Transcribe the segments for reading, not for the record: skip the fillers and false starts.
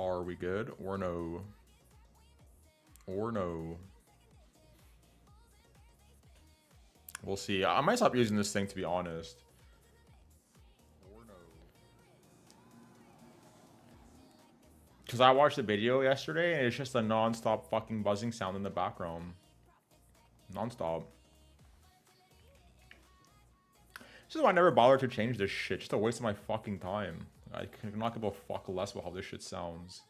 Are we good or no? Or no? We'll see. I might stop using this thing, to be honest. Or no? Because I watched the video yesterday and it's just a non-stop fucking buzzing sound in the background. Non-stop. This is why I never bothered to change this shit. Just a waste of my fucking time. I cannot give a fuck less about how this shit sounds.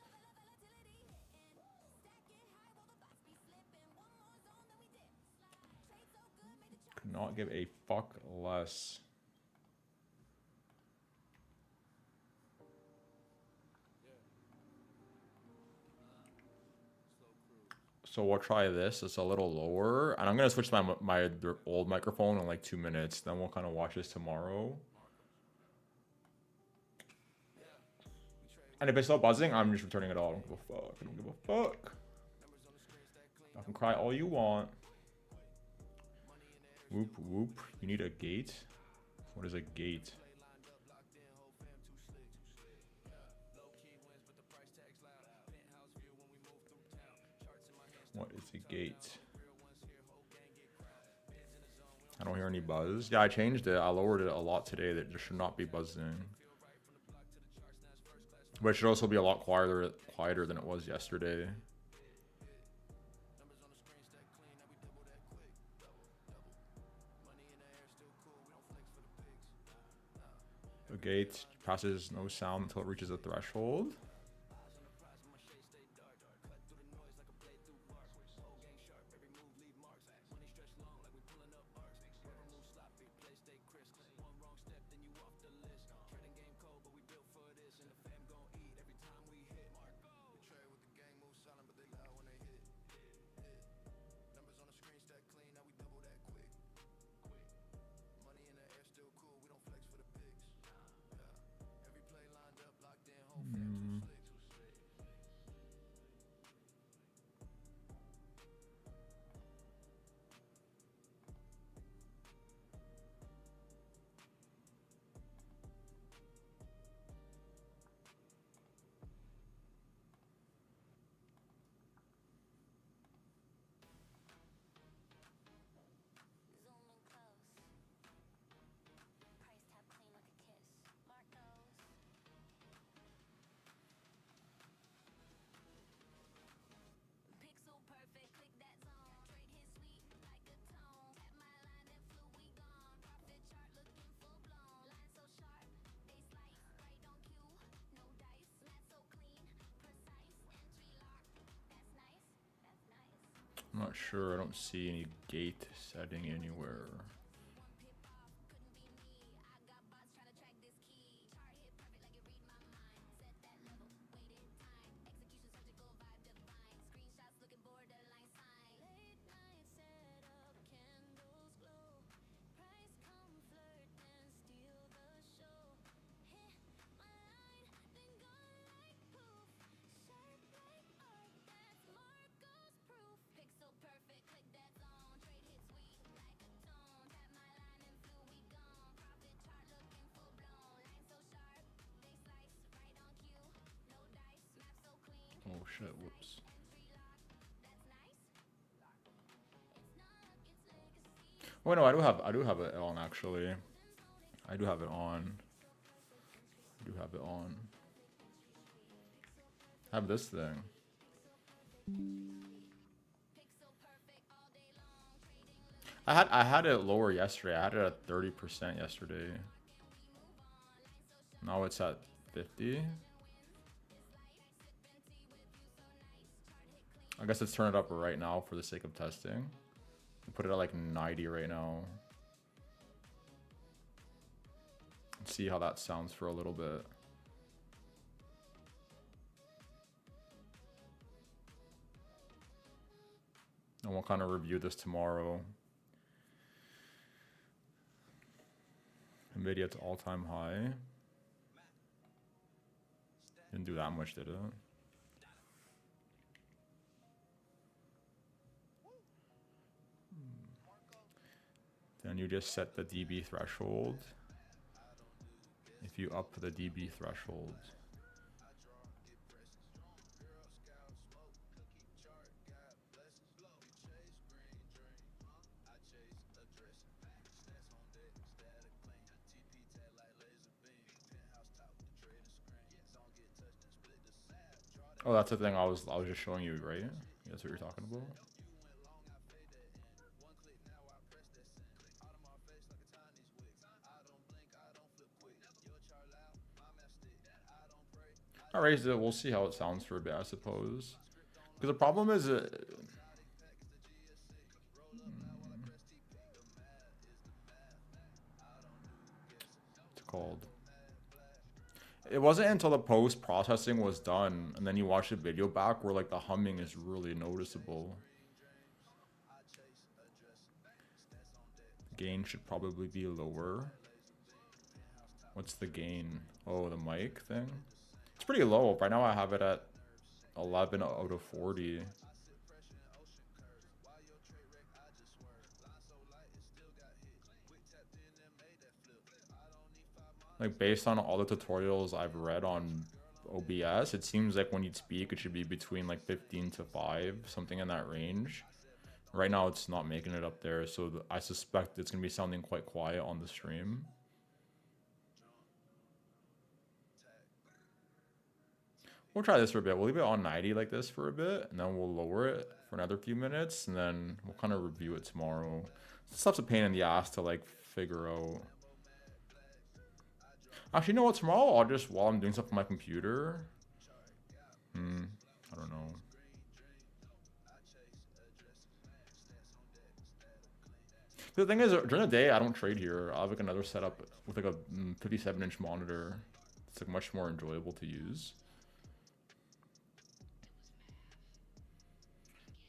Could not give a fuck less. So we'll try this. It's a little lower. And I'm going to switch to my old microphone in like 2 minutes. Then we'll kind of watch this tomorrow. And if it's still buzzing, I'm just returning it all. I don't give a fuck. I don't give a fuck. I can cry all you want. Whoop, whoop. You need a gate? What is a gate? What is a gate? I don't hear any buzz. Yeah, I changed it. I lowered it a lot today. That just should not be buzzing. But it should also be a lot quieter than it was yesterday. The gate passes no sound until it reaches a threshold. I'm not sure. I don't see any gate setting anywhere. Oh shit, whoops. Oh no, I do have it on actually. I do have it on. I do have it on. I have this thing. I had it lower yesterday. I had it at 30% yesterday. Now it's at 50. I guess let's turn it up right now for the sake of testing. Put it at like 90 right now. Let's see how that sounds for a little bit. And we'll kind of review this tomorrow. NVIDIA to all-time high. Didn't do that much, did it? Then you just set the dB threshold. If you up the dB threshold. Oh, that's the thing I was just showing you, right? That's what you're talking about. I raised it. We'll see how it sounds for a bit, I suppose. Because the problem is, it's called. It wasn't until the post processing was done, and then you watch the video back, where like the humming is really noticeable. Gain should probably be lower. What's the gain? Oh, the mic thing. It's pretty low. Right now I have it at 11 out of 40. Like based on all the tutorials I've read on OBS, it seems like when you speak, it should be between like 15 to 5, something in that range. Right now it's not making it up there, so I suspect it's going to be sounding quite quiet on the stream. We'll try this for a bit. We'll leave it on 90 like this for a bit, and then we'll lower it for another few minutes, and then we'll kind of review it tomorrow. Stuff's a pain in the ass to like figure out. Actually, you know what? Tomorrow I'll just, while I'm doing stuff on my computer. I don't know. The thing is, during the day, I don't trade here. I have like another setup with like a 57-inch monitor. It's like much more enjoyable to use.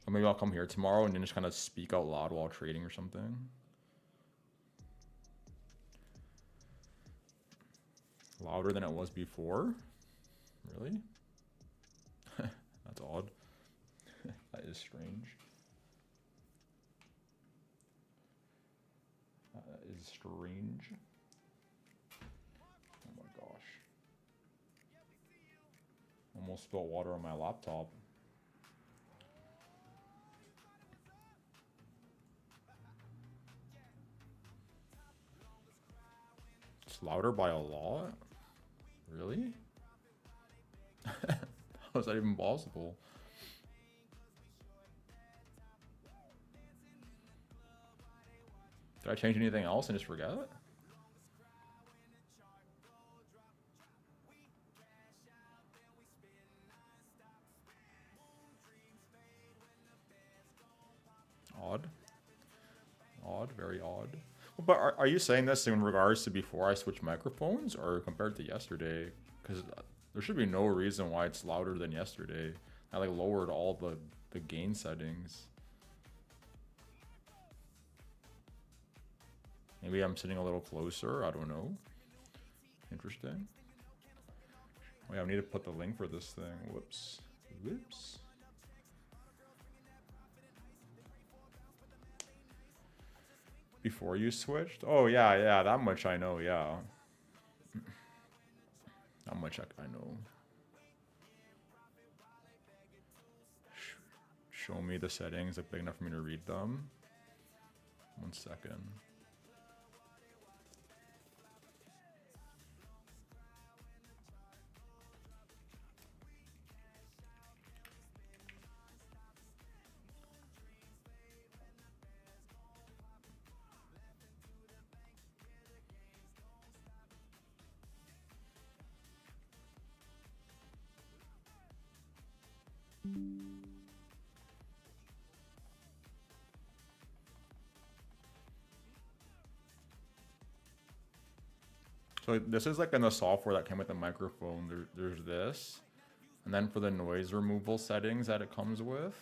Or maybe I'll come here tomorrow and then just kind of speak out loud while trading or something. Louder than it was before? Really? That's odd. That is strange. That is strange. Oh my gosh. Almost spilled water on my laptop. It's louder by a lot? Really? How is that even possible? Did I change anything else and just forget it? Odd. Odd, very odd. But are you saying this in regards to before I switched microphones or compared to yesterday? Because there should be no reason why it's louder than yesterday. I like lowered all the gain settings. Maybe I'm sitting a little closer. I don't know. Interesting. Oh yeah, I need to put the link for this thing. Whoops. Whoops. Before you switched? Oh yeah, that much I know, yeah. That much I know. Show me the settings, like big enough for me to read them. 1 second. So this is like in the software that came with the microphone. There's this. And then for the noise removal settings that it comes with,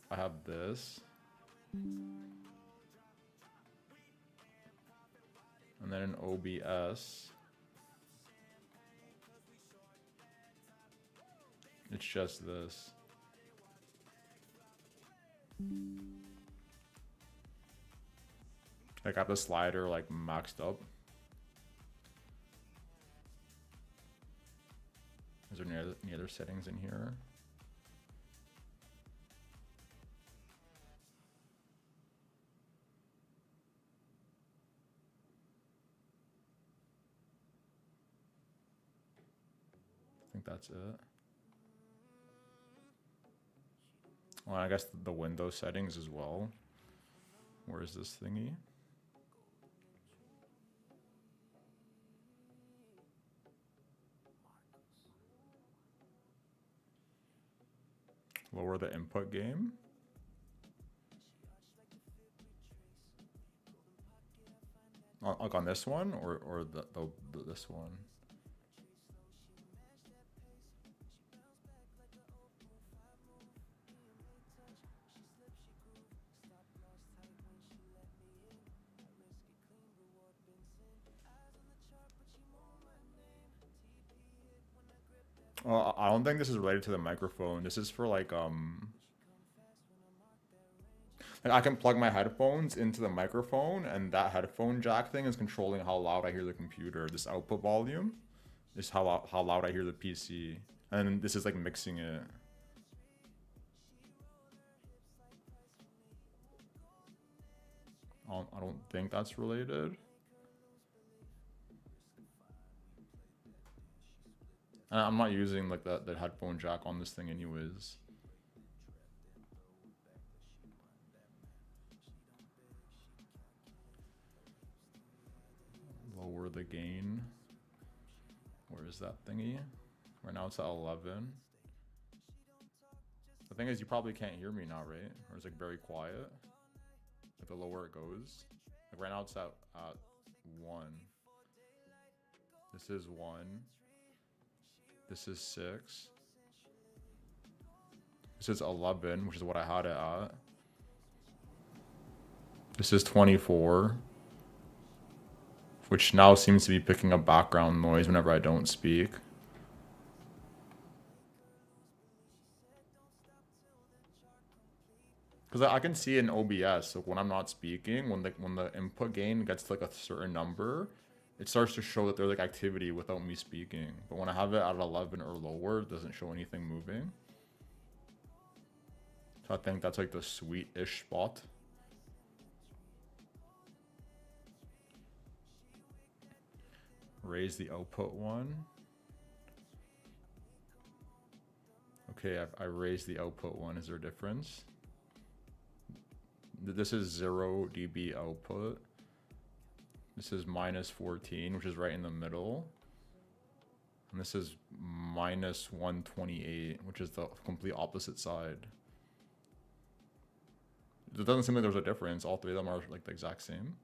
I have this. And then in OBS, it's just this. I got the slider like maxed up. Is there any other settings in here? I think that's it. Well, I guess the window settings as well. Where is this thingy? Lower the input game. Like on this one or this one? Well, I don't think this is related to the microphone. This is for like I can plug my headphones into the microphone, and that headphone jack thing is controlling how loud I hear the computer. This output volume is how loud I hear the PC, and this is like mixing it. I don't think that's related. And I'm not using like the headphone jack on this thing anyways. Lower the gain. Where is that thingy? Right now it's at 11. The thing is, you probably can't hear me now, right? Or it's like very quiet. Like the lower it goes. Like right now it's at 1. This is 1. This is 6. This is 11, which is what I had it at. This is 24. Which now seems to be picking up background noise whenever I don't speak. Because I can see in OBS, so when I'm not speaking, when the input gain gets to like a certain number, it starts to show that there's like activity without me speaking. But when I have it at 11 or lower, it doesn't show anything moving. So I think that's like the sweet-ish spot. Raise the output one. Okay, I raised the output one. Is there a difference? This is 0 dB output. This is minus 14, which is right in the middle. And this is minus 128, which is the complete opposite side. It doesn't seem like there's a difference. All three of them are like the exact same.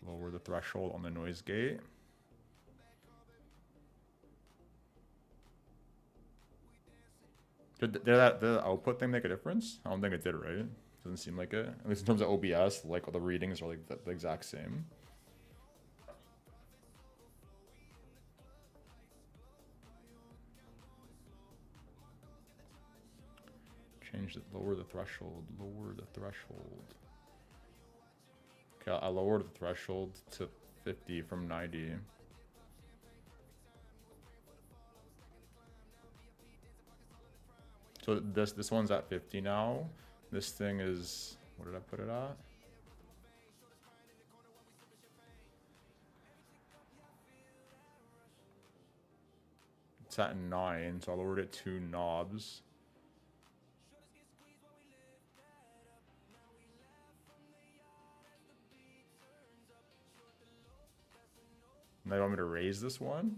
Lower the threshold on the noise gate. Did the output thing make a difference? I don't think it did, right? Doesn't seem like it. At least in terms of OBS, like the readings are like the exact same. Change it. Lower the threshold. Lower the threshold. Okay, I lowered the threshold to 50 from 90. So this one's at 50 now. This thing is, what did I put it at? It's at 9, so I lowered it 2 knobs. Now you want me to raise this one?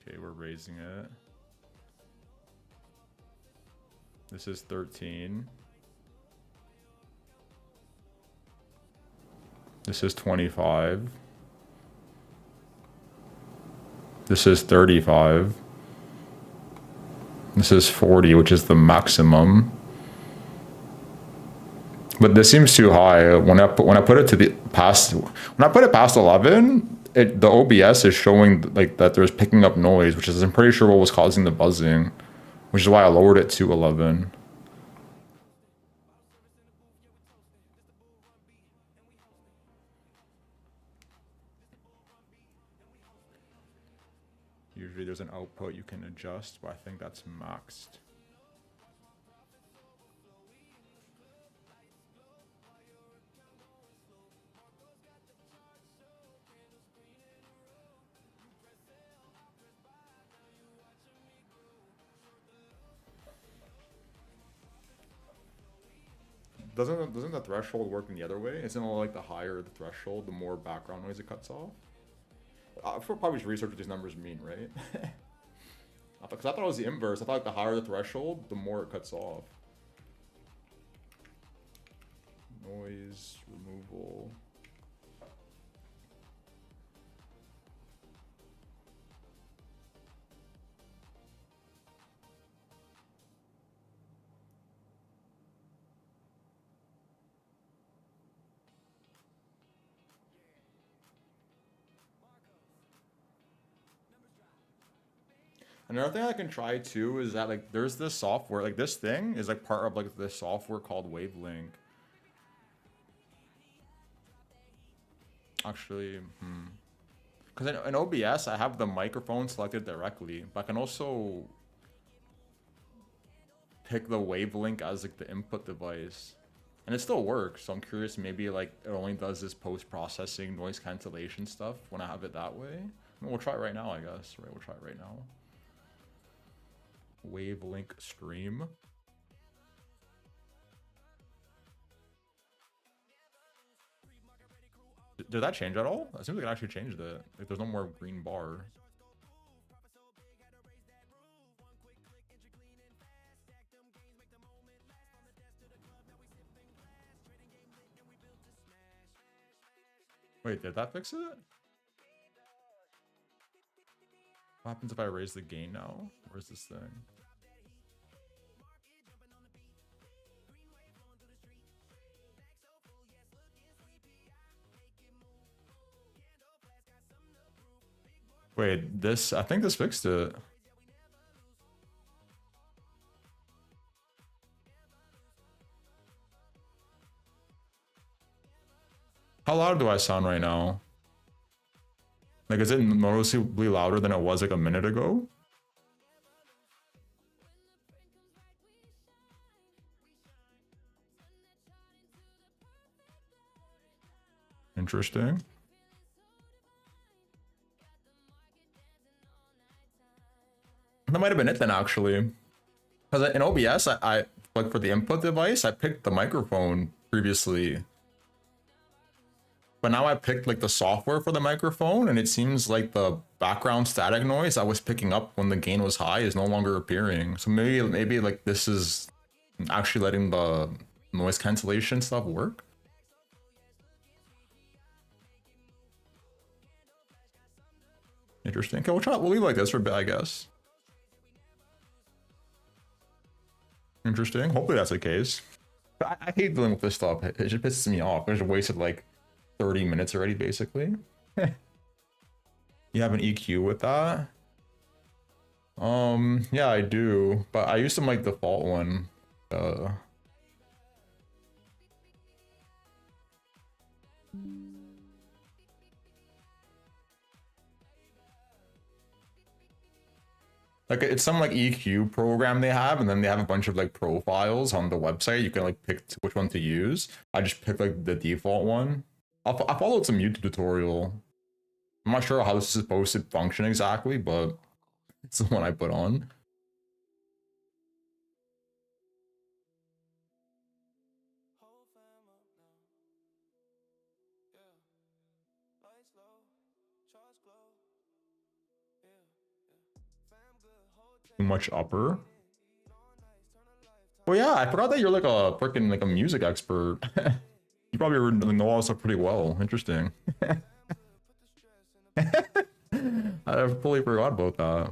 Okay, we're raising it. This is 13. This is 25. This is 35. This is 40, which is the maximum. But this seems too high. When I put it to the past, when I put it past 11, the OBS is showing like that there's picking up noise, which is I'm pretty sure what was causing the buzzing, which is why I lowered it to 11. Usually there's an output you can adjust, but I think that's maxed. doesn't the threshold work in the other way? Isn't it like the higher the threshold, the more background noise it cuts off? I probably should research what these numbers mean, right? Because I thought it was the inverse. I thought like the higher the threshold, the more it cuts off. Noise removal. Another thing I can try too is that like there's this software, like this thing is like part of like this software called Wavelink. Actually, because in OBS I have the microphone selected directly, but I can also pick the Wavelink as like the input device. And it still works, so I'm curious, maybe like it only does this post-processing noise cancellation stuff when I have it that way. I mean, we'll try it right now, I guess. Right, we'll try it right now. Wavelink stream. Did that change at all? It seems like it actually changed it. Like there's no more green bar. Wait, did that fix it? What happens if I raise the gain now? Where's this thing? Wait, this, I think this fixed it. How loud do I sound right now? Like, is it noticeably louder than it was like a minute ago? Interesting. That might have been it then, actually. Because in OBS, I like for the input device, I picked the microphone previously. But now I picked like the software for the microphone, and it seems like the background static noise I was picking up when the gain was high is no longer appearing. So maybe like this is actually letting the noise cancellation stuff work. Interesting. Okay, we'll leave like this for a bit, I guess. Interesting. Hopefully that's the case. I hate dealing with this stuff. It just pisses me off. I just wasted like 30 minutes already, basically. You have an EQ with that? Yeah, I do. But I use some like default one. Like it's some like EQ program they have, and then they have a bunch of like profiles on the website. You can like pick which one to use. I just picked like the default one. I followed some YouTube tutorial. I'm not sure how this is supposed to function exactly, but it's the one I put on. Too much upper. Well, yeah, I forgot that you're like a freaking like a music expert. You probably know all this stuff pretty well. Interesting. I fully forgot about that.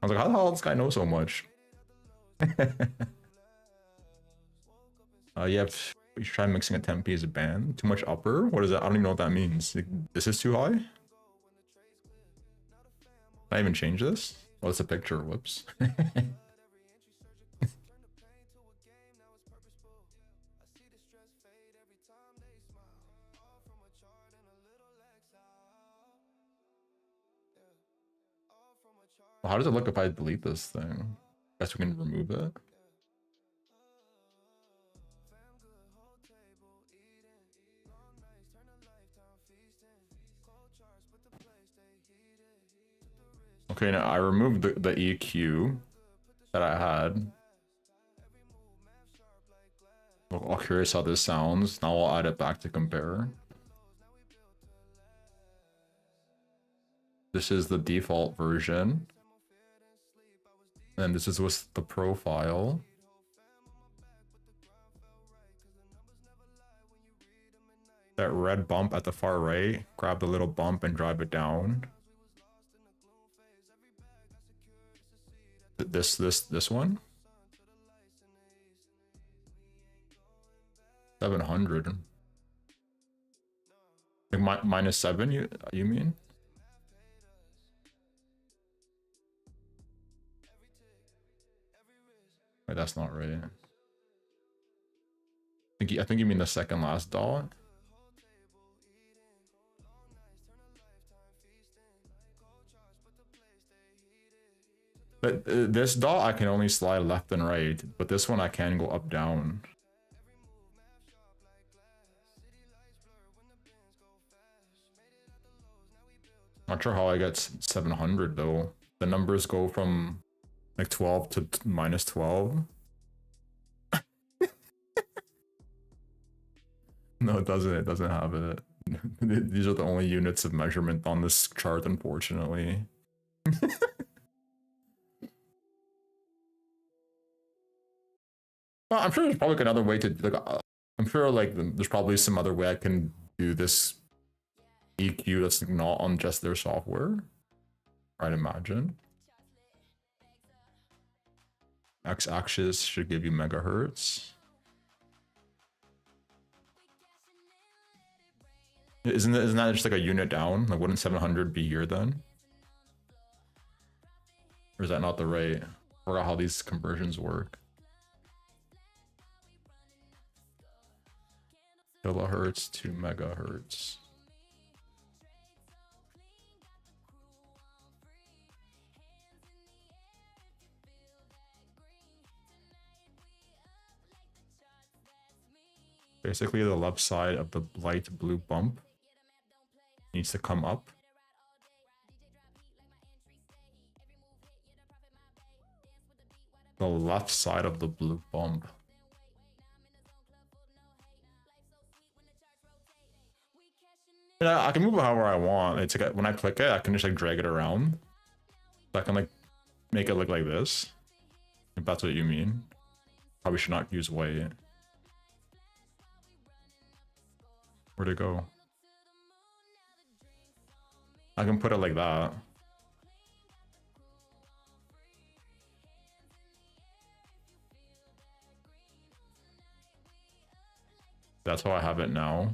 I was like, how the hell does this guy know so much? You should try mixing a tempi as a band. Too much upper? What is that? I don't even know what that means. This is too high? Can I even change this? Oh, it's a picture. Whoops. How does it look if I delete this thing? Guess we can remove it. Okay, now I removed the EQ that I had. I'm curious how this sounds. Now I'll add it back to compare. This is the default version. And this is with the profile. That red bump at the far right, grab the little bump and drive it down. This one? 700. Like -7, you mean? Wait, that's not right. I think you mean the second last dot. But this dot I can only slide left and right, but this one I can go up down. Not sure how I get 700 though. The numbers go from like 12 to -12. No, it doesn't. It doesn't have it. These are the only units of measurement on this chart, unfortunately. Well, I'm sure there's probably another way to like. I'm sure like there's probably some other way I can do this EQ that's not on just their software. I'd imagine. X-axis should give you megahertz. Isn't that just like a unit down? Like, wouldn't 700 be here then? Or is that not the right? I forgot how these conversions work. Kilohertz to megahertz. Basically, the left side of the light blue bump needs to come up. The left side of the blue bump. Yeah, I can move it however I want. It's like when I click it, I can just like drag it around. So I can like make it look like this. If that's what you mean. Probably should not use white. Where'd it go? I can put it like that. That's how I have it now.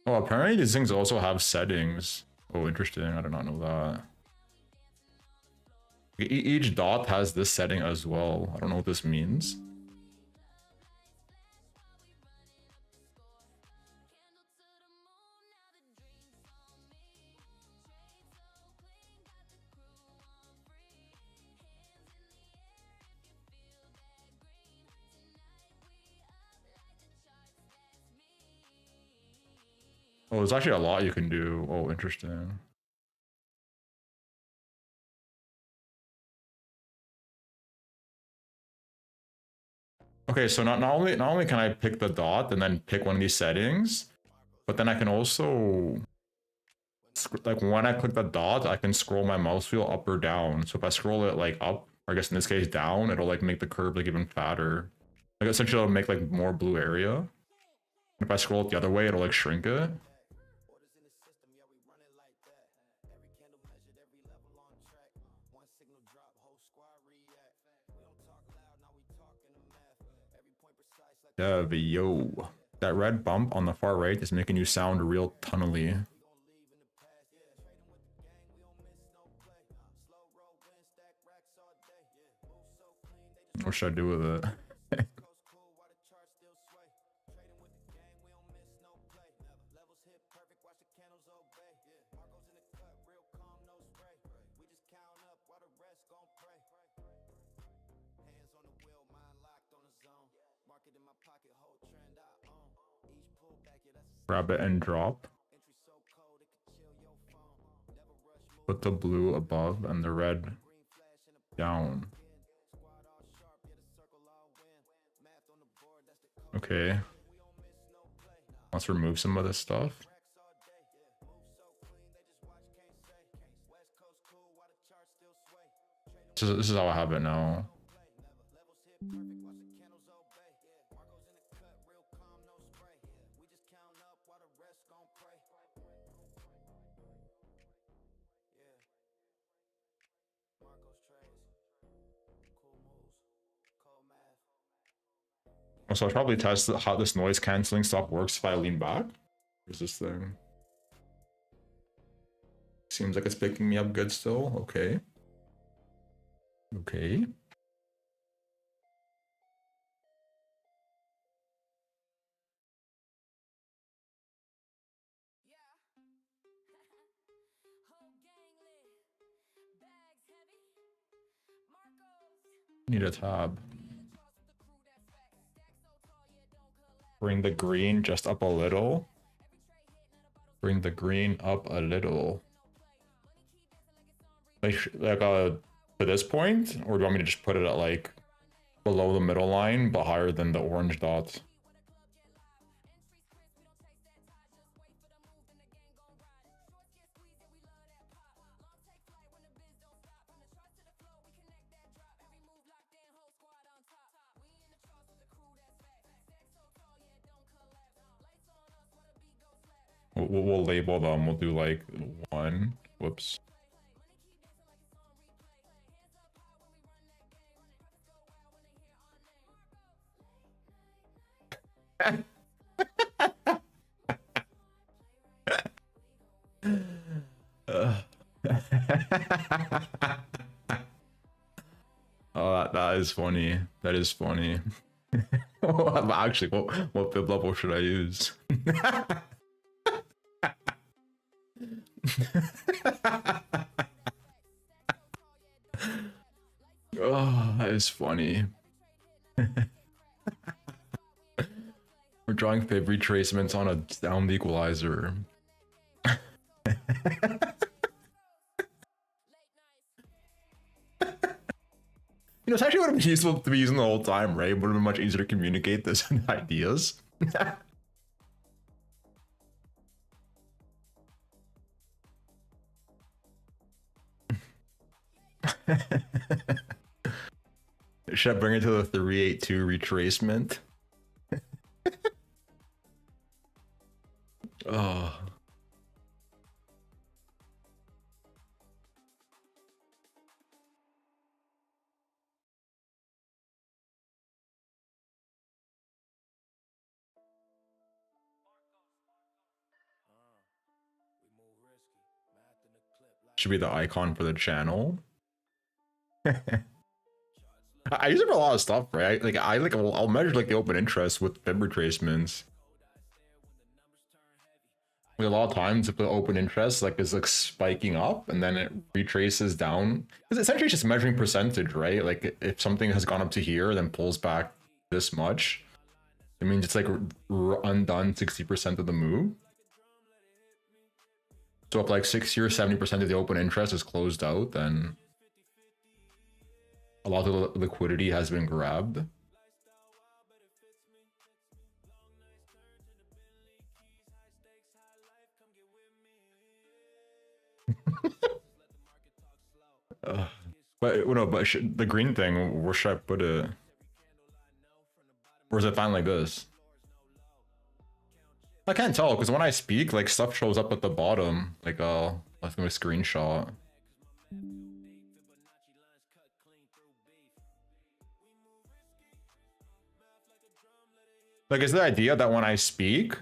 Oh, apparently these things also have settings. Oh, interesting. I did not know that. Each dot has this setting as well. I don't know what this means. Oh, there's actually a lot you can do. Oh, interesting. Okay, so not only can I pick the dot and then pick one of these settings, but then I can also like when I click the dot, I can scroll my mouse wheel up or down. So if I scroll it like up, or I guess in this case down, it'll like make the curve like even fatter. Like essentially it'll make like more blue area. If I scroll it the other way, it'll like shrink it. Yeah, but yo, that red bump on the far right is making you sound real tunnely. What should I do with it? Grab it and drop. Put the blue above and the red down. Okay. Let's remove some of this stuff. This is how I have it now. So I'll probably test how this noise canceling stuff works if I lean back. Where's this thing? Seems like it's picking me up good still. Okay. Okay. Need a tab. Bring the green just up a little. Bring the green up a little. Like to this point, or do you want me to just put it at like below the middle line but higher than the orange dot? We'll label them. We'll do like 1. Whoops. Oh, that is funny. That is funny. Actually, what bib level should I use? Oh, that is funny. We're drawing fib retracements on a sound equalizer. You know, it's actually would have been useful to be using the whole time, right? It would have been much easier to communicate this ideas. Should I bring it to the 382 retracement? Oh. Should be the icon for the channel. I use it for a lot of stuff, right? I'll measure like the open interest with fib retracements. Like, a lot of times, if the open interest is like spiking up and then it retraces down, because essentially it's just measuring percentage, right? Like if something has gone up to here, then pulls back this much, it means it's like undone 60% of the move. So if like 60 or 70% of the open interest is closed out, then a lot of the liquidity has been grabbed. But no, but the green thing, where should I put it? Or is it fine like this? I can't tell because when I speak, like stuff shows up at the bottom. Like let's do a screenshot. Like, is the idea that when I speak,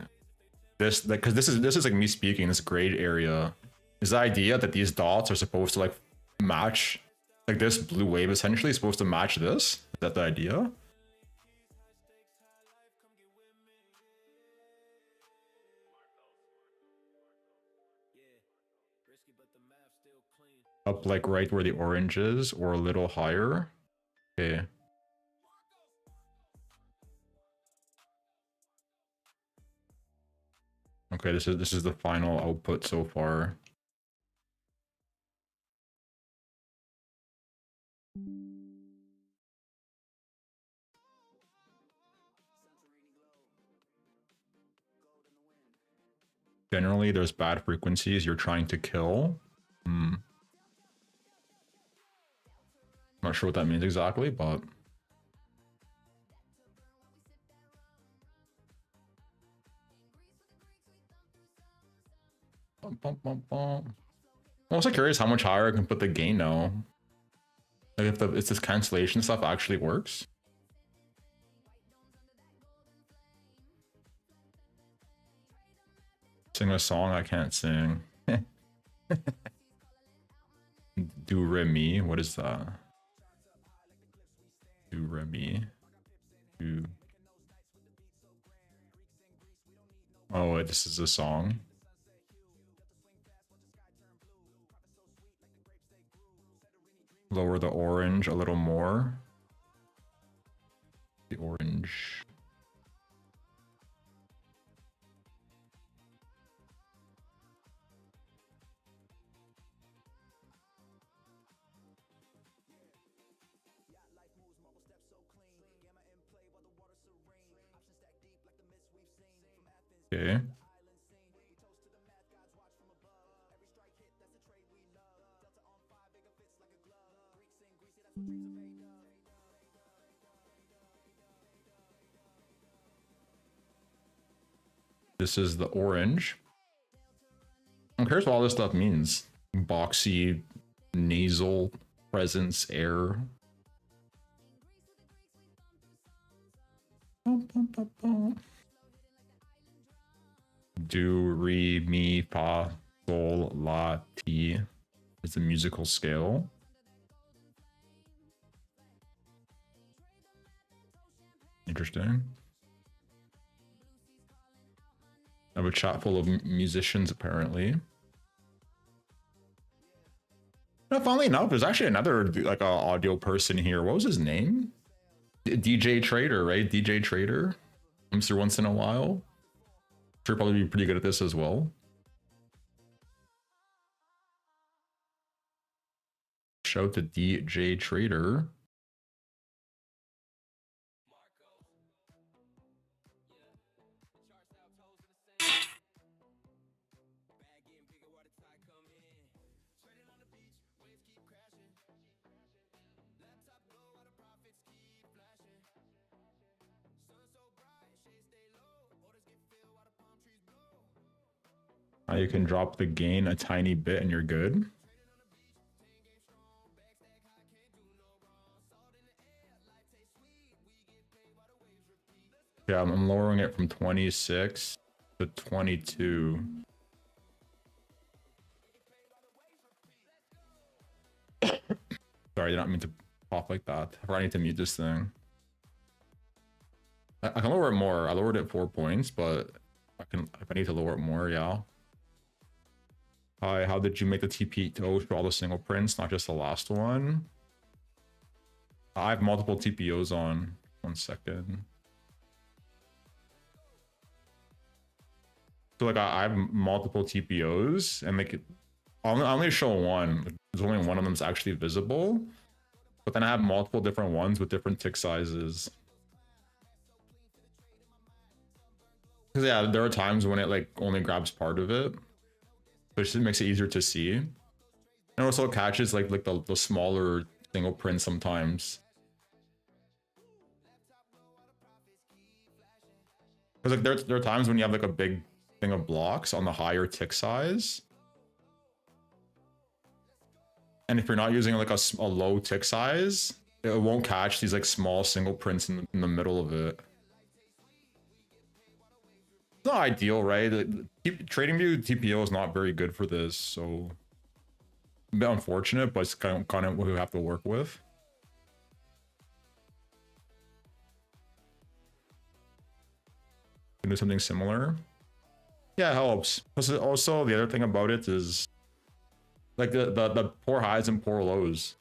this like because this is like me speaking, this grayed area, is the idea that these dots are supposed to like match, like this blue wave essentially is supposed to match this? Is that the idea? Up like right where the orange is, or a little higher? Okay. Okay, this is the final output so far. Generally, there's bad frequencies you're trying to kill. Not sure what that means exactly, but bum, bum, bum, bum. I'm also curious how much higher I can put the gain now. Like if this cancellation stuff actually works. Sing a song I can't sing. Do re mi. What is that? Do re mi. Do. Oh, wait, this is a song. Lower the orange a little more. The orange. Okay. This is the orange. Who cares what all this stuff means? Boxy, nasal, presence, air. Do, re, mi, fa, sol, la, ti is the musical scale. Interesting. I have a chat full of musicians, apparently. No, funnily enough, there's actually another like a audio person here. What was his name? DJ Trader, right? DJ Trader comes through once in a while. Sure, probably be pretty good at this as well. Shout out to DJ Trader. You can drop the gain a tiny bit and you're good. Yeah, I'm lowering it from 26 to 22. Sorry, I did not mean to pop like that. I need to mute this thing. I can lower it more. I lowered it 4 points, but if I need to lower it more, yeah. Hi, how did you make the TPO for all the single prints, not just the last one? I have multiple TPOs on. 1 second. So like I have multiple TPOs and make it. I only show one. There's only one of them that's actually visible, but then I have multiple different ones with different tick sizes. Because yeah, there are times when it like only grabs part of it, which makes it easier to see. And also catches like the smaller single print sometimes. Because like there are times when you have like a big thing of blocks on the higher tick size. And if you're not using like a low tick size, it won't catch these like small single prints in the middle of it. It's not ideal, right? TradingView TPO is not very good for this, so a bit unfortunate, but it's kind of what we have to work with. Can do something similar. Yeah, it helps. Also, the other thing about it is like the poor highs and poor lows.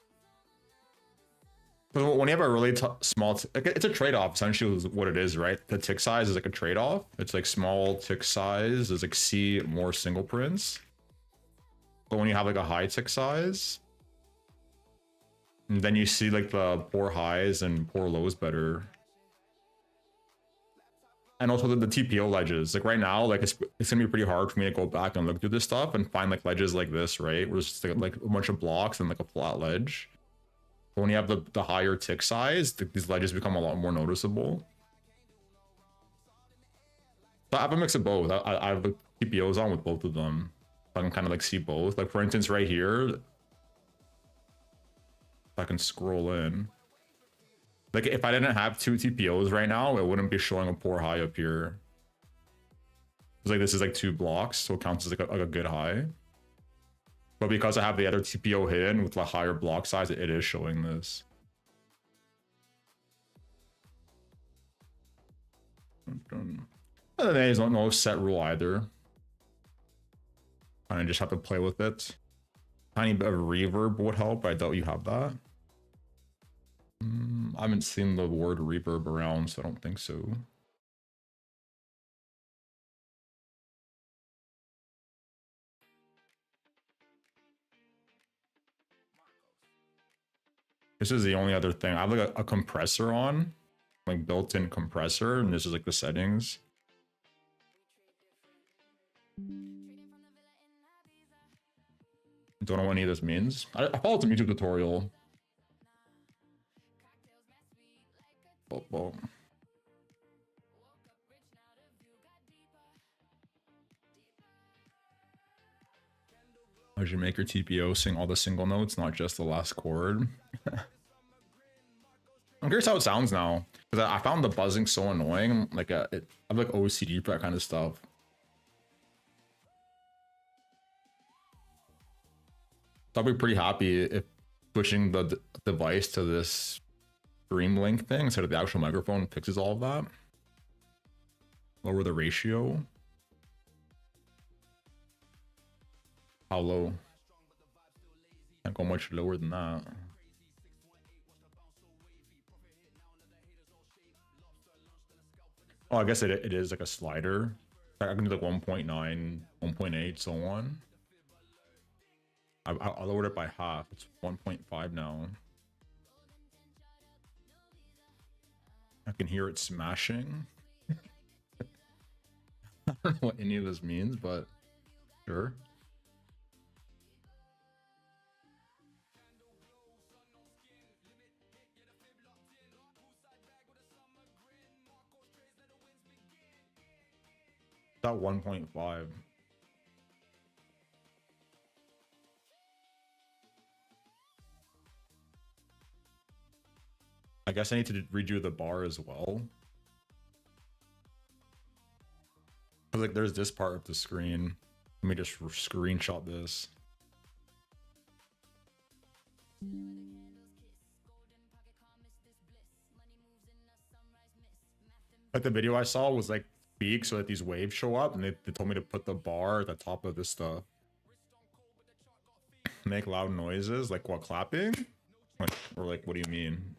But when you have a really small, like it's a trade-off essentially is what it is, right? The tick size is like a trade-off. It's like small tick size is like C more single prints. But when you have like a high tick size, and then you see like the poor highs and poor lows better. And also the TPO ledges. Like right now, like it's gonna be pretty hard for me to go back and look through this stuff and find like ledges like this, right? Where it's just like a bunch of blocks and like a flat ledge. But when you have the higher tick size, these ledges become a lot more noticeable. So I have a mix of both. I have the TPOs on with both of them. So I can kind of like see both. Like for instance, right here, if I can scroll in. Like if I didn't have two TPOs right now, it wouldn't be showing a poor high up here. It's like this is like 2 blocks, so it counts as like a good high. But because I have the other TPO hidden with a higher block size, it is showing this. And then there's no set rule either. I just have to play with it. Tiny bit of reverb would help. I doubt you have that. I haven't seen the word reverb around, so I don't think so. This is the only other thing. I have like a compressor on, like built-in compressor, and this is like the settings. Don't know what any of this means. I followed some YouTube tutorial. Oh. As you make your TPO sing all the single notes, not just the last chord. I'm curious how it sounds now, because I found the buzzing so annoying. Like I have like OCD for that kind of stuff. So I'll be pretty happy if switching the device to this Stream Link thing instead of the actual microphone fixes all of that. Lower the ratio. How low? Can't go much lower than that. Oh, I guess it is like a slider. I can do like 1.9, 1.8, so on. I lowered it by half. It's 1.5 now. I can hear it smashing. I don't know what any of this means, but sure. About 1.5. I guess I need to redo the bar as well. Like there's this part of the screen. Let me just screenshot this. Like the video I saw was like speak so that these waves show up, and they told me to put the bar at the top of this stuff. Make loud noises, like what, clapping? Or like, what do you mean?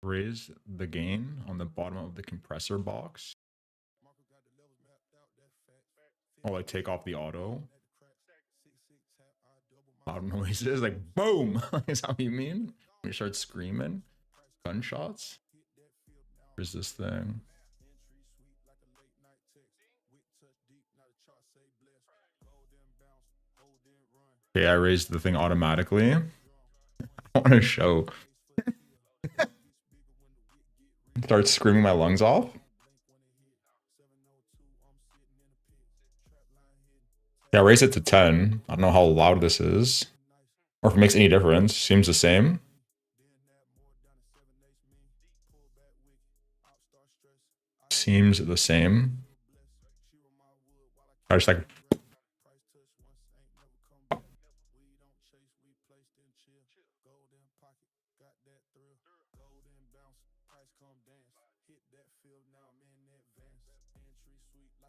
Raise the gain on the bottom of the compressor box. Oh, like take off the auto. Loud noises, like boom. Is that what you mean? When you start screaming, gunshots. Where's this thing? Okay, I raised the thing automatically. I want to show. Start screaming my lungs off. Yeah, raise it to 10. I don't know how loud this is. Or if it makes any difference. Seems the same. Seems the same. I just like...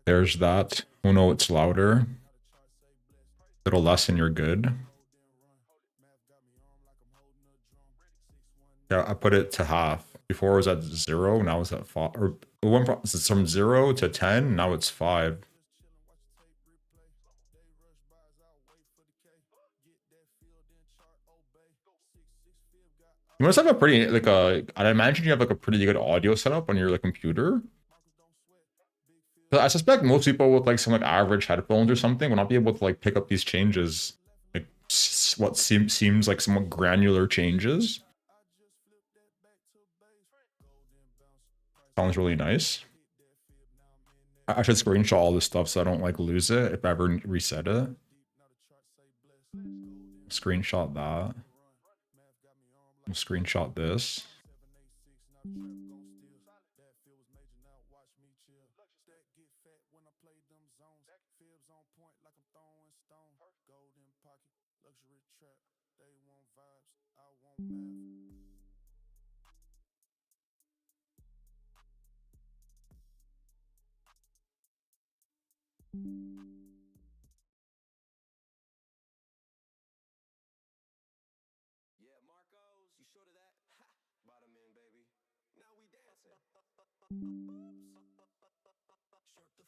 There's that. Oh no, it's louder. Little less and you're good. Yeah, I put it to half. Before it was at 0, now it's at 5. Or it went from 0 to 10, now it's 5. You must have a pretty, like I imagine you have like a pretty good audio setup on your like computer. But I suspect most people with like some like average headphones or something will not be able to like pick up these changes. Like what seems like somewhat granular changes. Sounds really nice. I should screenshot all this stuff so I don't like lose it if I ever reset it. Screenshot that. I'll screenshot this.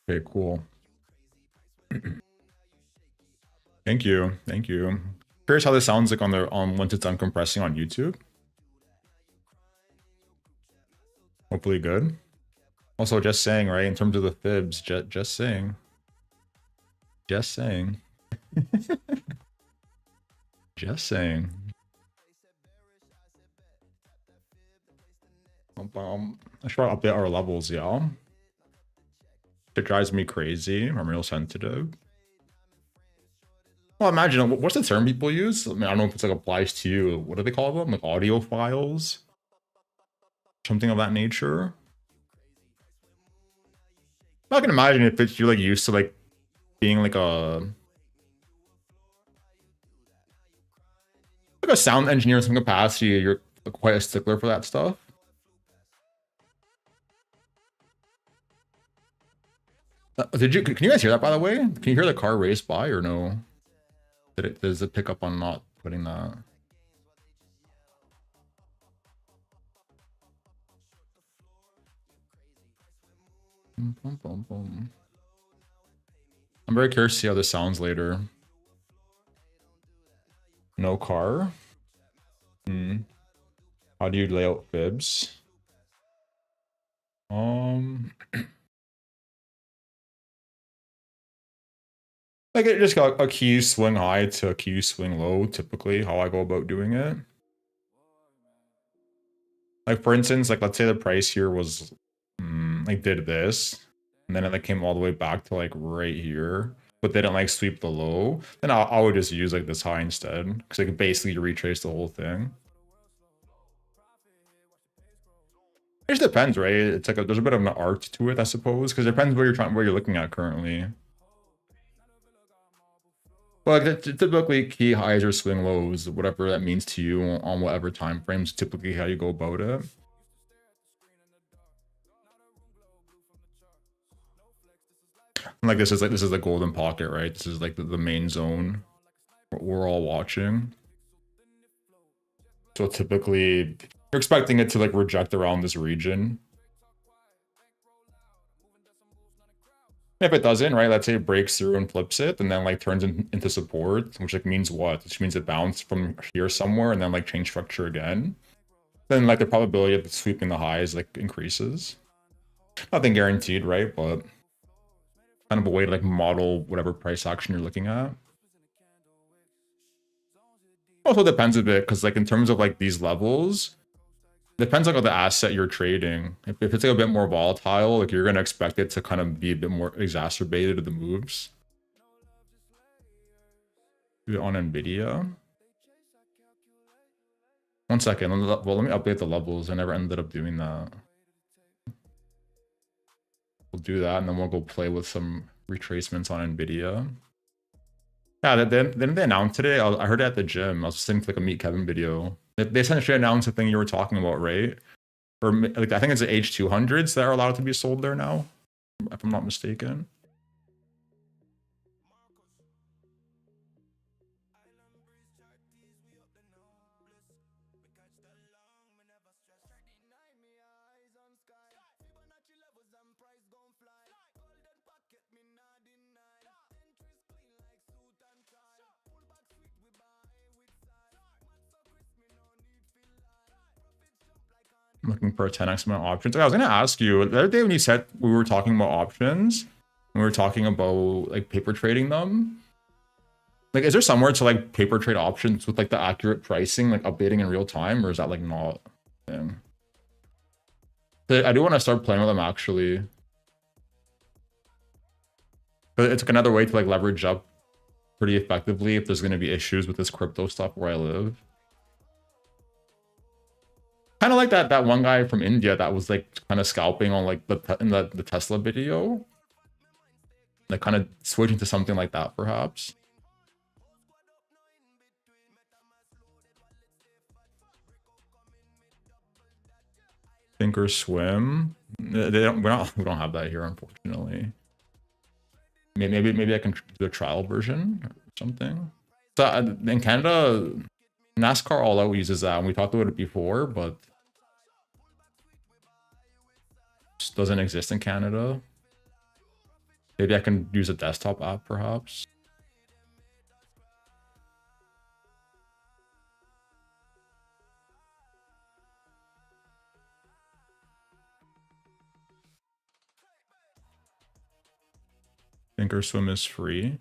Okay, cool. Thank you. Thank you. Curious how this sounds like on once it's uncompressing on YouTube. Hopefully good. Also, just saying, right, in terms of the fibs, just saying. Just saying. Just saying. I should probably update our levels, y'all. It drives me crazy. I'm real sensitive. Well, imagine, what's the term people use? I mean, I don't know if it's like applies to you. What do they call them? Like audio files? Something of that nature? I can imagine if it's you're like used to like being like a sound engineer in some capacity, you're quite a stickler for that stuff. Can you guys hear that, by the way? Can you hear the car race by or no? Does it pick up on not putting that? I'm very curious to see how this sounds later. No car? How do you lay out fibs? Like it just got a key swing high to a key swing low, typically how I go about doing it. Like for instance, like let's say the price here was like did this, and then it like came all the way back to like right here, but they didn't like sweep the low, then I would just use like this high instead, because I could basically retrace the whole thing. It just depends, right? It's like there's a bit of an art to it, I suppose, because it depends where you're looking at currently. Well, like, typically key highs or swing lows, whatever that means to you on whatever time frames, typically how you go about it. And like this is the golden pocket, right? This is like the main zone we're all watching. So typically you're expecting it to like reject around this region. If it doesn't, right, let's say it breaks through and flips it and then like turns into support, which like means what? Which means it bounced from here somewhere and then like change structure again. Then like the probability of sweeping the highs like increases. Nothing guaranteed, right? But kind of a way to like model whatever price action you're looking at. Also depends a bit, because like in terms of like these levels, depends like on the asset you're trading. If it's like a bit more volatile, like you're gonna expect it to kind of be a bit more exacerbated of the moves. Do it on Nvidia. 1 second. Well, let me update the levels. I never ended up doing that. We'll do that, and then we'll go play with some retracements on Nvidia. Yeah, didn't they announce today? I heard it at the gym. I was listening to like a Meet Kevin video. They essentially announced the thing you were talking about, right? Or like I think it's the H200s that are allowed to be sold there now. if I'm not mistaken. I'm looking for a 10x amount of options. I was gonna ask you the other day when you said we were talking about options, we were talking about like paper trading them. Like, is there somewhere to like paper trade options with like the accurate pricing, like updating in real time, or is that like not a thing? But I do want to start playing with them actually. But it's like another way to like leverage up pretty effectively if there's gonna be issues with this crypto stuff where I live. Kind of like that one guy from India that was like kind of scalping on like the Tesla video. Like kind of switching to something like that perhaps. Thinkorswim. We don't have that here, unfortunately. Maybe I can do a trial version or something. So in Canada, NASCAR All Out uses that, and we talked about it before, but just doesn't exist in Canada. Maybe I can use a desktop app, perhaps. Thinkorswim is free.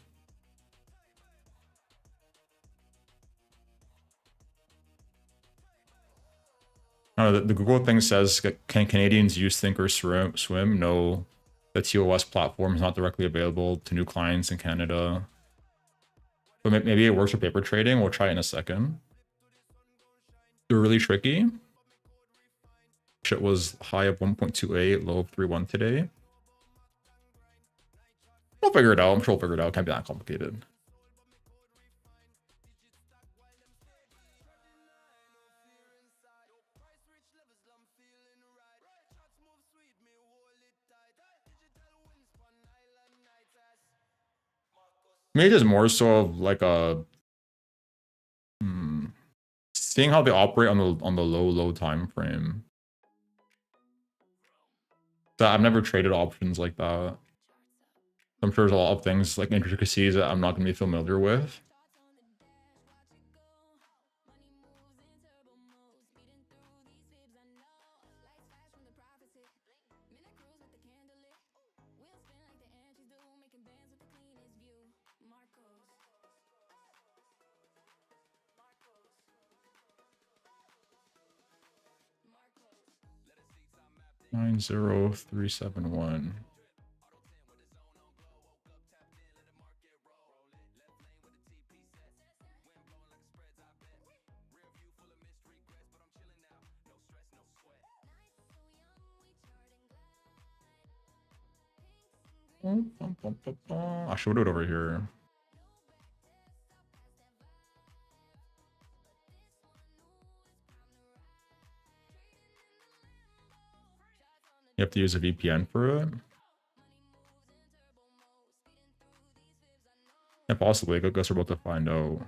The Google thing says, can Canadians use Thinkorswim? No, the TOS platform is not directly available to new clients in Canada. But maybe it works for paper trading. We'll try it in a second. They're really tricky. Shit was high of 1.28, low of 3.1 today. We'll figure it out. I'm sure we'll figure it out. It can't be that complicated. Maybe just more so of like a seeing how they operate on the low time frame. So I've never traded options like that. I'm sure there's a lot of things like intricacies that I'm not gonna be familiar with. Nine 90371. I should do it over here. You have to use a VPN for it. Yeah, possibly. I guess we're about to find out.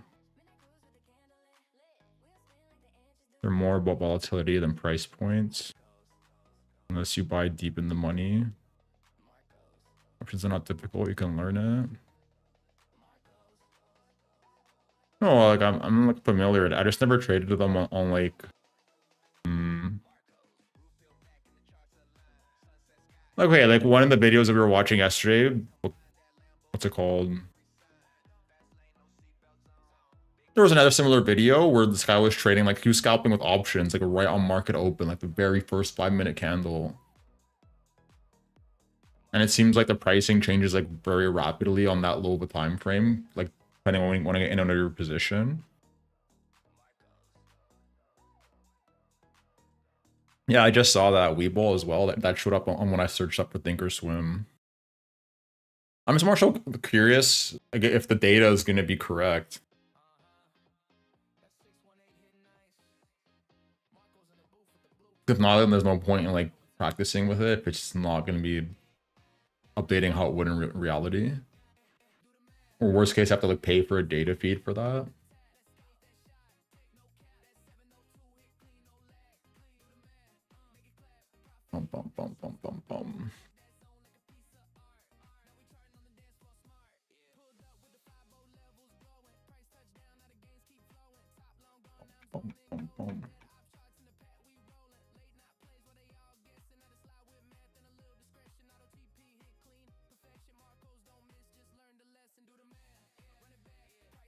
They're more about volatility than price points. Unless you buy deep in the money. Options are not difficult. You can learn it. No, like I'm like familiar. I just never traded them on like. Okay, like one of the videos that we were watching yesterday. What's it called? There was another similar video where this guy was trading, like he was scalping with options, like right on market open, like the very first 5-minute candle. And it seems like the pricing changes like very rapidly on that low of a time frame, like depending on when you want to get in under your position. Yeah, I just saw that Webull as well. That showed up on when I searched up for Thinkorswim. I'm just more so curious if the data is going to be correct. If not, then there's no point in like practicing with it if it's not going to be updating how it would in reality. Or worst case, have to like pay for a data feed for that. Bum, bum, bum, bum, bum, bum. Bum, bum, bum.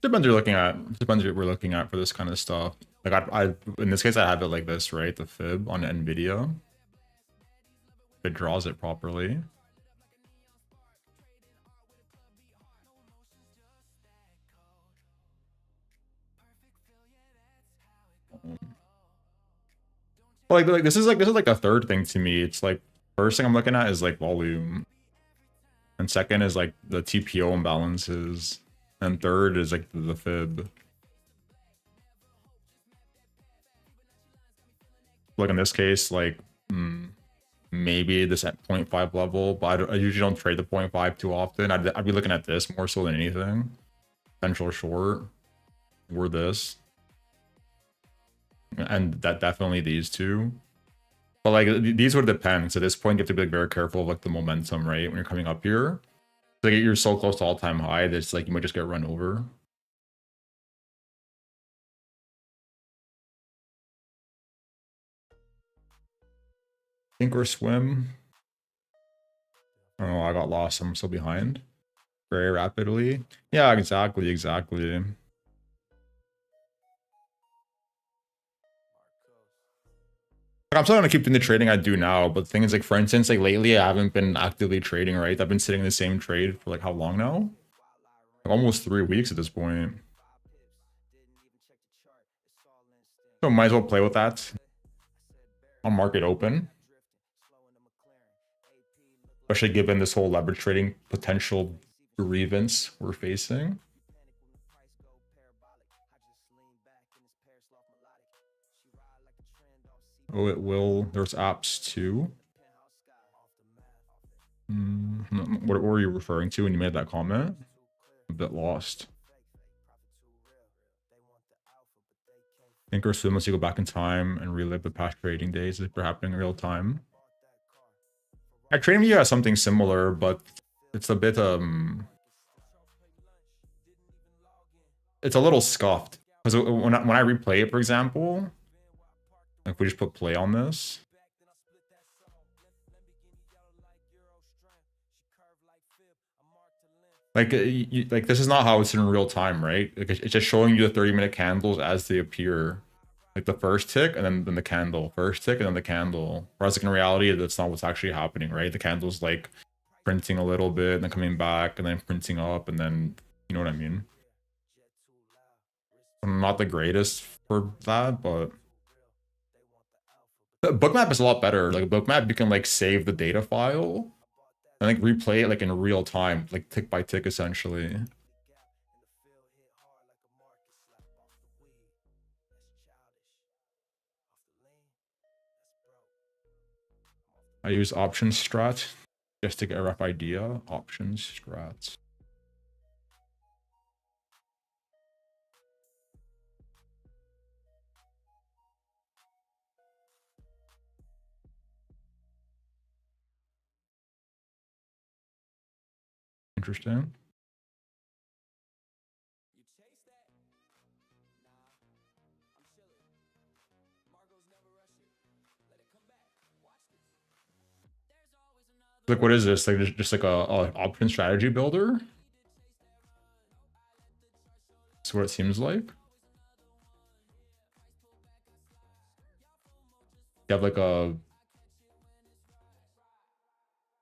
Depends you're looking at. Depends what we're looking at for this kind of stuff. Like I in this case, I have it like this, right? The fib on NVIDIA. It draws it properly. Like this is like the third thing to me. It's like first thing I'm looking at is like volume, and second is like the TPO imbalances, and third is like the fib. Like in this case, like maybe this at 0.5 level, but I usually don't trade the 0.5 too often. I'd be looking at this more so than anything. Potential short, or this, and that definitely these two. But like these would depend. So at this point, you have to be like very careful of like the momentum, right? When you're coming up here, like you're so close to all-time high that it's like you might just get run over. Sink or swim. Oh, I got lost. I'm still behind very rapidly. Yeah, exactly. I'm still gonna keep doing the trading I do now, but the thing is, like, for instance, like lately I haven't been actively trading, right? I've been sitting in the same trade for like how long now? Like almost 3 weeks at this point. So might as well play with that on market open. Especially given this whole leverage trading potential grievance we're facing. Oh, it will. There's apps too. What were you referring to when you made that comment? A bit lost. Think or swim unless you go back in time and relive the past trading days if they're happening in real time. TradingView has something similar, but it's a bit it's a little scuffed. Because when I replay it, for example, like we just put play on this. Like, like this is not how it's in real time, right? Like it's just showing you the 30-minute candles as they appear. Like the first tick and then the candle. First tick and then the candle. Whereas like in reality, that's not what's actually happening, right? The candle's like printing a little bit and then coming back and then printing up and then, you know what I mean? I'm not the greatest for that, but the bookmap is a lot better. Like bookmap, you can like save the data file and like replay it like in real time, like tick by tick essentially. I use options strat just to get a rough idea. Options strats. Interesting. Like, what is this? Like, just like a option strategy builder? That's what it seems like. You have like a,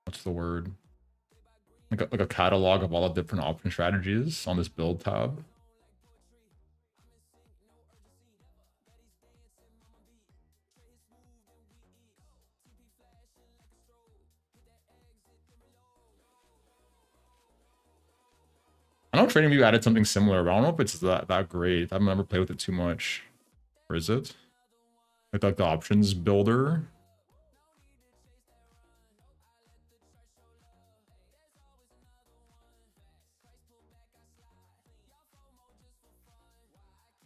what's the word? Like a catalog of all the different option strategies on this build tab. I know TradingView added something similar, but I don't know if it's that great. I've never played with it too much. Or is it? Like the options builder.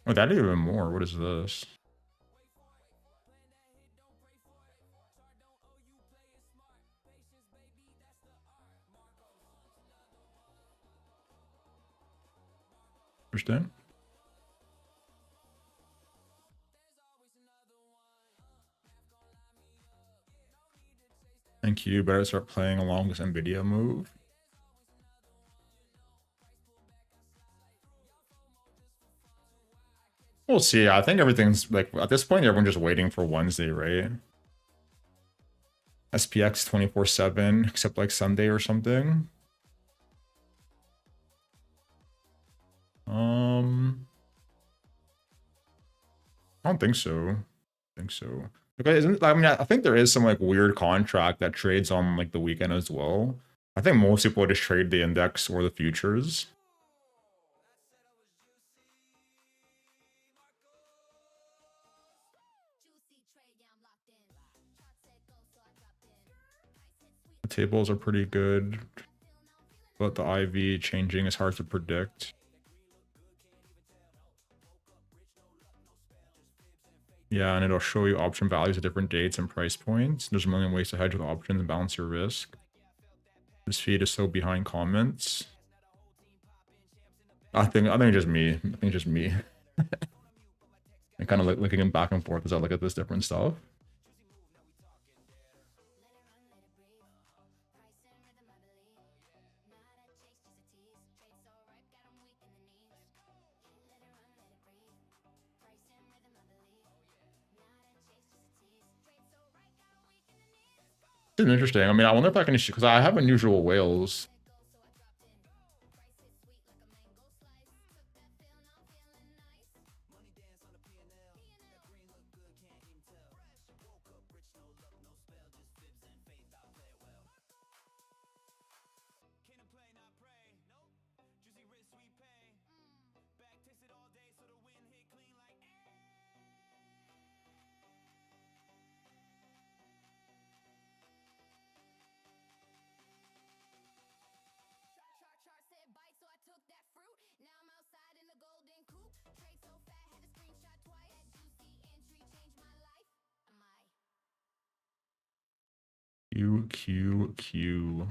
Oh, that even more. What is this? Understand? Thank you. Better start playing along this NVIDIA move. We'll see. I think everything's like at this point, everyone's just waiting for Wednesday, right? SPX 24/7, except like Sunday or something. I don't think so. I think so. Okay, isn't I mean I think there is some like weird contract that trades on like the weekend as well. I think most people just trade the index or the futures. The tables are pretty good, but the IV changing is hard to predict. Yeah, and it'll show you option values at different dates and price points. There's a million ways to hedge with options and balance your risk. This feed is so behind comments. I think just me. I think just me. And kind of like looking back and forth as I look at this different stuff. It's interesting. I mean, I wonder if I can, because I have unusual whales. Q.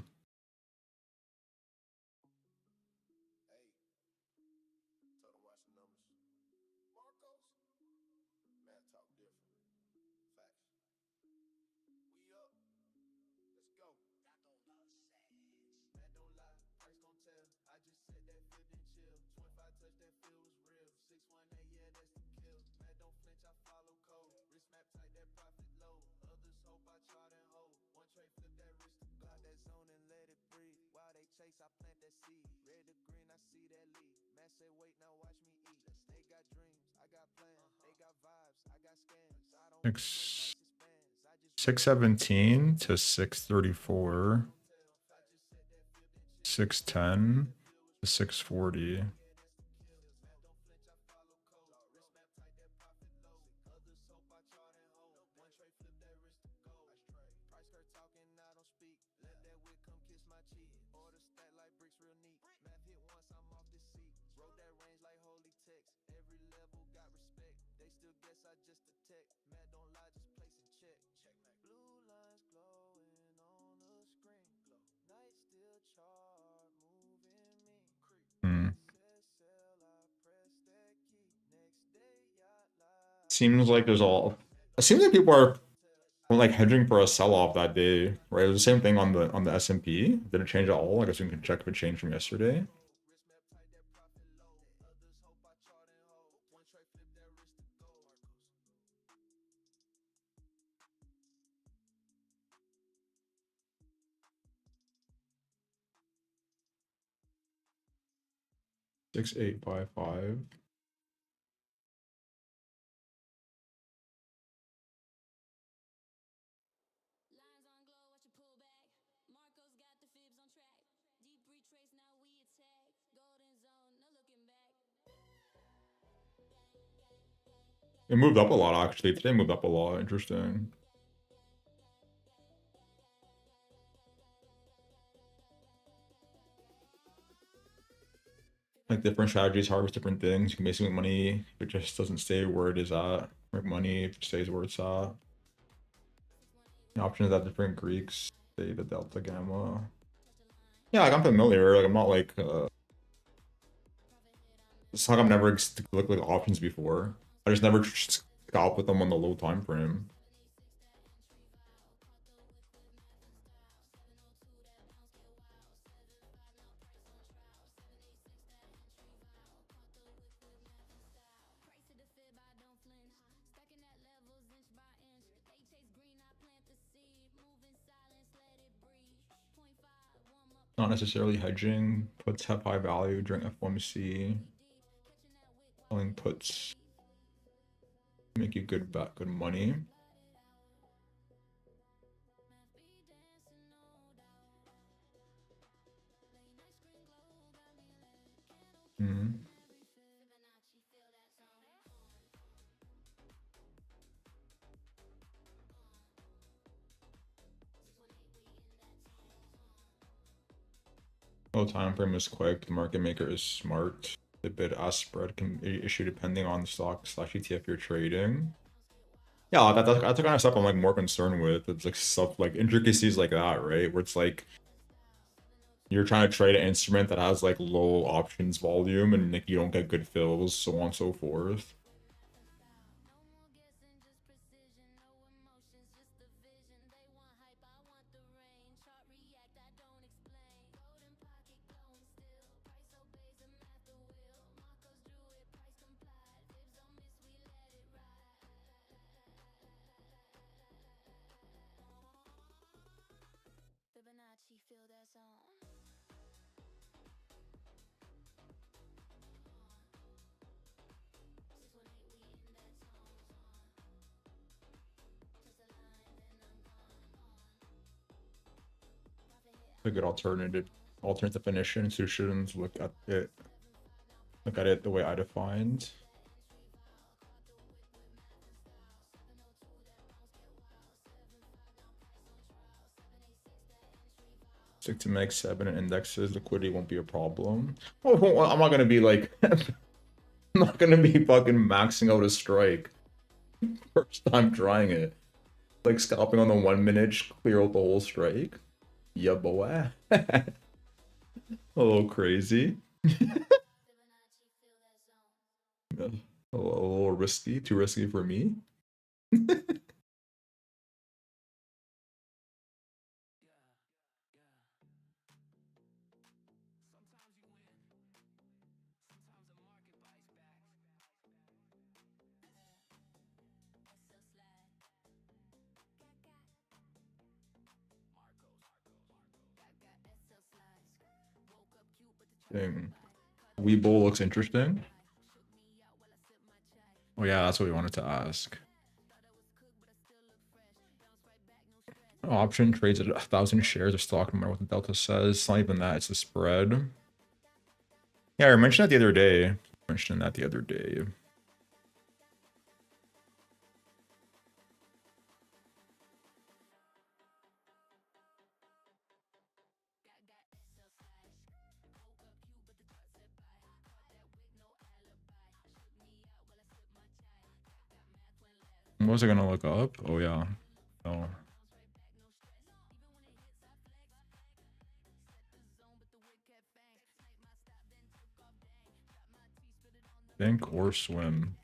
Six, 617 to 634. 610 to 640. Seems like there's all. It seems like people are like hedging for a sell-off that day, right? It was the same thing on the S&P. Did it change at all? I guess we can check if it changed from yesterday. Six, 855. It moved up a lot actually. Today moved up a lot. Interesting. like different strategies harvest different things. You can basically make money if it just doesn't stay where it is at. Make money if it stays where it's at. The options have different Greeks, theta, delta, gamma. Yeah, like I'm familiar. Like I'm not like it's like I've never looked like options before. I just never scalp with them on the low time frame. Not necessarily hedging. Puts have high value during FOMC. Selling puts make you good good money. Hmm. Low time frame is quick. The market maker is smart. The bid-ask spread can be issued depending on the stock / ETF you're trading. Yeah, that's the kind of stuff I'm like more concerned with. It's like stuff like intricacies like that, right? Where it's like you're trying to trade an instrument that has like low options volume and like you don't get good fills, so on and so forth. A good alternate definition, so you shouldn't look at it the way I defined. Stick to Meg 7 and indexes, liquidity won't be a problem. Oh, I'm not gonna be like I'm not gonna be fucking maxing out a strike first time trying it. Like scalping on the 1 minute, clear out the whole strike. Yeah, boy. A little crazy. A little risky, too risky for me. Dang. Weeble looks interesting. Oh yeah, that's what we wanted to ask. Option trades at 1,000 shares of stock, no matter what the delta says. It's not even that, it's the spread. Yeah, I mentioned that the other day. What was I gonna look up? Oh yeah. Oh. Think or swim.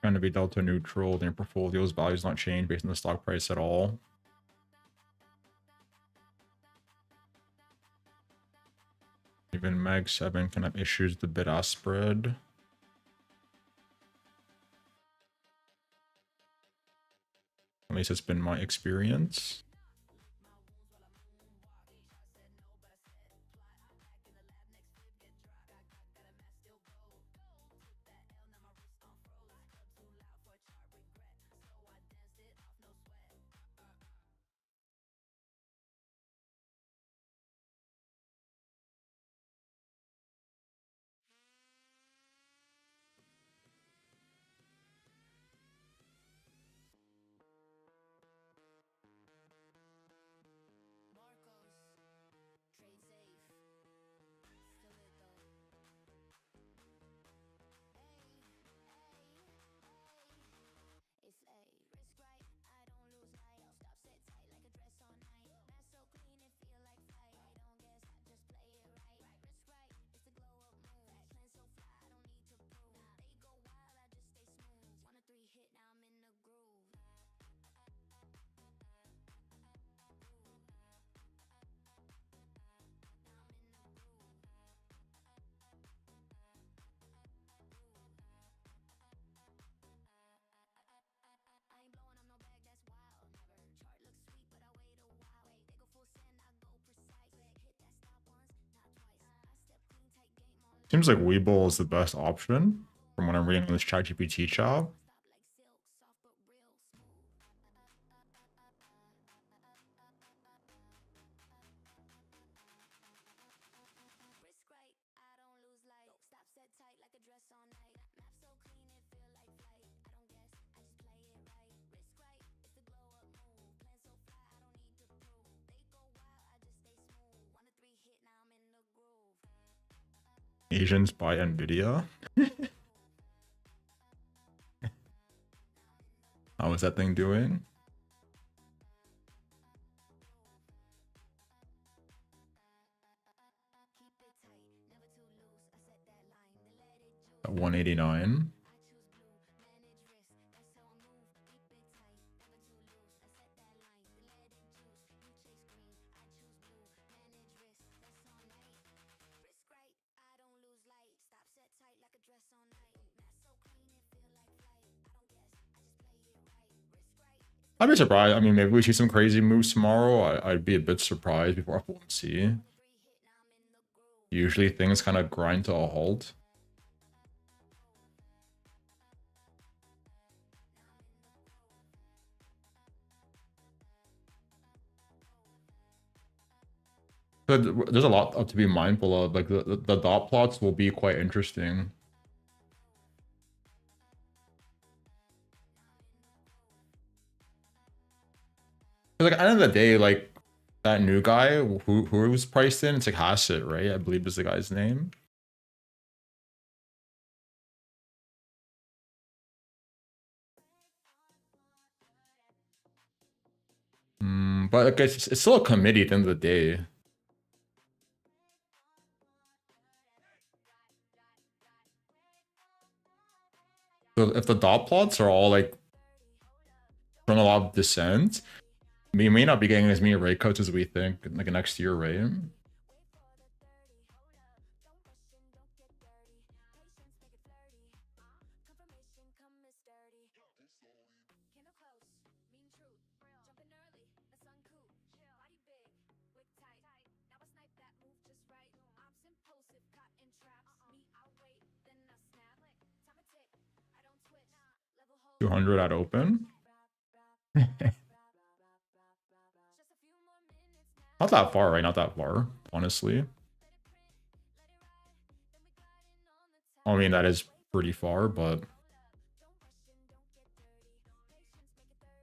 Trying to be delta neutral, then your portfolio's values not change based on the stock price at all. Even Mag 7 can have issues with the bid-ask spread. At least it's been my experience. Seems like Webull is the best option from what I'm reading on this ChatGPT chat. Asians buy Nvidia. How is that thing doing? At 189. I'd be surprised. I mean, maybe we see some crazy moves tomorrow. I'd be a bit surprised before FOMC. Usually things kind of grind to a halt. But there's a lot to be mindful of. Like the dot plots will be quite interesting. Like at the end of the day, like that new guy who was priced in, it's like Hassett, right? I believe is the guy's name. But I guess it's still a committee at the end of the day. So if the dot plots are all like from a lot of dissent, we may not be getting as many rate cuts as we think like next year, right? $200 at open. Not that far, right? Not that far, honestly. I mean, that is pretty far, but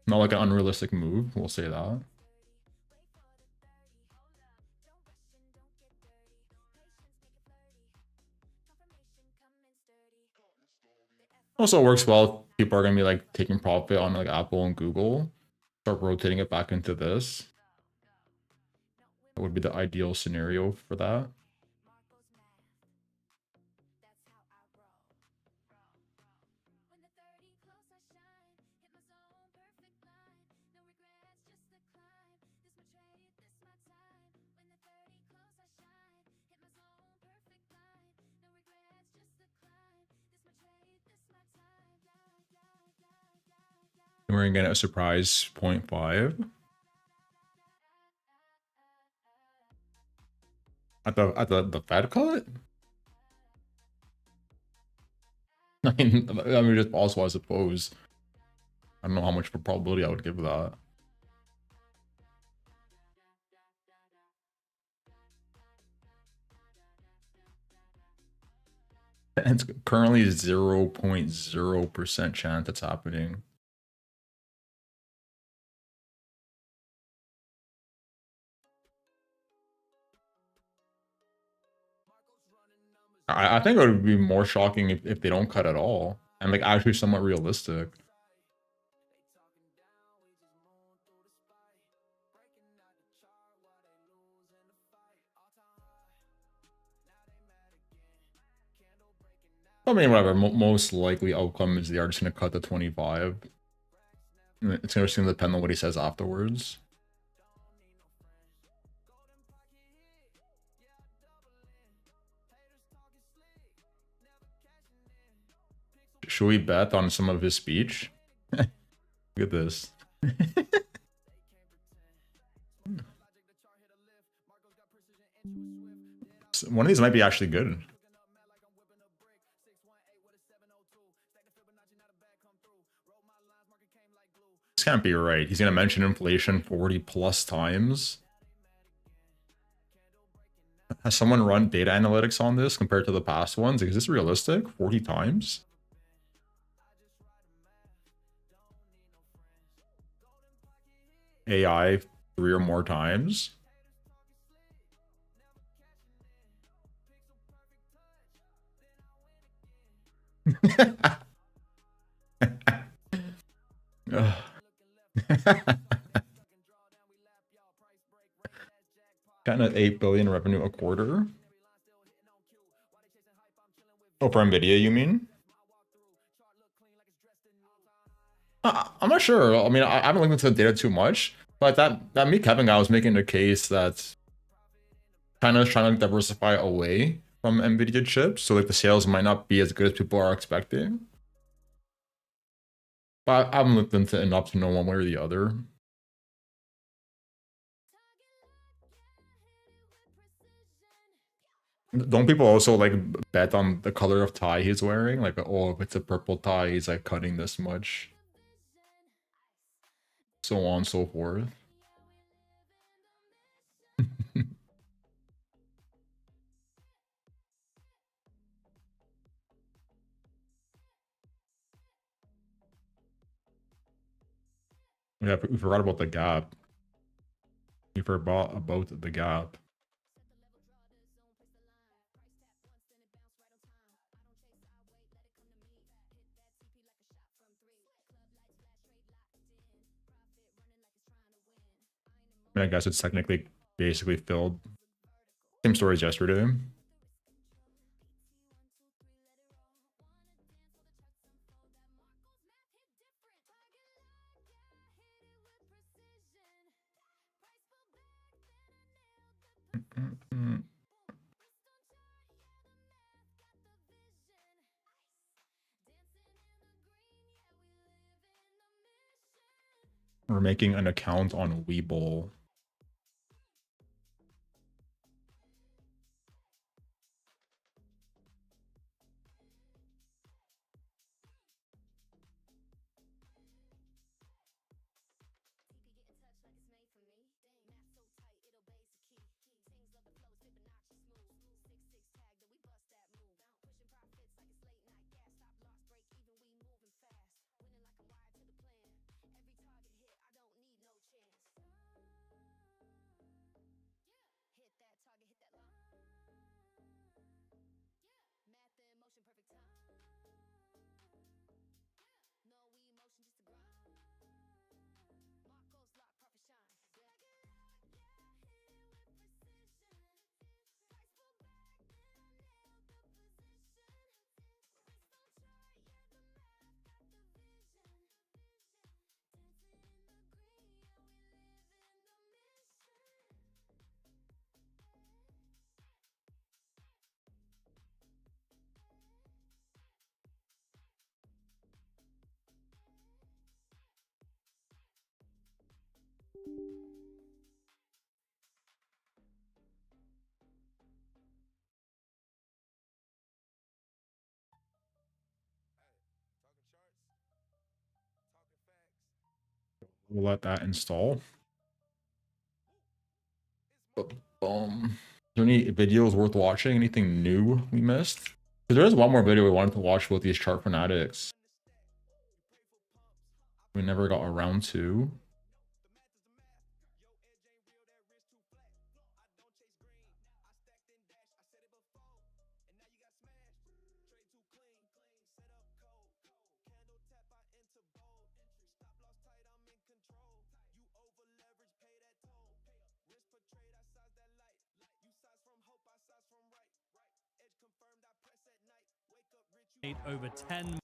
not like an unrealistic move. We'll say that. Also works well. People are gonna be like taking profit on like Apple and Google. Start rotating it back into this. That would be the ideal scenario for that. And we're gonna get a surprise 0.5. At the Fed cut? I mean just possible, I suppose. I don't know how much probability I would give that. And it's currently 0.0% chance that's happening. I think it would be more shocking if they don't cut at all. And like actually somewhat realistic. I mean, whatever. Most likely outcome is they are just going to cut the 25. It's going to depend on what he says afterwards. Should we bet on some of his speech? Look at this. One of these might be actually good. This can't be right. He's gonna mention inflation 40 plus times. Has someone run data analytics on this compared to the past ones? Is this realistic? 40 times? AI 3 or more times? Kind of 8 billion revenue a quarter. Oh, for Nvidia, you mean? I'm not sure. I mean, I haven't looked into the data too much, but that me Kevin guy was making the case that China's trying to diversify away from Nvidia chips, so like the sales might not be as good as people are expecting. But I haven't looked into enough to know one way or the other. Don't people also like bet on the color of tie he's wearing? Like, oh, if it's a purple tie, he's like cutting this much. So on and so forth. Yeah, we forgot about the gap. We forgot about the gap. I mean, I guess it's technically basically filled. Same story as yesterday. We're making an account on Webull. We'll let that install. Is there any videos worth watching? Anything new we missed? Because there is one more video we wanted to watch with these chart fanatics. We never got around to. Over 10.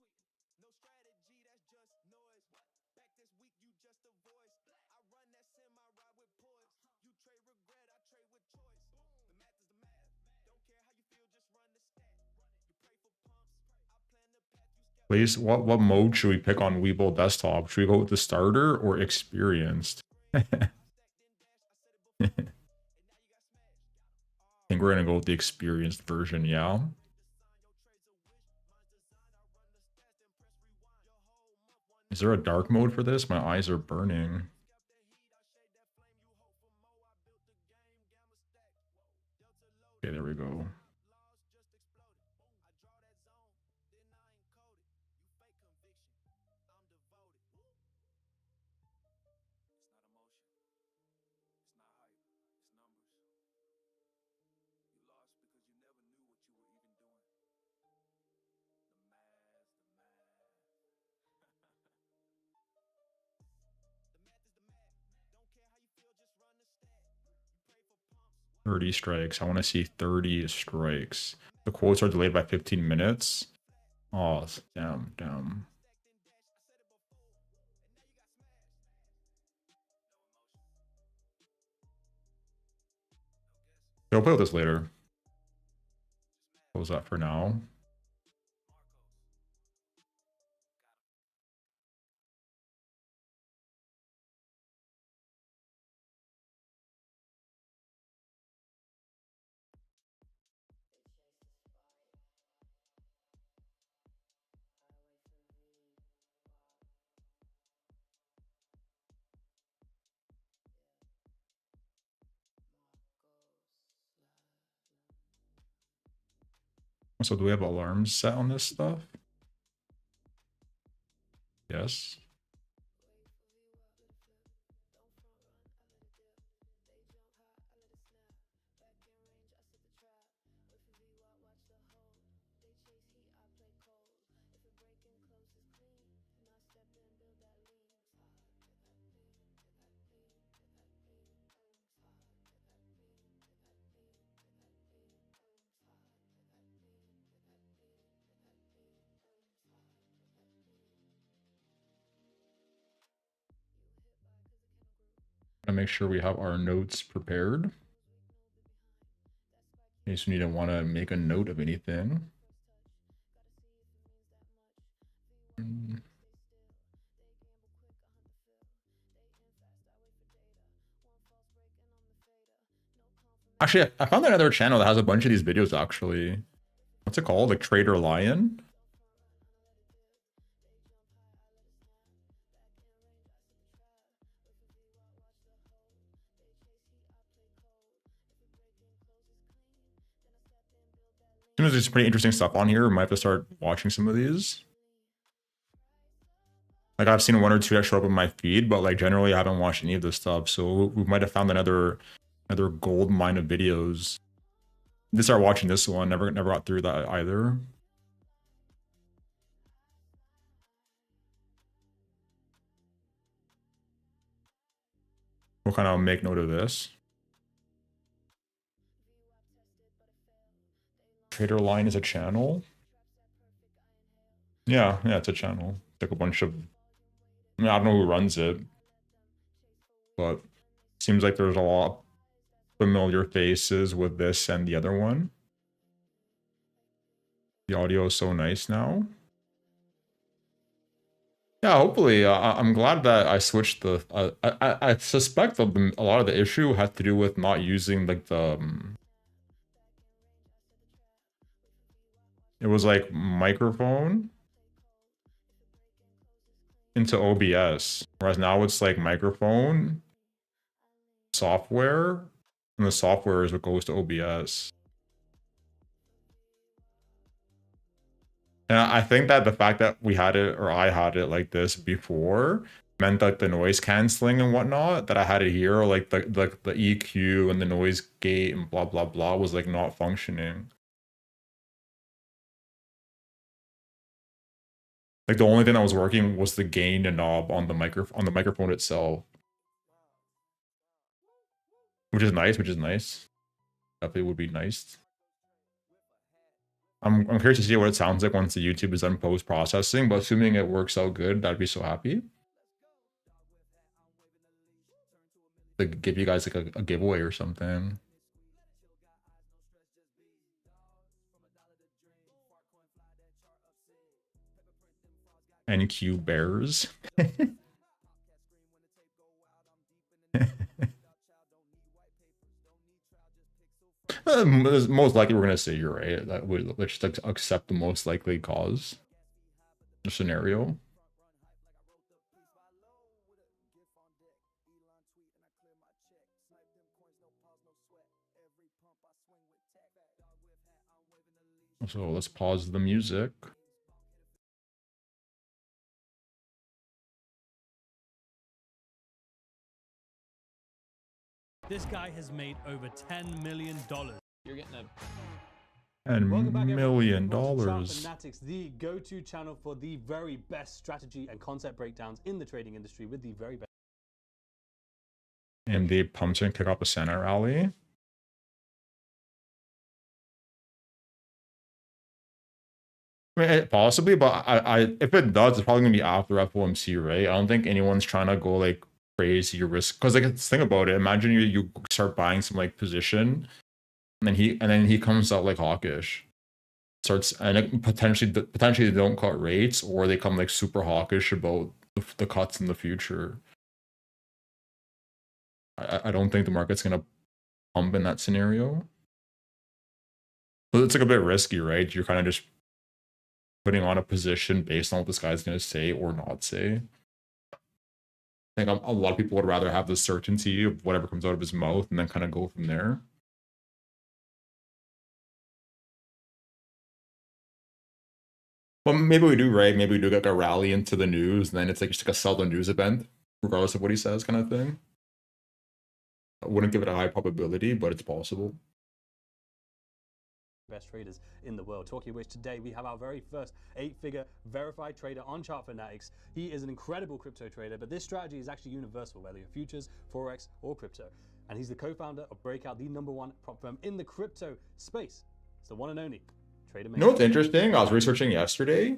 Please, what mode should we pick on Webull desktop? Should we go with the starter or experienced? I think we're gonna go with the experienced version, yeah. Is there a dark mode for this? My eyes are burning. Okay, there we go. "30 strikes. I want to see 30 strikes. The quotes are delayed by 15 minutes. Oh, damn, damn. I'll play with this later. Close that for now. So do we have alarms set on this stuff? Yes. Gotta make sure we have our notes prepared. In case we need to want to make a note of anything. Actually, I found another channel that has a bunch of these videos, actually. What's it called? Like Trader Lion? There's pretty interesting stuff on here. We might have to start watching some of these. Like, I've seen one or two that show up in my feed, but like generally I haven't watched any of this stuff. So we might have found another gold mine of videos. Just start watching this one. Never got through that either. We'll kind of make note of this. Trader Line is a channel. Yeah, it's a channel. It's like a bunch of. I mean, I don't know who runs it, but seems like there's a lot of familiar faces with this and the other one. The audio is so nice now. Yeah, hopefully. I'm glad that I switched the. I suspect that a lot of the issue had to do with not using like the. It was like microphone into OBS, whereas now it's like microphone, software, and the software is what goes to OBS. And I think that the fact that we had it, or I had it like this before, meant that the noise canceling and whatnot that I had it here, like the EQ and the noise gate and blah blah blah, was like not functioning. Like the only thing that was working was the gain knob on the microphone itself, which is nice. Definitely would be nice. I'm curious to see what it sounds like once the YouTube is done post processing, but assuming it works out good, I'd be so happy. To give you guys like a giveaway or something. NQ Bears. Most likely we're gonna say you're right. That would, let's just accept the most likely cause. The scenario. So let's pause the music. This guy has made over $10 million. You're getting a And Welcome back, everyone. $1 million. Welcome to Chart Fanatics, the go-to channel for the very best strategy and concept breakdowns in the trading industry with the very best. AMD pumps and kick off a center rally. I mean, possibly, but if it does, it's probably gonna be after FOMC, right? I don't think anyone's trying to go like crazy risk because like think about it. Imagine you start buying some like position, and then he comes out like hawkish, starts and it potentially they don't cut rates or they come like super hawkish about the cuts in the future. I don't think the market's gonna pump in that scenario. So it's like a bit risky, right? You're kind of just putting on a position based on what this guy's going to say or not say. I think a lot of people would rather have the certainty of whatever comes out of his mouth and then kind of go from there. Well, maybe we do, right? Maybe we do get a rally into the news and then it's like just like a sell the news event, regardless of what he says kind of thing. I wouldn't give it a high probability, but it's possible. Best traders in the world. Talking of which, today we have our very first 8-figure verified trader on Chart Fanatics. He is an incredible crypto trader, but this strategy is actually universal, whether you're futures, forex, or crypto. And he's the co-founder of Breakout, the #1 prop firm in the crypto space. It's the one and only Trader Mate. You know what's interesting? I was researching yesterday.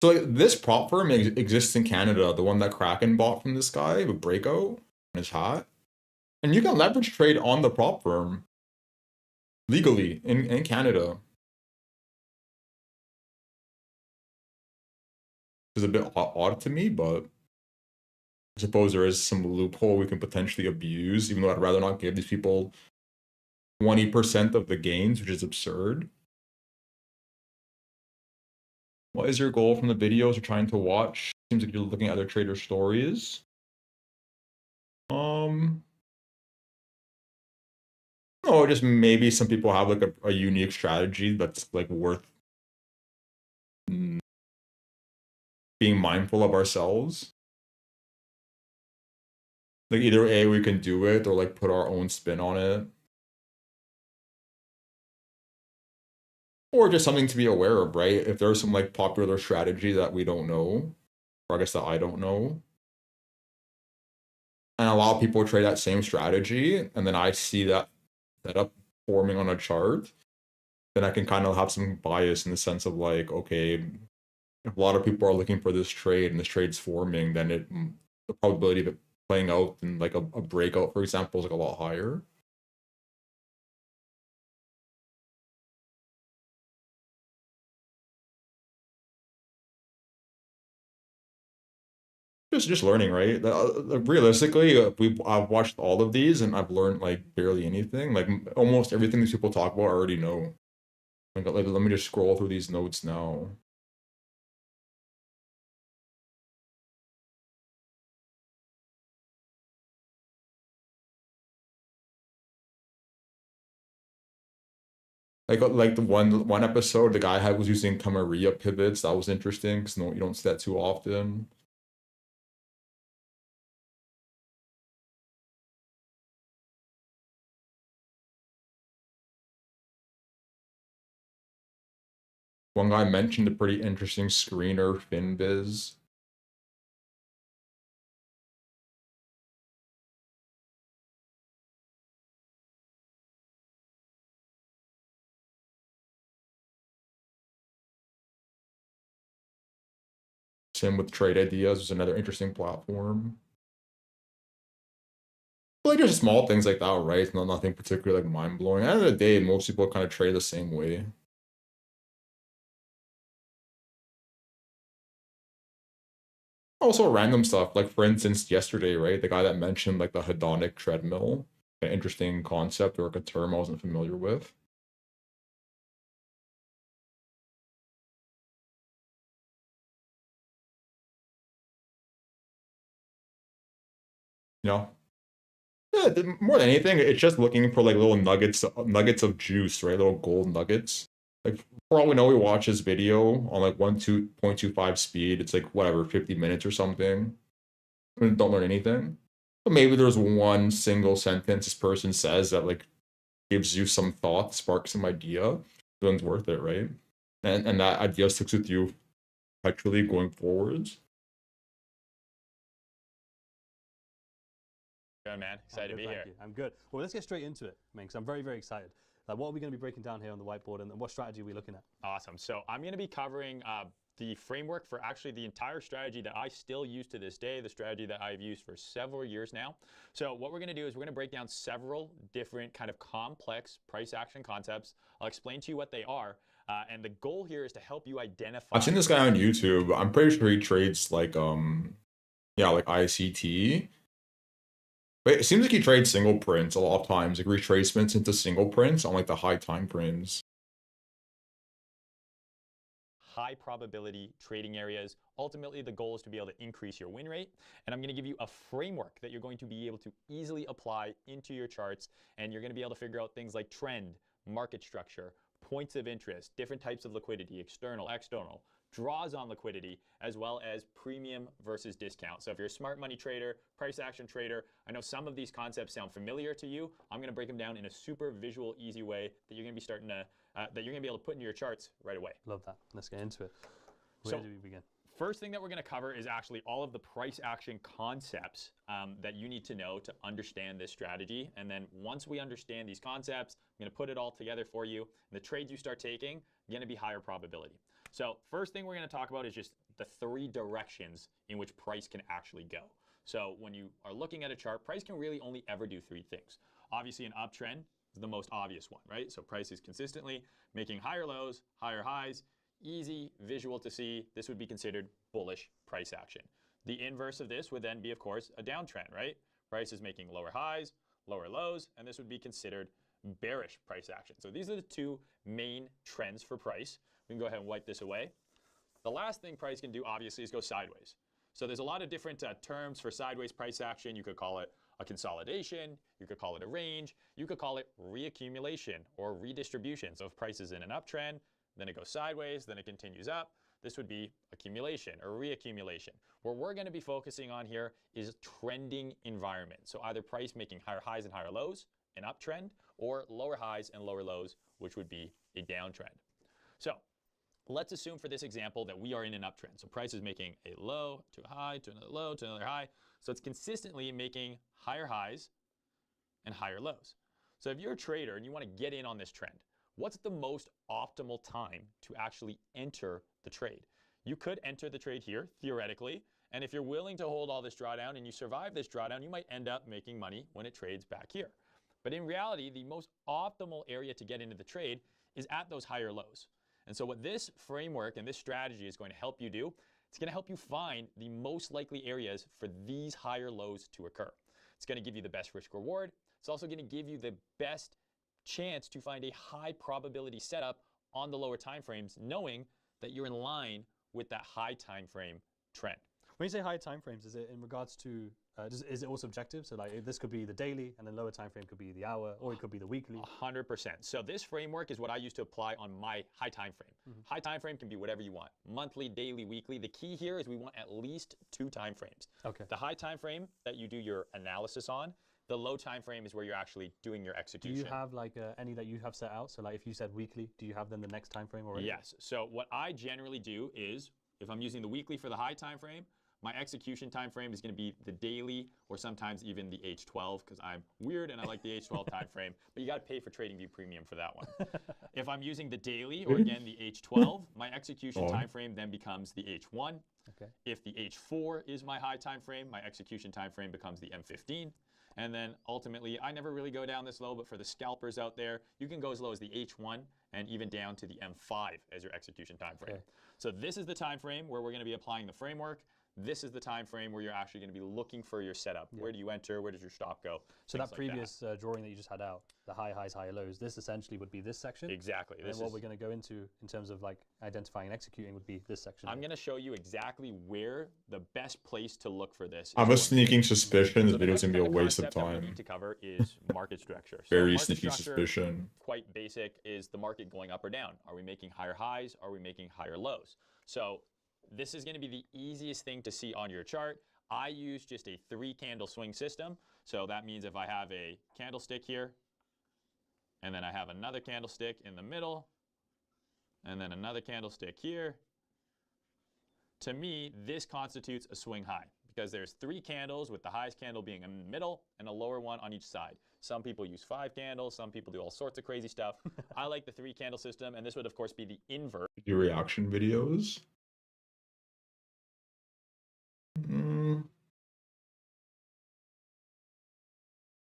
So like, this prop firm exists in Canada, the one that Kraken bought from this guy with Breakout on his hat. And you can leverage trade on the prop firm legally in Canada. It's a bit odd to me, but I suppose there is some loophole we can potentially abuse, even though I'd rather not give these people 20% of the gains, which is absurd. What is your goal from the videos you're trying to watch? Seems like you're looking at other trader stories. No, just maybe some people have like a unique strategy that's like worth being mindful of ourselves. Like either A, we can do it or like put our own spin on it. Or just something to be aware of, right? If there's some like popular strategy that we don't know, or I guess that I don't know, and a lot of people trade that same strategy, and then I see that setup forming on a chart, then I can kind of have some bias in the sense of like, okay, if a lot of people are looking for this trade and this trade's forming, then the probability of it playing out in like a breakout, for example, is like a lot higher. Just learning, right? Realistically, I've watched all of these and I've learned like barely anything. Like almost everything these people talk about, I already know. Like let me just scroll through these notes now. Like the one episode, the guy was using Camarilla pivots. That was interesting because you don't see that too often. One guy mentioned a pretty interesting screener, Finviz. Same with Trade Ideas was another interesting platform. But like just small things like that, right? It's not nothing particularly like mind blowing. At the end of the day, most people kind of trade the same way. Also random stuff, like for instance, yesterday, right? The guy that mentioned like the hedonic treadmill, an interesting concept or like a term I wasn't familiar with. You know, Yeah, more than anything, it's just looking for like little nuggets of juice, right? Little gold nuggets. Like for all we know, we watch this video on like 1.25 speed. It's like whatever, 50 minutes or something. And don't learn anything. But maybe there's one single sentence this person says that like gives you some thought, sparks some idea. Then it's worth it, right? And that idea sticks with you perpetually going forwards. Good, man. Excited to be Thank here. you. I'm good. Well, let's get straight into it, man, because I'm very, very excited. Like, what are we going to be breaking down here on the whiteboard, and what strategy are we looking at? Awesome. So I'm going to be covering the framework for actually the entire strategy that I still use to this day, the strategy that I've used for several years now. So what we're going to do is we're going to break down several different kind of complex price action concepts. I'll explain to you what they are. And the goal here is to help you identify. I've seen this guy on YouTube. I'm pretty sure he trades like yeah, like ICT. But it seems like he trades single prints a lot of times, like retracements into single prints on like the high time frames. High probability trading areas. Ultimately, the goal is to be able to increase your win rate. And I'm going to give you a framework that you're going to be able to easily apply into your charts. And you're going to be able to figure out things like trend, market structure, points of interest, different types of liquidity, external, external, draws on liquidity, as well as premium versus discount. So if you're a smart money trader, price action trader, I know some of these concepts sound familiar to you. I'm going to break them down in a super visual, easy way that you're going to be starting to, that you're going to be able to put into your charts right away. Love that. Let's get into it. Where do we begin? First thing that we're going to cover is actually all of the price action concepts that you need to know to understand this strategy. And then once we understand these concepts, I'm going to put it all together for you. And the trades you start taking are going to be higher probability. So first thing we're going to talk about is just the 3 directions in which price can actually go. So when you are looking at a chart, price can really only ever do 3 things. Obviously, an uptrend is the most obvious one, right? So price is consistently making higher lows, higher highs, easy visual to see. This would be considered bullish price action. The inverse of this would then be, of course, a downtrend, right? Price is making lower highs, lower lows, and this would be considered bearish price action. So these are the 2 main trends for price. We can go ahead and wipe this away. The last thing price can do, obviously, is go sideways. So there's a lot of different terms for sideways price action. You could call it a consolidation. You could call it a range. You could call it reaccumulation or redistribution. So if price is in an uptrend, then it goes sideways, then it continues up. This would be accumulation or reaccumulation. What we're going to be focusing on here is trending environment. So either price making higher highs and higher lows, an uptrend, or lower highs and lower lows, which would be a downtrend. So let's assume for this example that we are in an uptrend. So price is making a low to a high to another low to another high. So it's consistently making higher highs and higher lows. So if you're a trader and you want to get in on this trend, what's the most optimal time to actually enter the trade? You could enter the trade here, theoretically, and if you're willing to hold all this drawdown and you survive this drawdown, you might end up making money when it trades back here. But in reality, the most optimal area to get into the trade is at those higher lows. And so what this framework and this strategy is going to help you do, it's going to help you find the most likely areas for these higher lows to occur. It's going to give you the best risk reward. It's also going to give you the best chance to find a high probability setup on the lower time frames, knowing that you're in line with that high time frame trend. When you say higher time frames, is it in regards to, is it all subjective? So like this could be the daily, and then lower time frame could be the hour, or it could be the weekly. 100%. So this framework is what I use to apply on my high time frame. High time frame can be whatever you want. Monthly, daily, weekly. The key here is we want at least 2 time frames. Okay. The high time frame that you do your analysis on, the low time frame is where you're actually doing your Do execution. you have like any that you have set out? So like if you said weekly, do you have then the next time frame already? Yes. So what I generally do is, if I'm using the weekly for the high time frame, my execution time frame is going to be the daily or sometimes even the H12 because I'm weird and I like the H12 time frame. But you got to pay for TradingView Premium for that one. If I'm using the daily or again the H12, my execution time frame then becomes the H1. Okay. If the H4 is my high time frame, my execution time frame becomes the M15. And then ultimately, I never really go down this low, but for the scalpers out there, you can go as low as the H1 and even down to the M5 as your execution time frame. Okay. So this is the time frame where we're going to be applying the framework. this is the time frame where you're actually going to be looking for your setup. Where do you enter? Where does your stop go? So Things that like previous drawing that you just had out, the high highs, high lows, this essentially would be this section. Exactly. And what we're going to go into in terms of like identifying and executing would be this section. I'm going to show you exactly where the best place to look for this is. I have a going to be. sneaking suspicion this So the video is next gonna be a kind of waste of concept that we time. need to cover is market structure. So Very market sneaky structure, suspicion. quite basic, is the market going up or down? Are we making higher highs? Are we making higher lows? So this is going to be the easiest thing to see on your chart. I use just a 3-candle swing system. So that means if I have a candlestick here, and then I have another candlestick in the middle, and then another candlestick here, to me, this constitutes a swing high because there's 3 candles with the highest candle being in the middle and a lower one on each side. Some people use 5 candles. Some people do all sorts of crazy stuff. I like the 3-candle system, and this would, of course, be the inverse. Do reaction videos.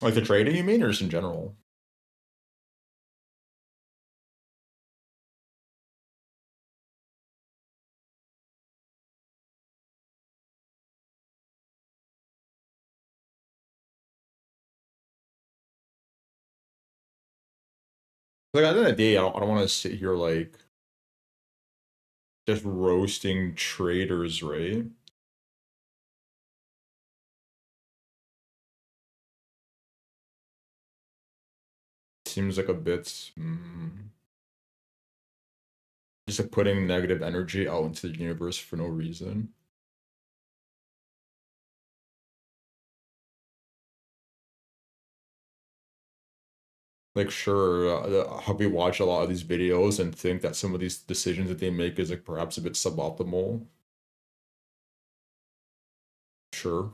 Like the trading, you mean, or just in general? Like at the end of the day, I don't want to sit here like just roasting traders, right? Seems like a bit just like putting negative energy out into the universe for no reason. Like, sure, we watch a lot of these videos and think that some of these decisions that they make is like perhaps a bit suboptimal. Sure.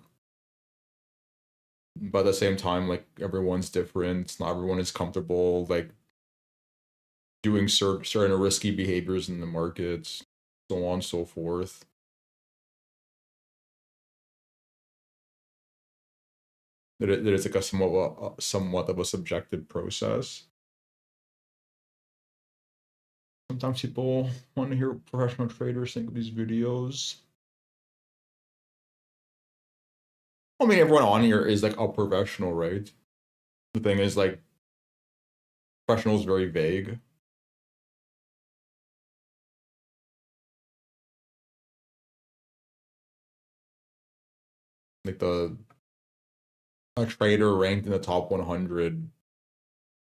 But at the same time, like everyone's different. Not everyone is comfortable like doing certain risky behaviors in the markets, so on and so forth. That it's like a somewhat of a subjective process. Sometimes people want to hear professional traders think of these videos. I mean, everyone on here is like a professional, right? The thing is, like, professional is very vague. Like a trader ranked in the top 100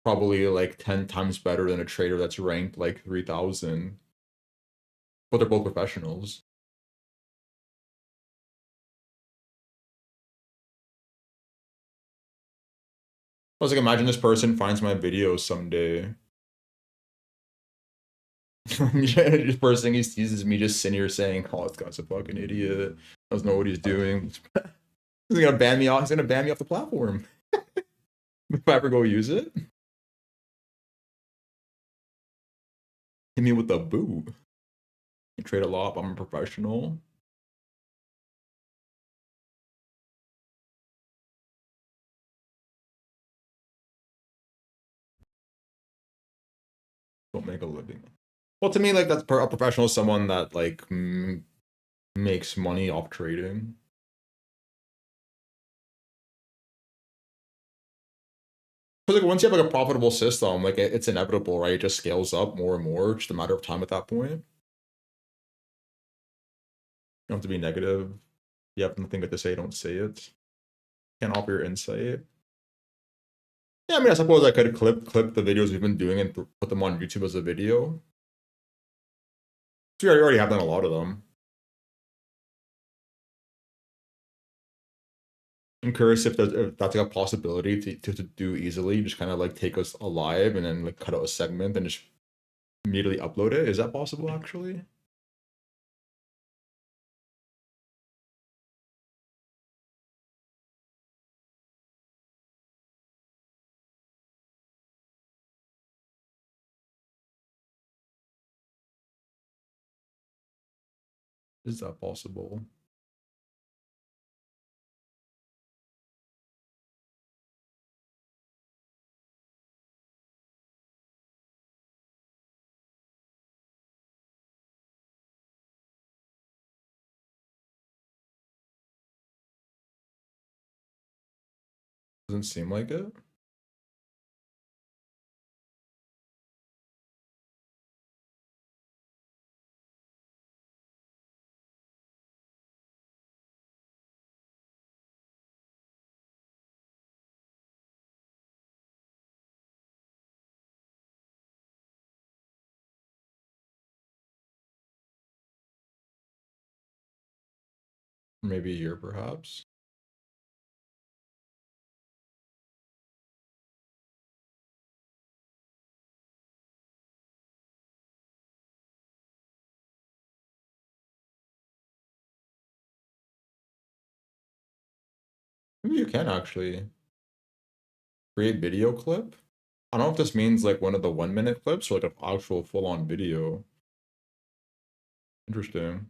probably like 10 times better than a trader that's ranked like 3,000. But they're both professionals. I was like, imagine this person finds my videos someday. This first thing he sees is me just sitting here saying, "Oh, this guy's a fucking idiot. Doesn't know what he's doing." He's gonna ban me off. He's gonna ban me off the platform if I ever go use it. Hit me with the boot. I trade a lot. I'm a professional. Don't make a living. Well, to me, like that's a professional is someone that like makes money off trading. Because like once you have like a profitable system, like it's inevitable, right? It just scales up more and more. Just a matter of time at that point. You don't have to be negative. You have nothing good to say, don't say it. Can't offer your insight. Yeah, I mean, I suppose I could clip the videos we've been doing and put them on YouTube as a video. So we already have done a lot of them. I'm curious if that's like a possibility to do easily. Just kind of like take us alive and then like cut out a segment and just immediately upload it. Is that possible actually? Is that possible? Doesn't seem like it. Maybe a year, perhaps. Maybe you can actually create video clip. I don't know if this means like one of the 1 minute clips or like an actual full-on video. Interesting.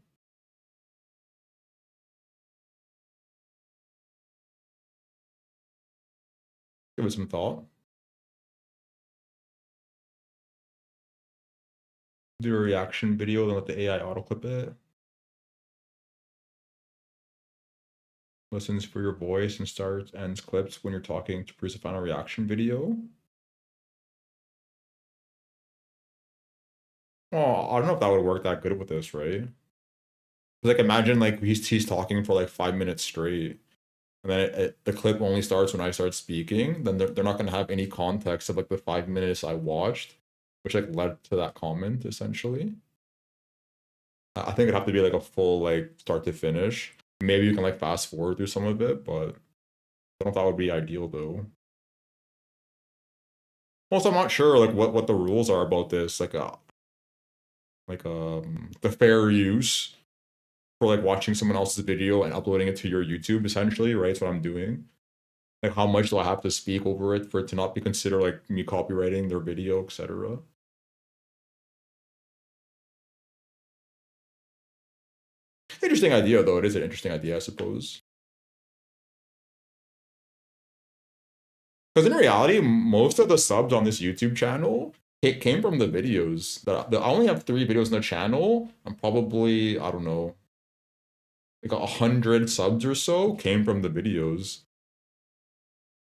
Give it some thought. Do a reaction video, then let the AI autoclip it. Listens for your voice and starts ends clips when you're talking to produce a final reaction video. Oh, I don't know if that would work that good with this, right? Like imagine like he's talking for like 5 minutes straight, and then the clip only starts when I start speaking. Then they're not gonna have any context of like the 5 minutes I watched, which like led to that comment essentially. I think it'd have to be like a full like start to finish. Maybe you can like fast forward through some of it, but I don't know if that would be ideal though. Also, I'm not sure like what the rules are about this, like the fair use for like watching someone else's video and uploading it to your YouTube essentially, right? That's what I'm doing. Like how much do I have to speak over it for it to not be considered like me copywriting their video, etc. Interesting idea though. It is an interesting idea, I suppose. Because in reality, most of the subs on this YouTube channel it came from the videos. I only have 3 videos on the channel. I'm probably, I don't know, like 100 subs or so came from the videos.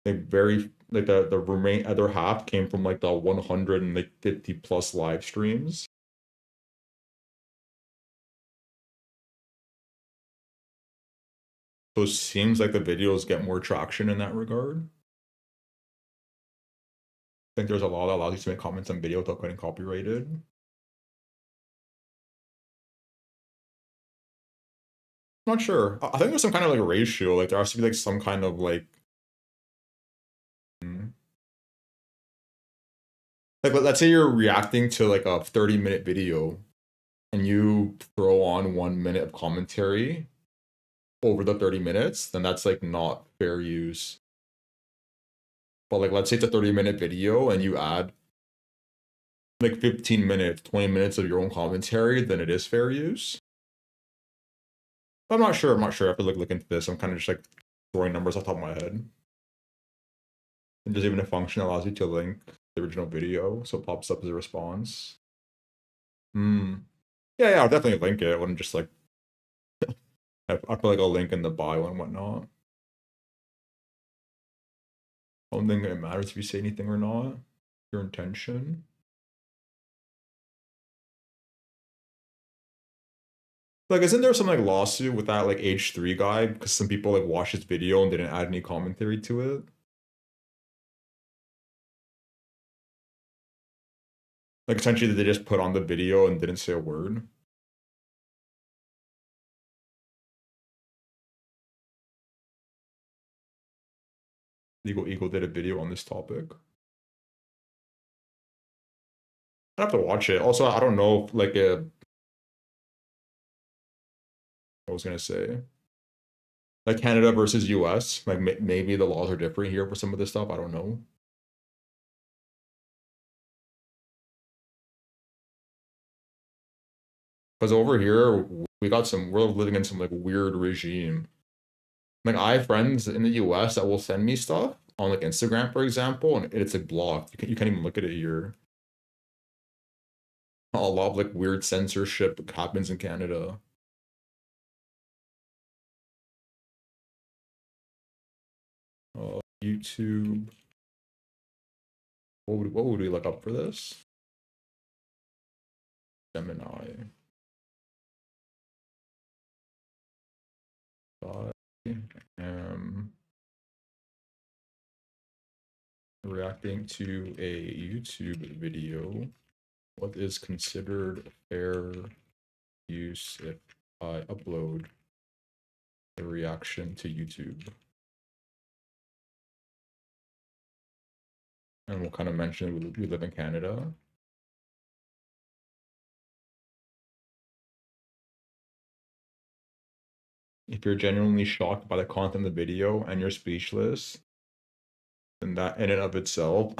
Like very like the remaining other half came from like the 150 plus live streams. So it seems like the videos get more traction in that regard. I think there's a law that allows you to make comments on video without getting copyrighted. Not sure. I think there's some kind of like ratio. Like there has to be like some kind of like like let's say you're reacting to like a 30-minute video and you throw on 1 minute of commentary over the 30 minutes, then that's like not fair use. But like let's say it's a 30-minute video and you add like 15 minutes, 20 minutes of your own commentary, then it is fair use. I'm not sure. I have to look into this. I'm kind of just like throwing numbers off the top of my head. And there's even a function that allows you to link the original video, so it pops up as a response. Yeah, I'll definitely link it. I wouldn't just like I put like a link in the bio and whatnot. I don't think it matters if you say anything or not. Your intention. Like, isn't there some like lawsuit with that like H3 guy because some people like watched his video and didn't add any commentary to it? Like essentially they just put on the video and didn't say a word. Legal Eagle did a video on this topic. I'd have to watch it. Also, I don't know, like, I was gonna say, like Canada versus US, like maybe the laws are different here for some of this stuff. I don't know. Because over here, we're living in some like weird regime. Like I have friends in the US that will send me stuff on like Instagram, for example, and it's like blocked. You can't even look at it here. A lot of like weird censorship happens in Canada. YouTube. What would we look up for this? Gemini. Reacting to a YouTube video. What is considered fair use if I upload a reaction to YouTube? And we'll kind of mention we live in Canada. If you're genuinely shocked by the content of the video and you're speechless, then that in and of itself,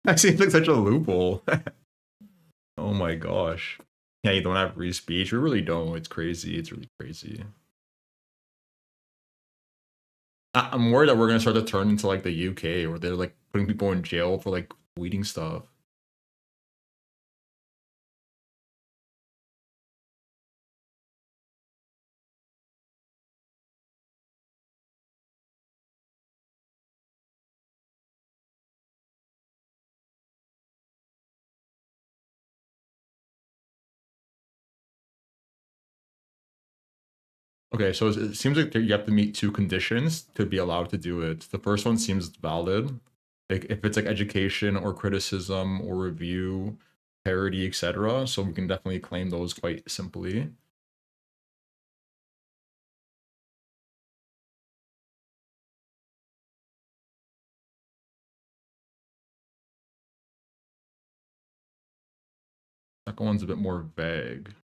that seems like such a loophole. Oh my gosh. Yeah, you don't have free speech. We really don't. It's crazy. It's really crazy. I'm worried that we're gonna start to turn into like the UK, where they're like putting people in jail for like tweeting stuff. Okay, so it seems like you have to meet two conditions to be allowed to do it. The first one seems valid. Like if it's like education or criticism or review, parody, etc. So we can definitely claim those quite simply. Second one's a bit more vague.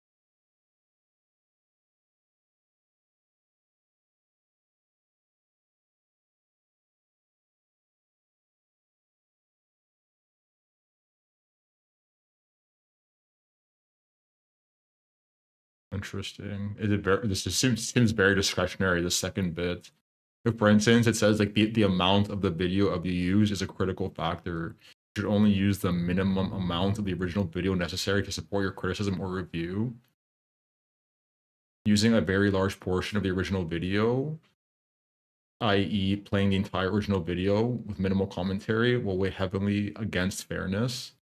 Interesting. Is it very, this seems very discretionary, the second bit. If, for instance, it says like the amount of the video of you use is a critical factor. You should only use the minimum amount of the original video necessary to support your criticism or review. Using a very large portion of the original video, i.e. playing the entire original video with minimal commentary, will weigh heavily against fairness.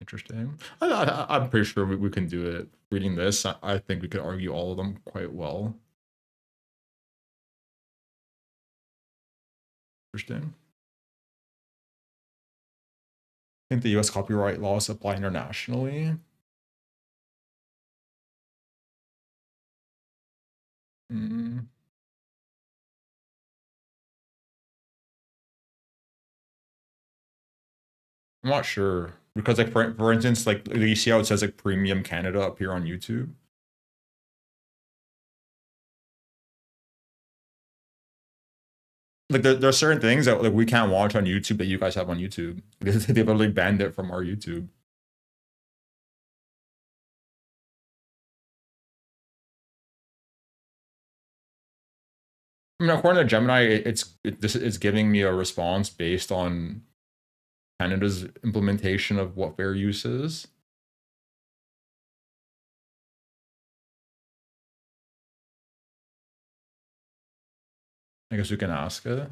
Interesting. I'm pretty sure we can do it. Reading this, I think we could argue all of them quite well. Interesting. I think the US copyright laws apply internationally. I'm not sure. Because like for instance, like you see how it says like Premium Canada up here on YouTube. Like there are certain things that like we can't watch on YouTube that you guys have on YouTube because they literally banned it from our YouTube. I mean, according to Gemini, it's giving me a response based on Canada's implementation of what fair use is. I guess we can ask it.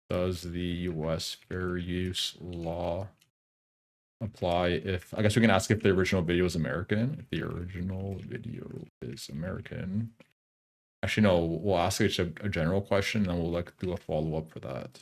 Does the US fair use law apply if, I guess we can ask if the original video is American. If the original video is American. Actually, no, we'll ask it a general question and then we'll like do a follow-up for that.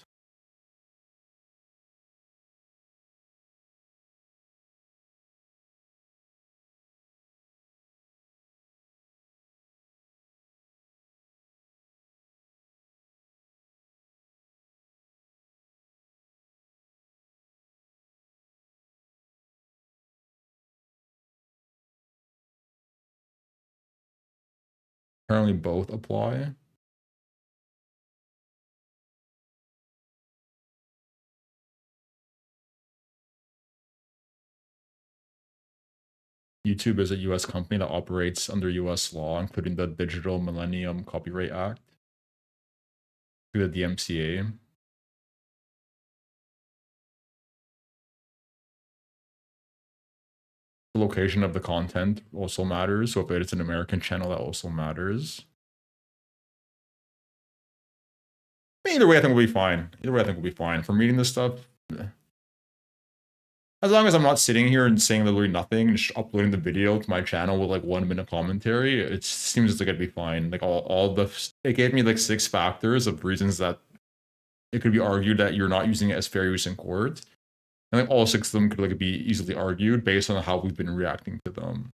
Apparently both apply. YouTube is a US company that operates under US law, including the Digital Millennium Copyright Act through the DMCA. the location of the content also matters. So if it's an American channel, that also matters. Either way, I think we'll be fine. Either way, I think we'll be fine. For reading this stuff, as long as I'm not sitting here and saying literally nothing, and just uploading the video to my channel with like 1 minute commentary, it seems like it'd be fine. Like it gave me like 6 factors of reasons that it could be argued that you're not using it as fair use in court. And like all 6 of them could like be easily argued based on how we've been reacting to them.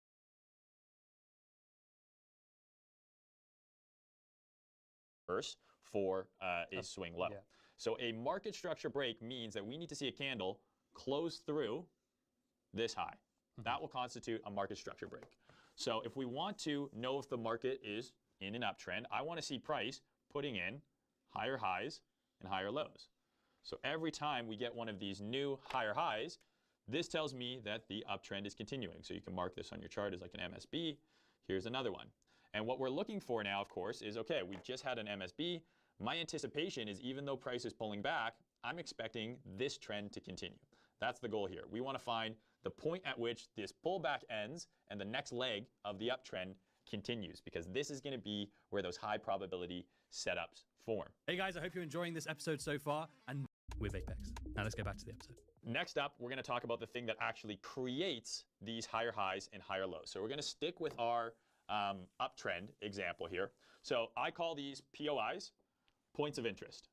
For a swing low. Yeah. So a market structure break means that we need to see a candle close through this high. That will constitute a market structure break. So if we want to know if the market is in an uptrend, I want to see price putting in higher highs and higher lows. So every time we get one of these new higher highs, this tells me that the uptrend is continuing. So you can mark this on your chart as like an MSB. Here's another one. And what we're looking for now, of course, is, okay, we've just had an MSB. My anticipation is, even though price is pulling back, I'm expecting this trend to continue. That's the goal here. We want to find the point at which this pullback ends and the next leg of the uptrend continues, because this is going to be where those high probability setups form. Hey guys, I hope you're enjoying this episode so far, and with Apex. Now let's go back to the episode. Next up, we're going to talk about the thing that actually creates these higher highs and higher lows. So we're going to stick with our uptrend example here. So I call these POIs, points of interest.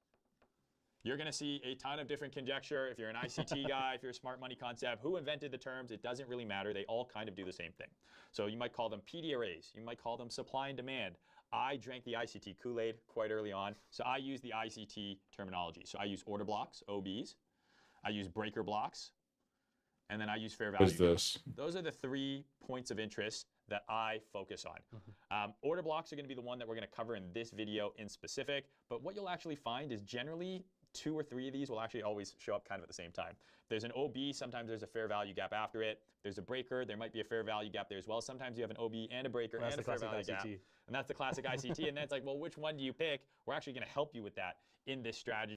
You're going to see a ton of different conjecture. If you're an ICT guy, if you're a smart money concept, who invented the terms, it doesn't really matter. They all kind of do the same thing. So you might call them PDRAs. You might call them supply and demand. I drank the ICT Kool-Aid quite early on, so I use the ICT terminology. So I use order blocks, OBs. I use breaker blocks. And then I use fair value. What's this? Those are the 3 points of interest that I focus on. Order blocks are going to be the one that we're going to cover in this video in specific, but what you'll actually find is generally 2 or 3 of these will actually always show up kind of at the same time. There's an OB, sometimes there's a fair value gap after it. There's a breaker, there might be a fair value gap there as well. Sometimes you have an OB and a breaker and a fair value gap. And that's the classic ICT. And then it's like, well, which one do you pick? We're actually going to help you with that in this strategy.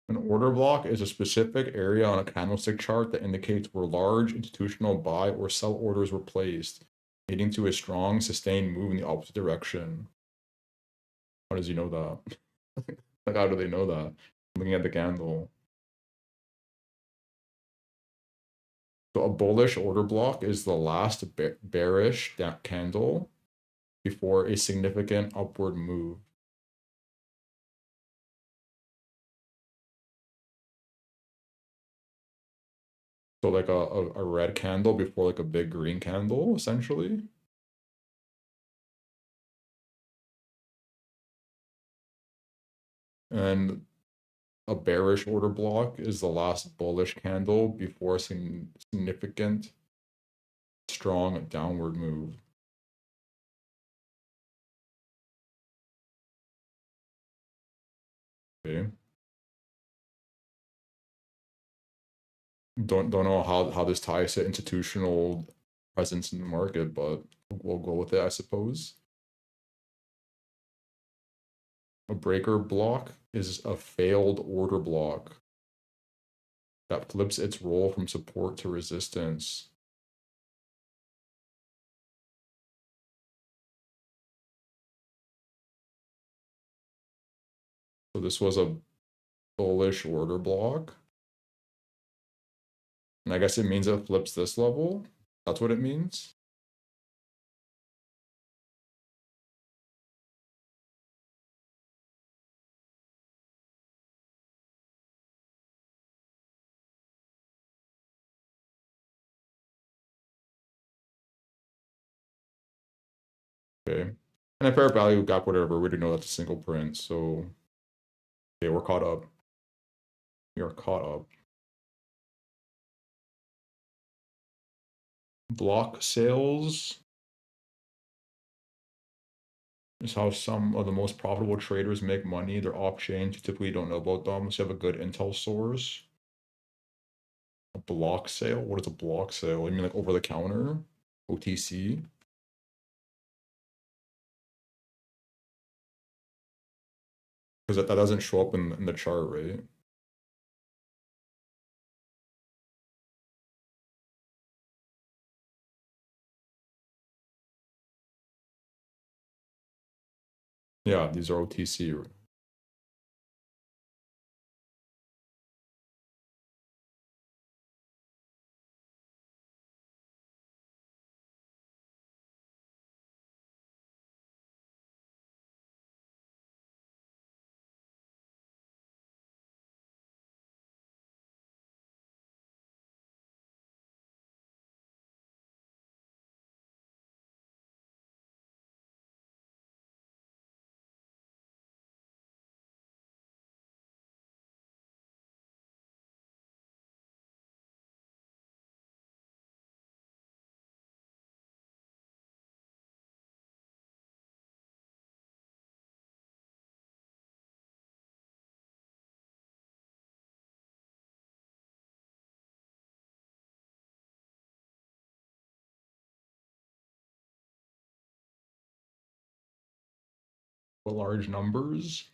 An order block is a specific area on a candlestick chart that indicates where large institutional buy or sell orders were placed, leading to a strong, sustained move in the opposite direction. How does he know that? Like, how do they know that? Looking at the candle. So a bullish order block is the last bearish candle before a significant upward move. So like a red candle before like a big green candle, essentially. And a bearish order block is the last bullish candle before a significant, strong downward move. Okay. Don't know how this ties to institutional presence in the market, but we'll go with it, I suppose. A breaker block is a failed order block that flips its role from support to resistance. So this was a bullish order block. And I guess it means it flips this level. That's what it means. Okay. And a fair value gap, whatever, we didn't know that's a single print, so okay, we're caught up. We are caught up. Block sales is how some of the most profitable traders make money. They're off-chain, you typically don't know about them, so you have a good intel source. A block sale? What is a block sale? You mean like over the counter? OTC? Because that doesn't show up in the chart, right? Yeah, these are OTC. Large numbers.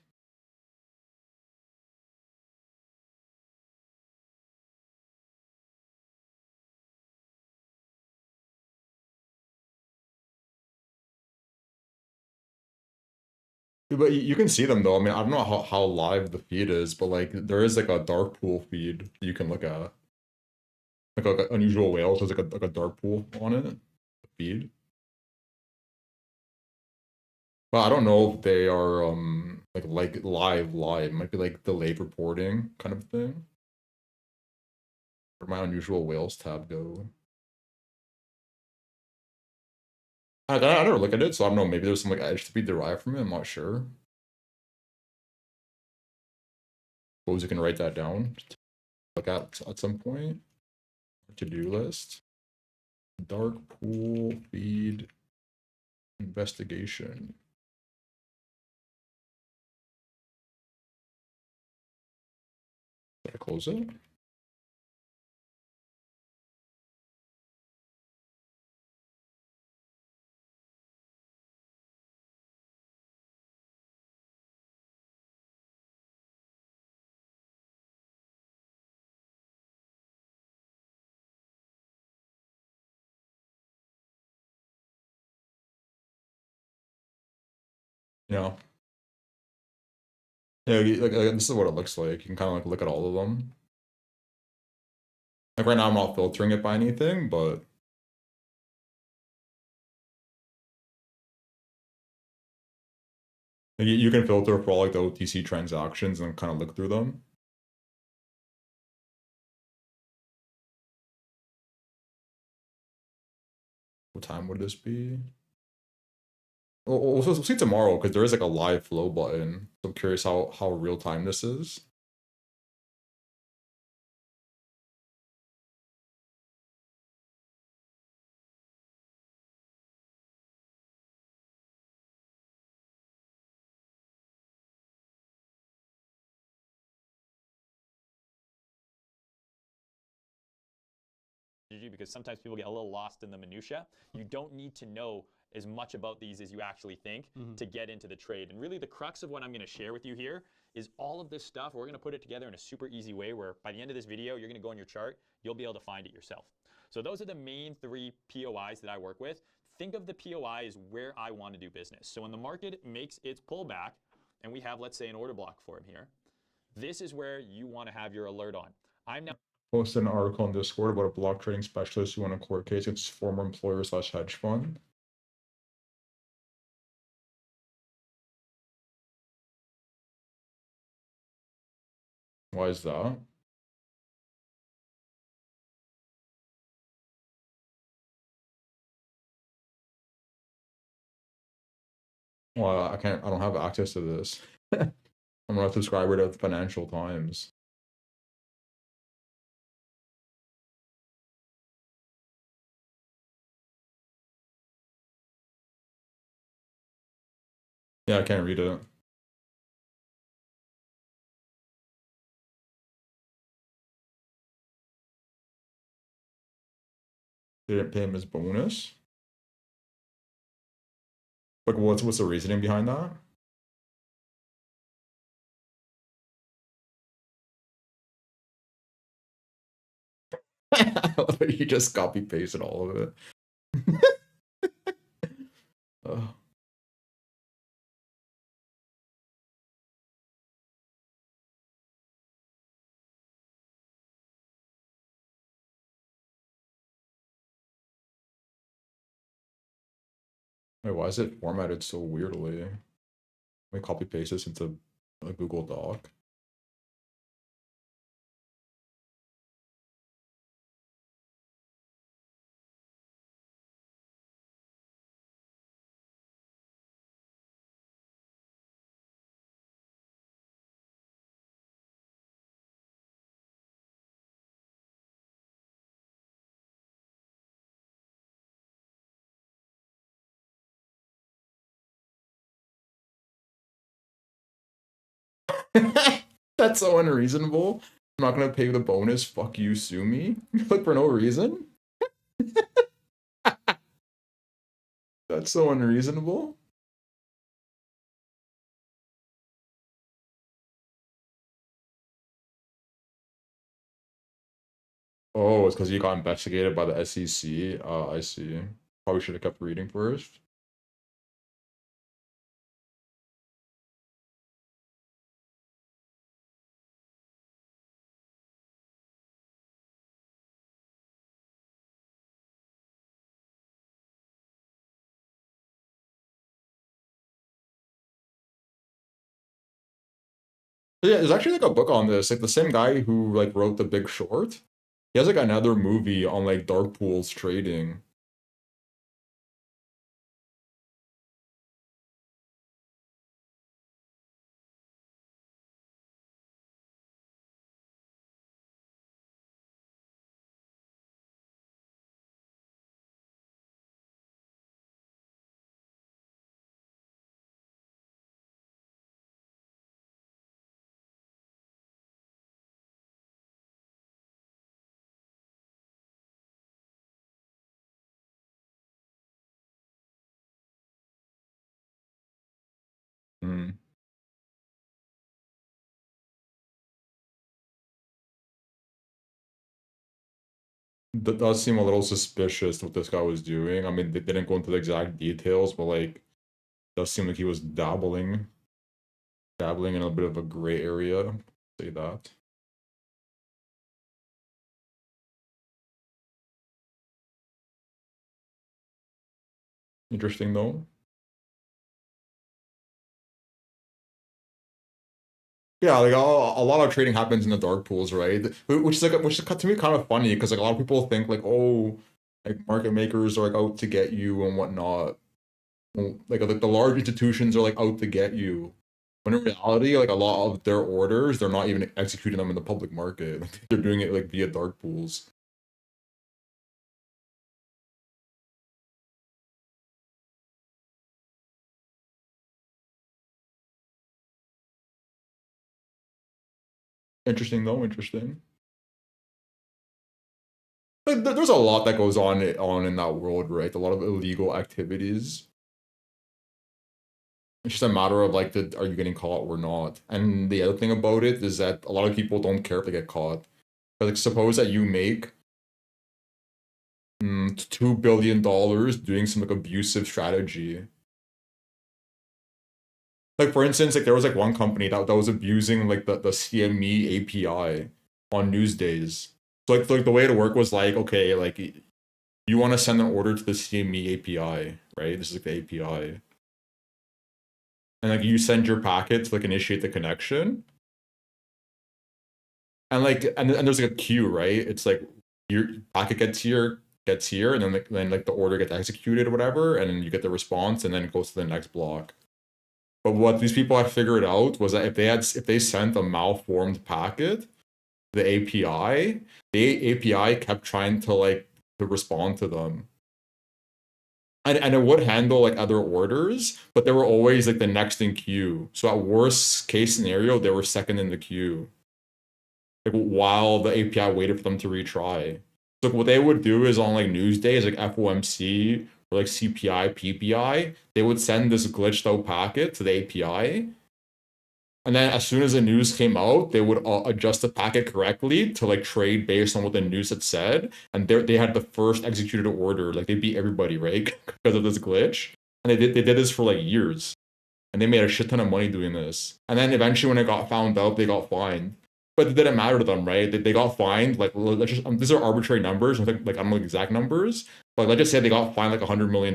But you can see them though. I mean, I don't know how live the feed is, but like there is like a dark pool feed you can look at. Like unusual whales, there's like a dark pool on it, the feed. But I don't know if they are like live. It might be like delayed reporting kind of thing. Where'd my unusual whales tab go? I never look at it, so I don't know. Maybe there's some like edge to be derived from it. I'm not sure. Suppose you can write that down. Look at some point. To-do list. Dark pool feed investigation. Did I close it? Yeah. Yeah, like this is what it looks like. You can kind of like look at all of them. Like right now, I'm not filtering it by anything, but like, you can filter for all like the OTC transactions and kind of look through them. What time would this be? We'll see tomorrow because there is like a live flow button. So I'm curious how real time this is. Because sometimes people get a little lost in the minutia. You don't need to know as much about these as you actually think to get into the trade. And really the crux of what I'm going to share with you here is all of this stuff. We're going to put it together in a super easy way where by the end of this video, you're going to go on your chart, you'll be able to find it yourself. So those are the main 3 POIs that I work with. Think of the POI as where I want to do business. So when the market makes its pullback, and we have, let's say, an order block for him here, this is where you want to have your alert on. I'm now Posted an article on Discord about a block trading specialist who won a court case against former employer / hedge fund. Why is that? Well, I don't have access to this. I'm not a subscriber to the Financial Times. Yeah, I can't read it. They didn't pay him his bonus. Like, what's the reasoning behind that? You just copy pasted all of it. Wait, why is it formatted so weirdly? Let me copy paste this into a Google Doc. That's so unreasonable. I'm not gonna pay the bonus. Fuck you, sue me. Like for no reason. That's so unreasonable. Oh, it's because you got investigated by the SEC. I see. Probably should have kept reading first. But yeah, there's actually like a book on this. Like the same guy who like wrote The Big Short. He has like another movie on like dark pools trading. Hmm. That does seem a little suspicious what this guy was doing. I mean, they didn't go into the exact details, but like, does seem like he was dabbling in a bit of a gray area. Say that. Interesting though. Yeah, like a lot of trading happens in the dark pools, right? Which is to me kind of funny because like a lot of people think like, oh, like market makers are like out to get you and whatnot. Well, like the large institutions are like out to get you. When in reality, like a lot of their orders, they're not even executing them in the public market. Like, they're doing it like via dark pools. Interesting though, interesting. Like, there's a lot that goes on in that world, right? A lot of illegal activities. It's just a matter of like, are you getting caught or not? And the other thing about it is that a lot of people don't care if they get caught. But like, suppose that you make $2 billion doing some like abusive strategy. Like for instance, like there was like one company that was abusing like the CME API on news days. So like the way to work was like, okay, like you want to send an order to the CME API, right? This is like the API. And like you send your packet to like initiate the connection. And like and there's like a queue, right? It's like your packet gets here, and then like the order gets executed or whatever, and then you get the response, and then it goes to the next block. But what these people had figured out was that if they sent a malformed packet, the API kept trying to like to respond to them. And it would handle like other orders, but they were always like the next in queue. So at worst case scenario, they were second in the queue. Like while the API waited for them to retry. So what they would do is on like news days, like FOMC or like CPI, PPI, they would send this glitched out packet to the API. And then as soon as the news came out, they would adjust the packet correctly to like trade based on what the news had said. And they had the first executed order. Like they beat everybody, right? Because of this glitch. And they did this for like years. And they made a shit ton of money doing this. And then eventually when it got found out, they got fined. But it didn't matter to them, right? They got fined. Like let's just these are arbitrary numbers. Like I don't know exact numbers, but let's just say they got fined like $100 million.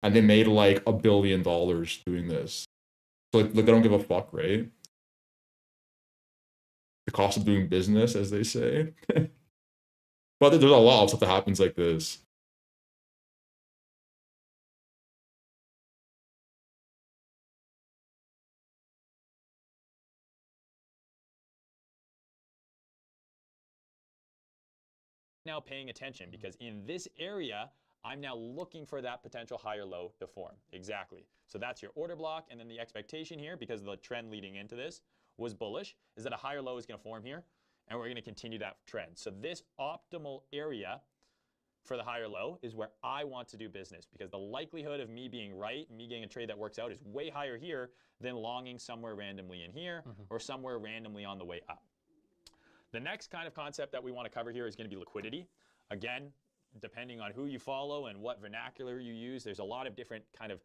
and they made like $1 billion doing this. So like they don't give a fuck, right? The cost of doing business, as they say. But there's a lot of stuff that happens like this. Now paying attention, because in this area, I'm now looking for that potential higher low to form. Exactly. So that's your order block, and then the expectation here, because the trend leading into this was bullish, is that a higher low is going to form here, and we're going to continue that trend. So this optimal area for the higher low is where I want to do business, because the likelihood of me being right, me getting a trade that works out, is way higher here than longing somewhere randomly in here or somewhere randomly on the way up. The next kind of concept that we want to cover here is going to be liquidity. Again, depending on who you follow and what vernacular you use, there's a lot of different kind of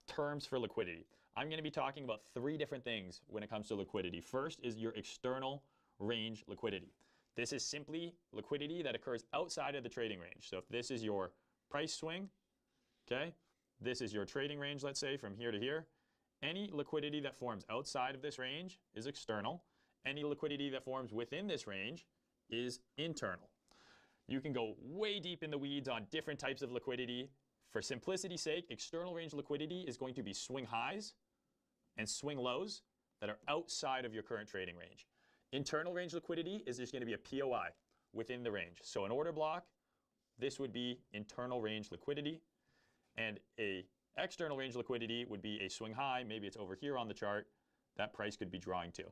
terms for liquidity. I'm going to be talking about 3 different things when it comes to liquidity. First is your external range liquidity. This is simply liquidity that occurs outside of the trading range. So if this is your price swing, okay, this is your trading range, let's say, from here to here, any liquidity that forms outside of this range is external. Any liquidity that forms within this range is internal. You can go way deep in the weeds on different types of liquidity. For simplicity's sake, external range liquidity is going to be swing highs and swing lows that are outside of your current trading range. Internal range liquidity is just going to be a POI within the range. So an order block, this would be internal range liquidity, and a external range liquidity would be a swing high. Maybe it's over here on the chart. That price could be drawing to.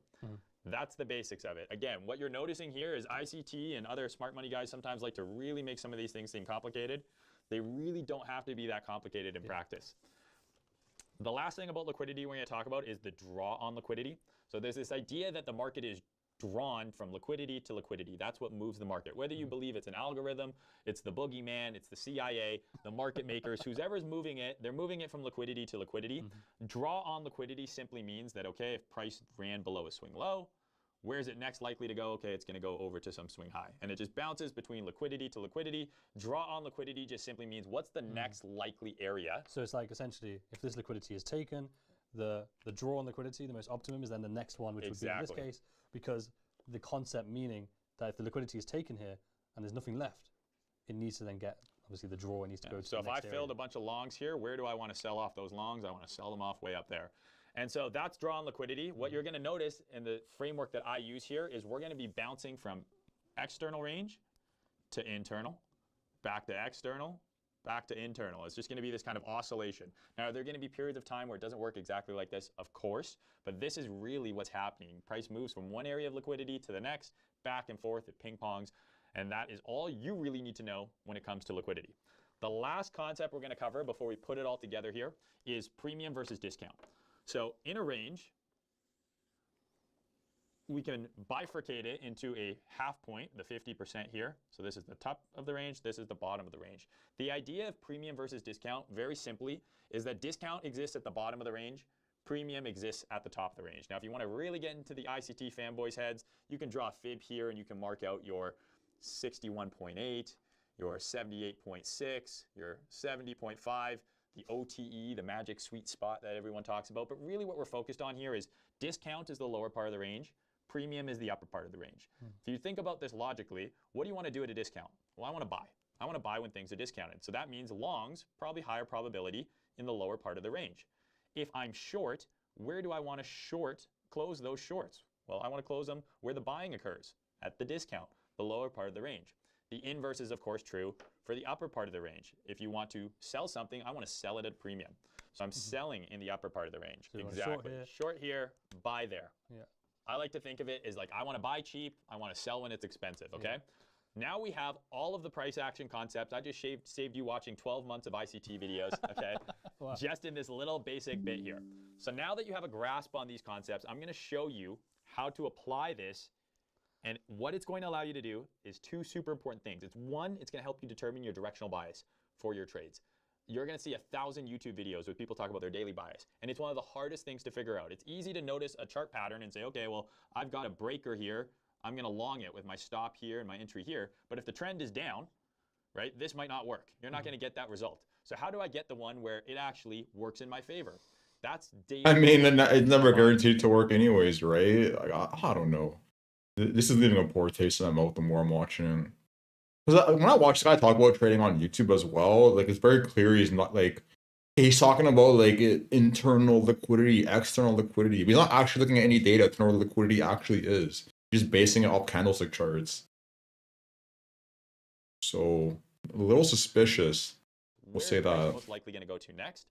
That's the basics of it. Again, what you're noticing here is ICT and other smart money guys sometimes like to really make some of these things seem complicated. They really don't have to be that complicated in practice. The last thing about liquidity we're going to talk about is the draw on liquidity. So there's this idea that the market is drawn from liquidity to liquidity. That's what moves the market. Whether you believe it's an algorithm, it's the boogeyman, it's the CIA, the market makers, whoever's moving it, they're moving it from liquidity to liquidity. Draw on liquidity simply means that, okay, if price ran below a swing low, where's it next likely to go? Okay, it's going to go over to some swing high. And it just bounces between liquidity to liquidity. Draw on liquidity just simply means what's the next likely area. So it's like essentially, if this liquidity is taken, the draw on liquidity, the most optimum, is then the next one, which would be in this case, because the concept meaning that if the liquidity is taken here and there's nothing left, it needs to then get, obviously the draw needs to go to So the if next I filled a bunch of longs here, where do I want to sell off those longs? I want to sell them off way up there. And so that's draw on liquidity. What you're going to notice in the framework that I use here is we're going to be bouncing from external range to internal, back to external, back to internal. It's just going to be this kind of oscillation. Now, are there going to be periods of time where it doesn't work exactly like this? Of course, but this is really what's happening. Price moves from one area of liquidity to the next, back and forth, it ping-pongs, and that is all you really need to know when it comes to liquidity. The last concept we're going to cover before we put it all together here is premium versus discount. So in a range, we can bifurcate it into a half point, the 50% here. So this is the top of the range, this is the bottom of the range. The idea of premium versus discount, very simply, is that discount exists at the bottom of the range, premium exists at the top of the range. Now, if you want to really get into the ICT fanboys' heads, you can draw a fib here and you can mark out your 61.8, your 78.6, your 70.5, the OTE, the magic sweet spot that everyone talks about. But really what we're focused on here is discount is the lower part of the range, premium is the upper part of the range. If you think about this logically, what do you want to do at a discount? Well, I want to buy. I want to buy when things are discounted. So that means longs, probably higher probability in the lower part of the range. If I'm short, where do I want to close those shorts? Well, I want to close them where the buying occurs, at the discount, the lower part of the range. The inverse is, of course, true for the upper part of the range. If you want to sell something, I want to sell it at a premium. So I'm selling in the upper part of the range. So exactly. Short here, buy there. Yeah. I like to think of it as like, I want to buy cheap, I want to sell when it's expensive, okay? Now we have all of the price action concepts. I just saved you watching 12 months of ICT videos, okay? Wow. Just in this little basic bit here. So now that you have a grasp on these concepts, I'm going to show you how to apply this. And what it's going to allow you to do is 2 super important things. It's one, it's going to help you determine your directional bias for your trades. You're going to see 1,000 YouTube videos with people talk about their daily bias. And it's one of the hardest things to figure out. It's easy to notice a chart pattern and say, okay, well, I've got a breaker here. I'm going to long it with my stop here and my entry here. But if the trend is down, right, this might not work. You're not going to get that result. So how do I get the one where it actually works in my favor? That's daily. I mean, it's never guaranteed to work anyways, right? Like, I don't know. This is leaving a poor taste in my mouth the more I'm watching. Because when I watch this guy talk about trading on YouTube as well, like, it's very clear he's not like, he's talking about like internal liquidity, external liquidity. He's not actually looking at any data to know what liquidity actually is. He's just basing it off candlestick charts. So a little suspicious. We'll say Where's price that. most likely going to go to next?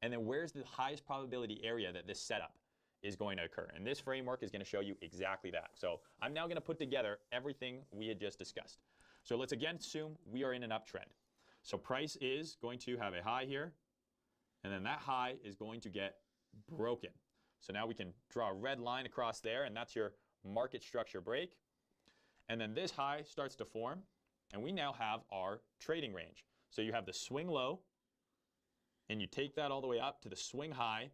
And then where's the highest probability area that this setup is going to occur? And this framework is going to show you exactly that. So I'm now going to put together everything we had just discussed. So let's again assume we are in an uptrend. So price is going to have a high here, and then that high is going to get broken. So now we can draw a red line across there, and that's your market structure break. And then this high starts to form, and we now have our trading range. So you have the swing low, and you take that all the way up to the swing high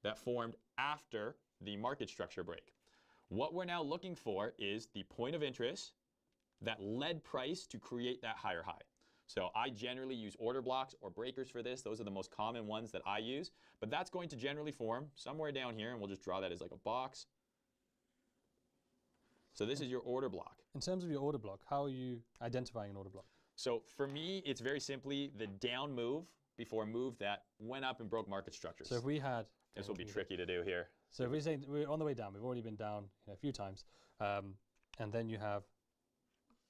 that formed after the market structure break. What we're now looking for is the point of interest that led price to create that higher high. So I generally use order blocks or breakers for this. Those are the most common ones that I use. But that's going to generally form somewhere down here, and we'll just draw that as like a box. So this is your order block. In terms of your order block, how are you identifying an order block? So for me, it's very simply the down move before a move that went up and broke market structures. So if we had... This will be tricky to do here. So if we say we're on the way down, we've already been down a few times, and then you have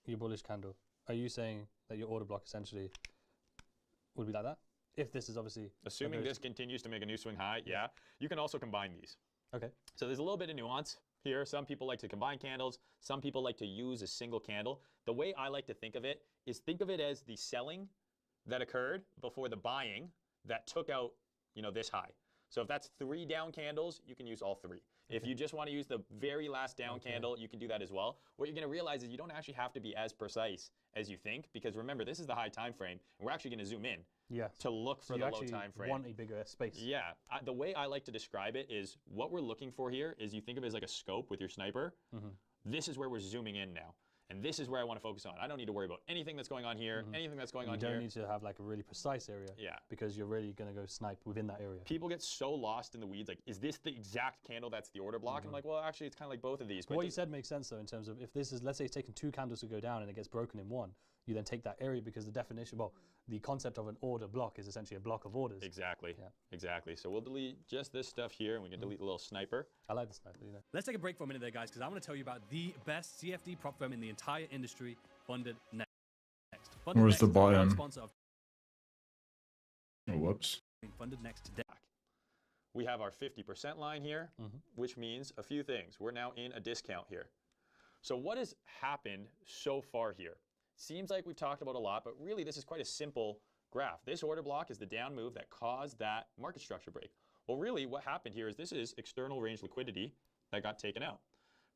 your bullish candle. Are you saying that your order block essentially would be like that? If this is obviously... Assuming this continues to make a new swing high, yeah. You can also combine these. Okay. So there's a little bit of nuance here. Some people like to combine candles. Some people like to use a single candle. The way I like to think of it is think of it as the selling that occurred before the buying that took out, this high. So if that's 3 down candles, you can use all 3. If you just want to use the very last down candle, you can do that as well. What you're going to realize is you don't actually have to be as precise as you think, because remember, this is the high time frame, and we're actually going to zoom in to look for the low time frame. You want a bigger space. Yeah. The way I like to describe it is what we're looking for here is you think of it as like a scope with your sniper. This is where we're zooming in now. And this is where I want to focus on. I don't need to worry about anything that's going on here, anything that's going on here. You don't need to have like a really precise area. Yeah. Because you're really going to go snipe within that area. People get so lost in the weeds. Like, is this the exact candle that's the order block? And I'm like, well, actually, it's kind of like both of these. But what you said makes sense, though, in terms of if this is, let's say it's taken 2 candles to go down and it gets broken in one, you then take that area because the definition, well, the concept of an order block is essentially a block of orders. Exactly. Yeah. Exactly. So we'll delete just this stuff here, and we can delete the little sniper. I like the sniper, Let's take a break for a minute there, guys, because I want to tell you about the best CFD prop firm in the entire industry, Funded Next. Funded Where's Next the is a proud buy-in? sponsor of Oh, whoops. Funded Next today. We have our 50% line here, which means a few things. We're now in a discount here. So what has happened so far here? Seems like we've talked about a lot, but really this is quite a simple graph. This order block is the down move that caused that market structure break. Well, really what happened here is this is external range liquidity that got taken out.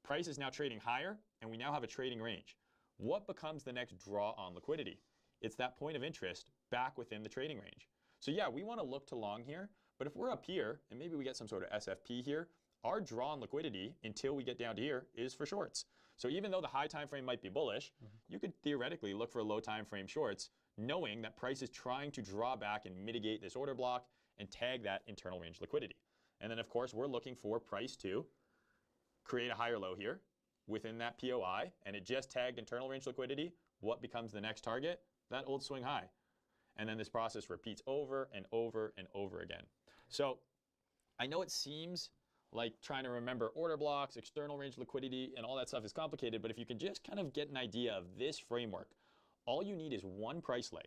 Price is now trading higher, and we now have a trading range. What becomes the next draw on liquidity? It's that point of interest back within the trading range. So yeah, we want to look to long here, but if we're up here, and maybe we get some sort of SFP here, our draw on liquidity until we get down to here is for shorts. So even though the high time frame might be bullish, you could theoretically look for low time frame shorts, knowing that price is trying to draw back and mitigate this order block and tag that internal range liquidity. And then of course, we're looking for price to create a higher low here within that POI, and it just tagged internal range liquidity. What becomes the next target? That old swing high. And then this process repeats over and over and over again. So I know it seems like trying to remember order blocks, external range liquidity, and all that stuff is complicated, but if you can just kind of get an idea of this framework, all you need is one price leg.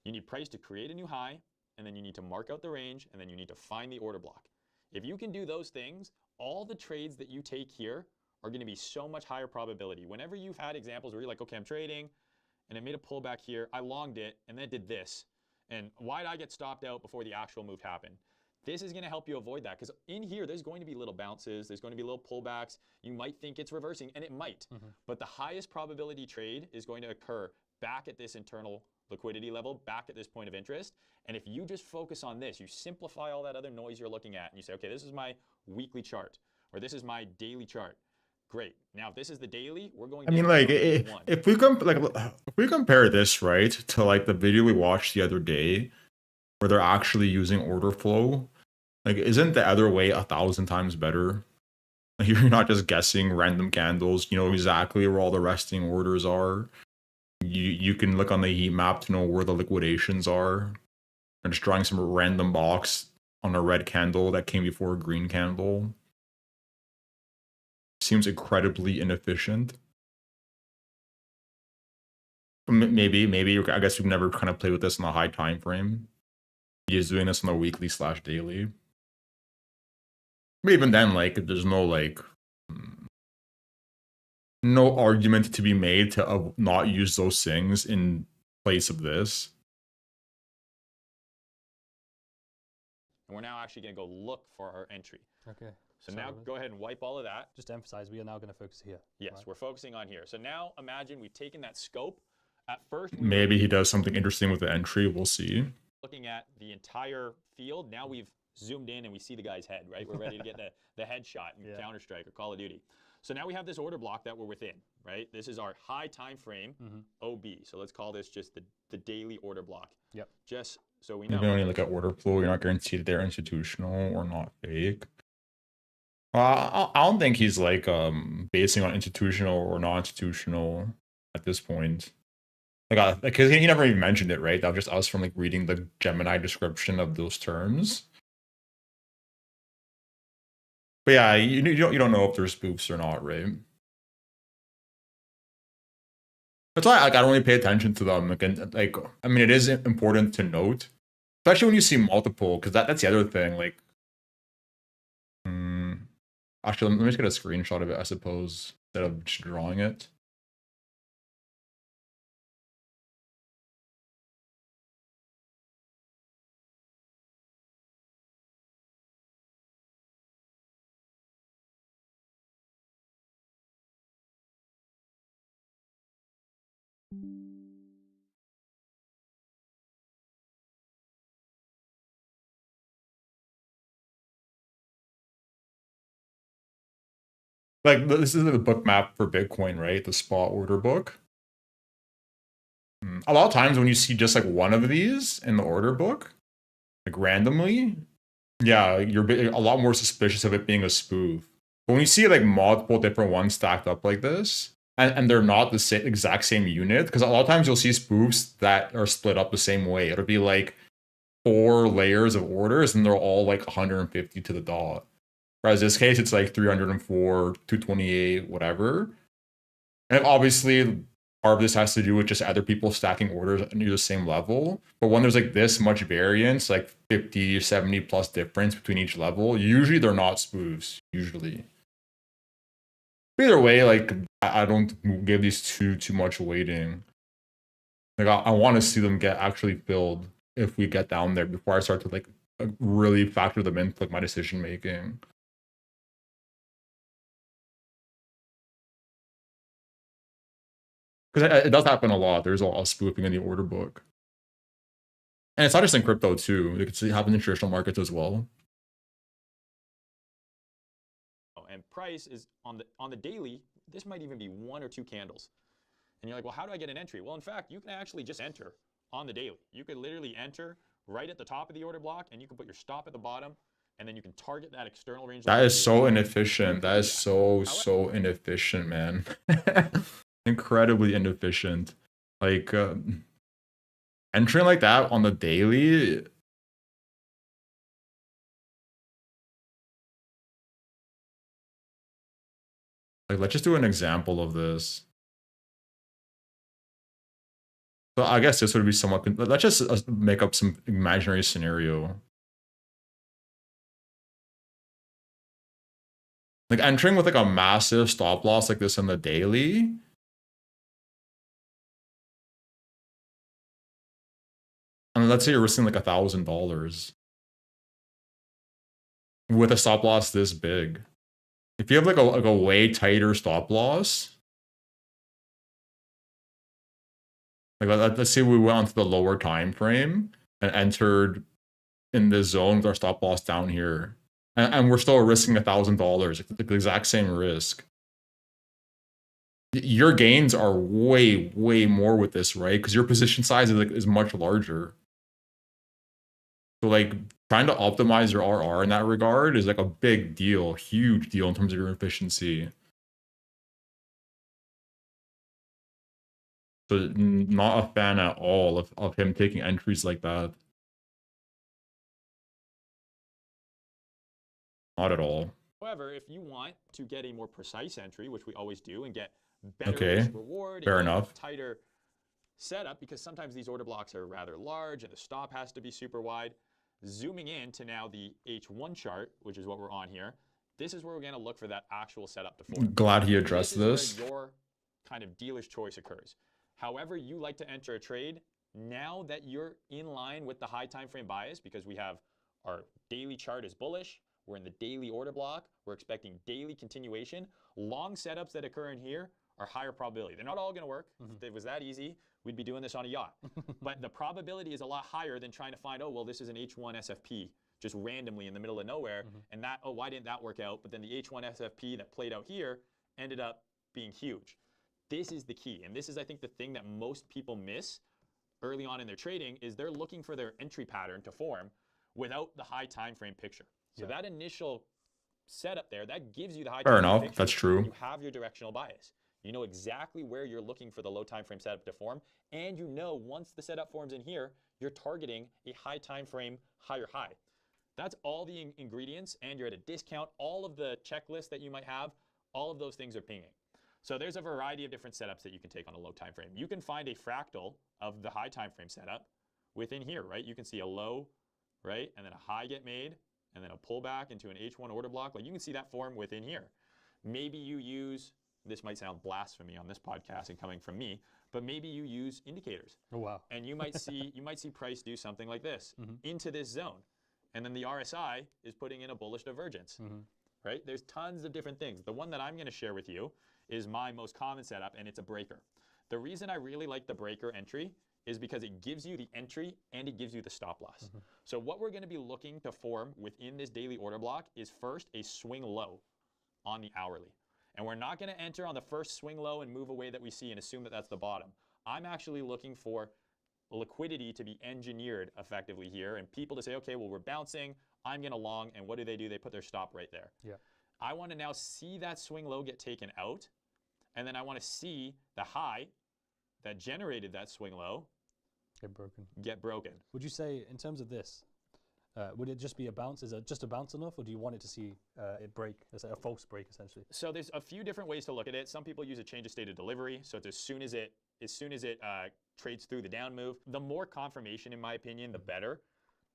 You need price to create a new high, and then you need to mark out the range, and then you need to find the order block. If you can do those things, all the trades that you take here are going to be so much higher probability. Whenever you've had examples where you're like, okay, I'm trading, and it made a pullback here, I longed it, and then it did this. And why did I get stopped out before the actual move happened? This is going to help you avoid that, because in here, there's going to be little bounces, there's going to be little pullbacks. You might think it's reversing, and it might. But the highest probability trade is going to occur back at this internal liquidity level, back at this point of interest. And if you just focus on this, you simplify all that other noise you're looking at, and you say, okay, this is my weekly chart, or this is my daily chart. Great. Now, if this is the daily, we're going. I mean, like, if we compare this right to like the video we watched the other day, where they're actually using order flow. Like, isn't the other way 1,000 times better? Like, you're not just guessing random candles. You know exactly where all the resting orders are. You can look on the heat map to know where the liquidations are. And just drawing some random box on a red candle that came before a green candle seems incredibly inefficient. Maybe I guess we've never kind of played with this in a high time frame. You're just doing this on a weekly/daily. But even then, like, there's no like no argument to be made to not use those things in place of this. And we're now actually going to go look for our entry. Okay. So now go ahead and wipe all of that. Just to emphasize, we are now going to focus here. Yes, right? we're focusing on here. So now imagine we've taken that scope. At first, Maybe he does something interesting with the entry. We'll see. Looking at the entire field. Now we've zoomed in and we see the guy's head, right? We're ready to get the headshot in Counter-Strike or Call of Duty. So now we have this order block that we're within, right? This is our high time frame OB. So let's call this just the daily order block. Yep. Just so we know. Even when you look at order flow, you're not guaranteed they're institutional or not fake. I don't think he's like basing on institutional or non-institutional at this point. Like, because he never even mentioned it, right? That was just us from like reading the Gemini description of those terms. But yeah, you don't know if they're spoofs or not, right? That's why like, I don't really pay attention to them. Like, I mean, it is important to note, especially when you see multiple, because that's the other thing. Like, actually, let me just get a screenshot of it, I suppose, instead of just drawing it. Like, this is the book map for Bitcoin, right? The spot order book. A lot of times when you see just like one of these in the order book, like randomly, yeah, you're a lot more suspicious of it being a spoof. But when you see like multiple different ones stacked up like this, and they're not the exact same unit, because a lot of times you'll see spoofs that are split up the same way. It'll be like 4 layers of orders, and they're all like 150 to the dot. Whereas this case, it's like 304, 228, whatever. And obviously, part of this has to do with just other people stacking orders near the same level. But when there's like this much variance, like 50, 70 plus difference between each level, usually they're not spoofs, usually. Either way, like, I don't give these too much weighting. Like, I want to see them get actually filled if we get down there before I start to like really factor them into like my decision making. Because it does happen a lot. There's a lot of spoofing in the order book. And it's not just in crypto too. It happens in traditional markets as well. And price is on the daily, this might even be 1 or 2 candles. And you're like, well, how do I get an entry? Well, in fact, you can actually just enter on the daily. You could literally enter right at the top of the order block, and you can put your stop at the bottom, and then you can target that external range. That is so inefficient. That is so inefficient, man. Incredibly inefficient. Like, entering like that on the daily. Like, let's just do an example of this. So I guess this would be somewhat. Let's just make up some imaginary scenario. Like entering with like a massive stop loss like this on the daily. And let's say you're risking like $1,000 with a stop loss this big. If you have like a way tighter stop loss, like let's say we went onto the lower time frame and entered in this zone with our stop loss down here, and we're still risking $1,000, like the exact same risk. Your gains are way more with this, right? Because your position size is much larger. So like trying to optimize your RR in that regard is like a big deal, huge deal in terms of your efficiency. So not a fan at all of him taking entries like that. Not at all. However, if you want to get a more precise entry, which we always do, and get better Okay, risk reward, fair and get enough. a tighter setup, because sometimes these order blocks are rather large and the stop has to be super wide. Zooming in to now the H1 chart, which is what we're on here, this is where we're going to look for that actual setup to form. Glad he And addressed this. this. Is where your kind of dealer's choice occurs. However you like to enter a trade, now that you're in line with the high time frame bias, because we have our daily chart is bullish, we're in the daily order block, we're expecting daily continuation, long setups that occur in here are higher probability. They're not all going to work. If it was that easy, we'd be doing this on a yacht. But the probability is a lot higher than trying to find, oh, well, this is an H1 SFP just randomly in the middle of nowhere. And that, oh, why didn't that work out? But then the H1 SFP that played out here ended up being huge. This is the key. And this is, I think, the thing that most people miss early on in their trading is they're looking for their entry pattern to form without the high time frame picture. So that initial setup there, that gives you the high time frame enough, picture. that's true. You have your directional bias. You know exactly where you're looking for the low time frame setup to form, and you know once the setup forms in here, you're targeting a high time frame higher high. That's all the ingredients, and you're at a discount. All of the checklists that you might have, all of those things are pinging. So there's a variety of different setups that you can take on a low time frame. You can find a fractal of the high time frame setup within here, right? You can see a low, right, and then a high get made, and then a pullback into an H1 order block. Like you can see that form within here. Maybe you use, this might sound blasphemy on this podcast and coming from me, but maybe you use indicators. Oh, wow. And you might see price do something like this into this zone. And then the RSI is putting in a bullish divergence, right? There's tons of different things. The one that I'm going to share with you is my most common setup, and it's a breaker. The reason I really like the breaker entry is because it gives you the entry and it gives you the stop loss. So what we're going to be looking to form within this daily order block is first a swing low on the hourly. And we're not going to enter on the first swing low and move away that we see and assume that that's the bottom. I'm actually looking for liquidity to be engineered effectively here and people to say, okay, well, we're bouncing, I'm going to long, and what do? They put their stop right there. Yeah. I want to now see that swing low get taken out, and then I want to see the high that generated that swing low get broken. Would you say, in terms of this, would it just be a bounce? Is it just a bounce enough, or do you want it to see it break, a false break, essentially? So there's a few different ways to look at it. Some people use a change of state of delivery. So it's as soon as it trades through the down move. The more confirmation, in my opinion, the better.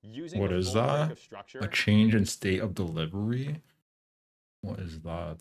Using What a is full break that? of structure. A change in state of delivery? What is that?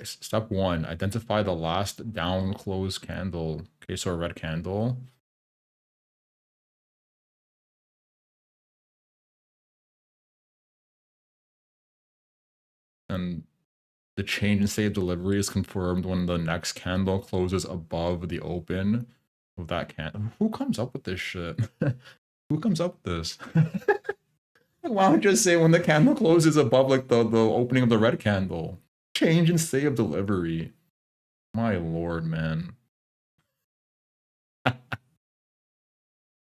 Step one, identify the last down close candle. Okay, so a red candle. And the change in state of delivery is confirmed when the next candle closes above the open of that candle. Who comes up with this shit? Who comes up with this? Why don't you just say when the candle closes above like the opening of the red candle? Change in state of delivery. My lord, man.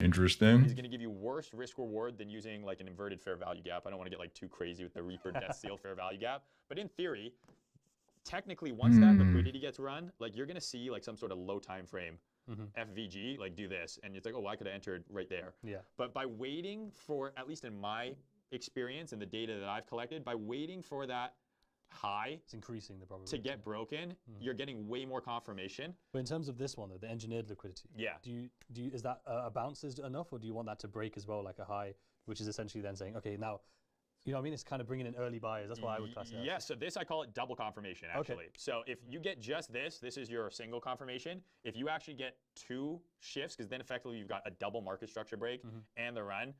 Interesting. Is going to give you worse risk reward than using like an inverted fair value gap. I don't want to get like too crazy with the Reaper Death Seal fair value gap, but in theory, technically, once that liquidity gets run, like you're going to see like some sort of low time frame FVG like do this, and it's like, oh, well, I could have entered right there. Yeah. But by waiting for, at least in my experience and the data that I've collected, by waiting for that high It's increasing the probability. to get broken, you're getting way more confirmation. But in terms of this one, though, the engineered liquidity, Yeah. Is that a bounce is enough, or do you want that to break as well, like a high, which is essentially then saying, okay, now, you know what I mean? It's kind of bringing in early buyers. That's what I would class it as. Yeah, so this I call it double confirmation, actually. Okay. So if you get just this is your single confirmation. If you actually get 2 shifts, because then effectively you've got a double market structure break and the run,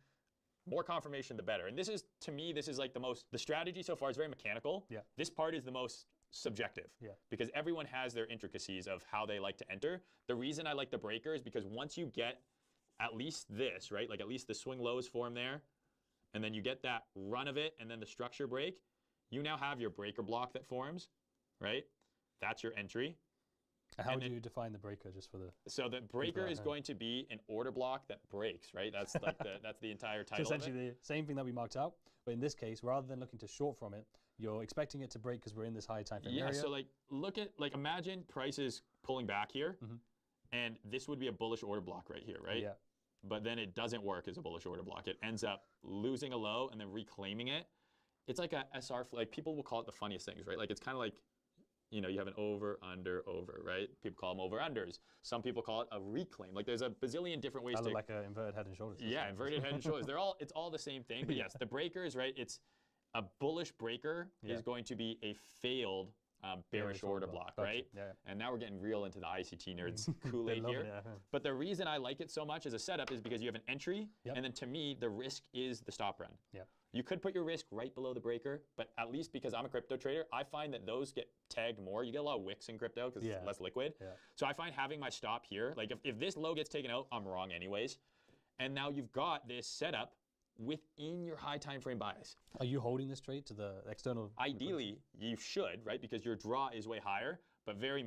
more confirmation the better. And this is, to me, this is like the strategy so far is very mechanical. Yeah. This part is the most subjective. Yeah. Because everyone has their intricacies of how they like to enter. The reason I like the breaker is because once you get at least this, right? Like at least the swing lows form there, and then you get that run of it, and then the structure break, you now have your breaker block that forms, right? That's your entry. How And do then- you define the breaker just for the... So the breaker at is home. going to be an order block that breaks, right? That's like that's the entire So title of it. essentially the same thing that we marked out, but in this case, rather than looking to short from it, you're expecting it to break because we're in this high time frame Yeah, area. so imagine prices pulling back here, and this would be a bullish order block right here, right? Yeah. But then it doesn't work as a bullish order block. It ends up losing a low and then reclaiming it. It's like a SR, like people will call it the funniest things, right? Like it's kind of like, you know, you have an over, under, over, right? People call them over unders. Some people call it a reclaim. Like there's a bazillion different ways I to look like an inverted head and shoulders. Yeah, inverted head and shoulders. It's all the same thing. But yes, the breaker is right. It's a bullish breaker is going to be a failed bearish order block, Gotcha. right? Yeah. And now we're getting real into the ICT nerds They Kool-Aid love here. it, yeah. But the reason I like it so much as a setup is because you have an entry, Yep. and then to me, the risk is the stop run. Yeah. You could put your risk right below the breaker, but at least because I'm a crypto trader, I find that those get tagged more. You get a lot of wicks in crypto because Yeah. it's less liquid. Yeah. So I find having my stop here, like if this low gets taken out, I'm wrong anyways. And now you've got this setup within your high time frame bias. Are you holding this trade to the external? Ideally, you should, right? Because your draw is way higher, but very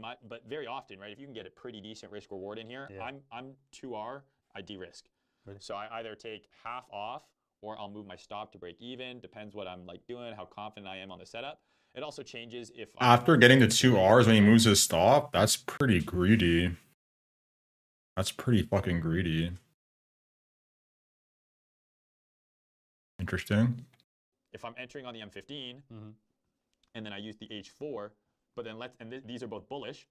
often, right? If you can get a pretty decent risk reward in here, Yeah. I'm 2R, I de-risk. Really? So I either take half off or I'll move my stop to break even. Depends what I'm like doing, how confident I am on the setup. It also changes if After getting to 2 Rs when he moves his stop, that's pretty greedy. That's pretty fucking greedy. Interesting. if I'm entering on the M15 Mhm. and then I use the H4, but then these are both bullish,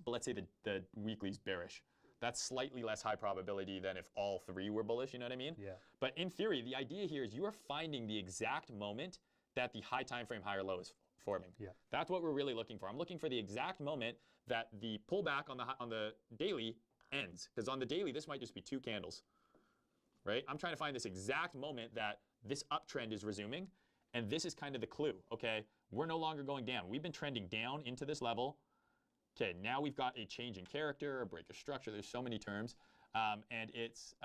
but let's say the weekly's bearish. That's slightly less high probability than if all 3 were bullish, you know what I mean? Yeah. But in theory, the idea here is you are finding the exact moment that the high time frame higher low is forming. Yeah. That's what we're really looking for. I'm looking for the exact moment that the pullback on the daily ends. Because on the daily, this might just be 2 candles, right? I'm trying to find this exact moment that this uptrend is resuming, and this is kind of the clue. Okay, we're no longer going down. We've been trending down into this level. Okay, now we've got a change in character, a break of structure. There's so many terms, and it's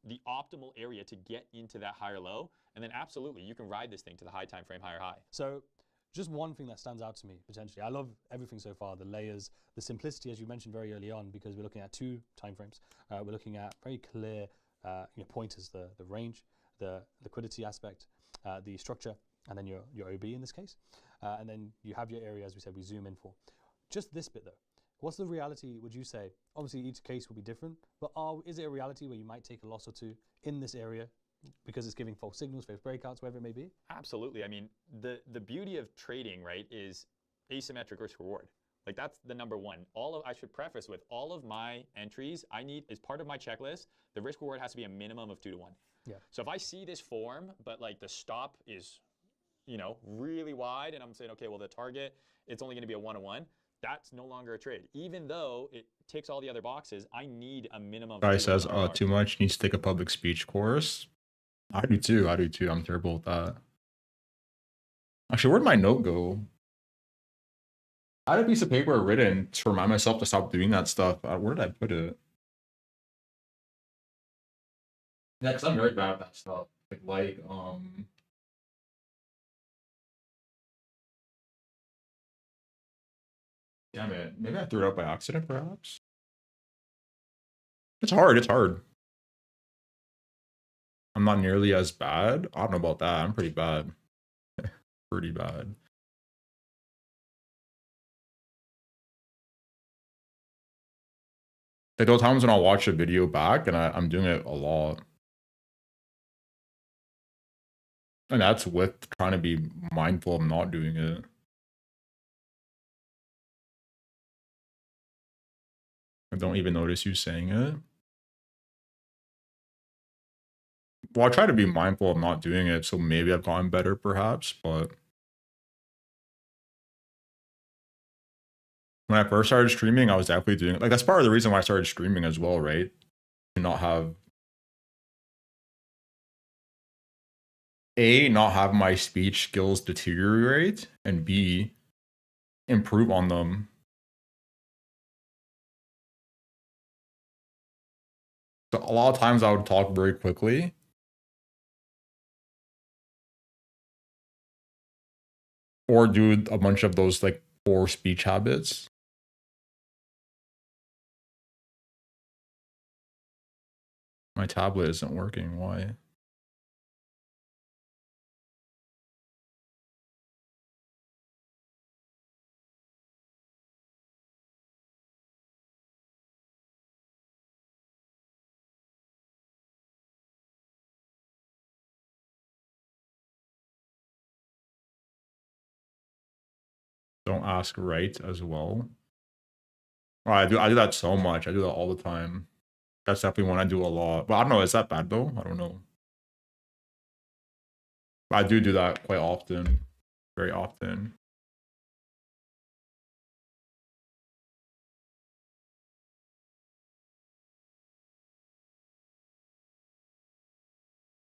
the optimal area to get into that higher low. And then absolutely, you can ride this thing to the high time frame higher high. So just one thing that stands out to me potentially. I love everything so far, the layers, the simplicity, as you mentioned very early on, because we're looking at 2 timeframes. We're looking at very clear pointers, the range, the liquidity aspect, the structure, and then your OB in this case. And then you have your area, as we said, we zoom in for. Just this bit though, what's the reality, would you say? Obviously each case will be different, but is it a reality where you might take a loss or 2 in this area because it's giving false signals, false breakouts, whatever it may be? Absolutely. I mean, the beauty of trading, right, is asymmetric risk reward. Like that's the number one. I should preface with all of my entries I need as part of my checklist, the risk reward has to be a minimum of 2 to 1. Yeah. So if I see this form, but like the stop is, really wide, and I'm saying, okay, well the target, it's only going to be a 1 to 1. That's no longer a trade. Even though it ticks all the other boxes, I need a minimum. Guy 2 to says, 1 too much, needs to take a public speech course. I do too. I'm terrible with that. Actually, where'd my note go? I had a piece of paper written to remind myself to stop doing that stuff. Where did I put it? Yeah, because I'm very bad at that stuff. Damn it. Maybe I threw it out by accident, perhaps? It's hard. I'm not nearly as bad. I don't know about that. I'm pretty bad. Pretty bad. Like those times when I'll watch a video back and I'm doing it a lot. And that's with trying to be mindful of not doing it. I don't even notice you saying it. Well, I try to be mindful of not doing it, so maybe I've gotten better perhaps, but when I first started streaming, I was definitely doing it. Like, that's part of the reason why I started streaming as well, right? To not have A, not have my speech skills deteriorate, and B, improve on them. So a lot of times I would talk very quickly. Or do a bunch of those like poor speech habits. My tablet isn't working. Why? Don't ask right as well. Oh, I do that so much. I do that all the time. That's definitely one I do a lot. But I don't know, is that bad though? I don't know. I do that quite often. Very often.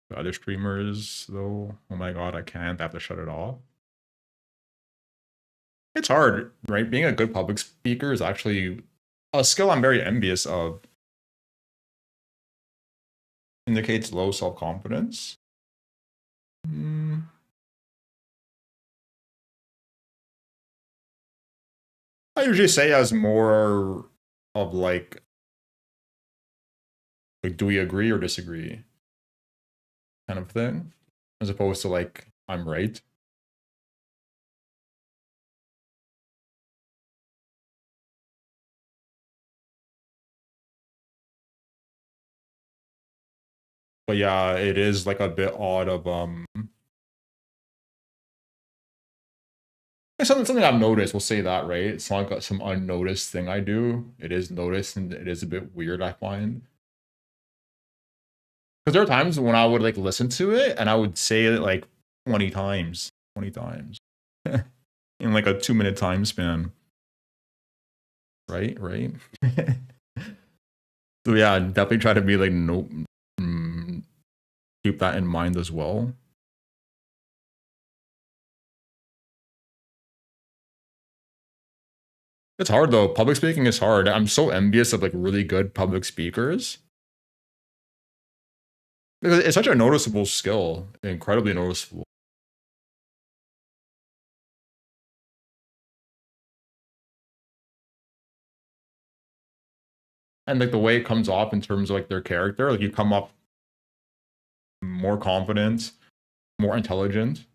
The other streamers though, oh my god, I can't. I have to shut it off. It's hard, right? Being a good public speaker is actually a skill I'm very envious of. Indicates low self-confidence. I usually say as more of like, do we agree or disagree kind of thing, as opposed to like, I'm right. But yeah, it is like a bit odd of something I've noticed, we'll say that, right? It's not like some unnoticed thing I do. It is noticed and it is a bit weird, I find. Because there are times when I would like listen to it and I would say it like 20 times. 20 times. In like a 2-minute time span. Right? So yeah, definitely try to be like keep that in mind as well. It's hard though. Public speaking is hard. I'm so envious of like really good public speakers. Because it's such a noticeable skill, incredibly noticeable. And like the way it comes off in terms of like their character, like you come up more confident, more intelligent.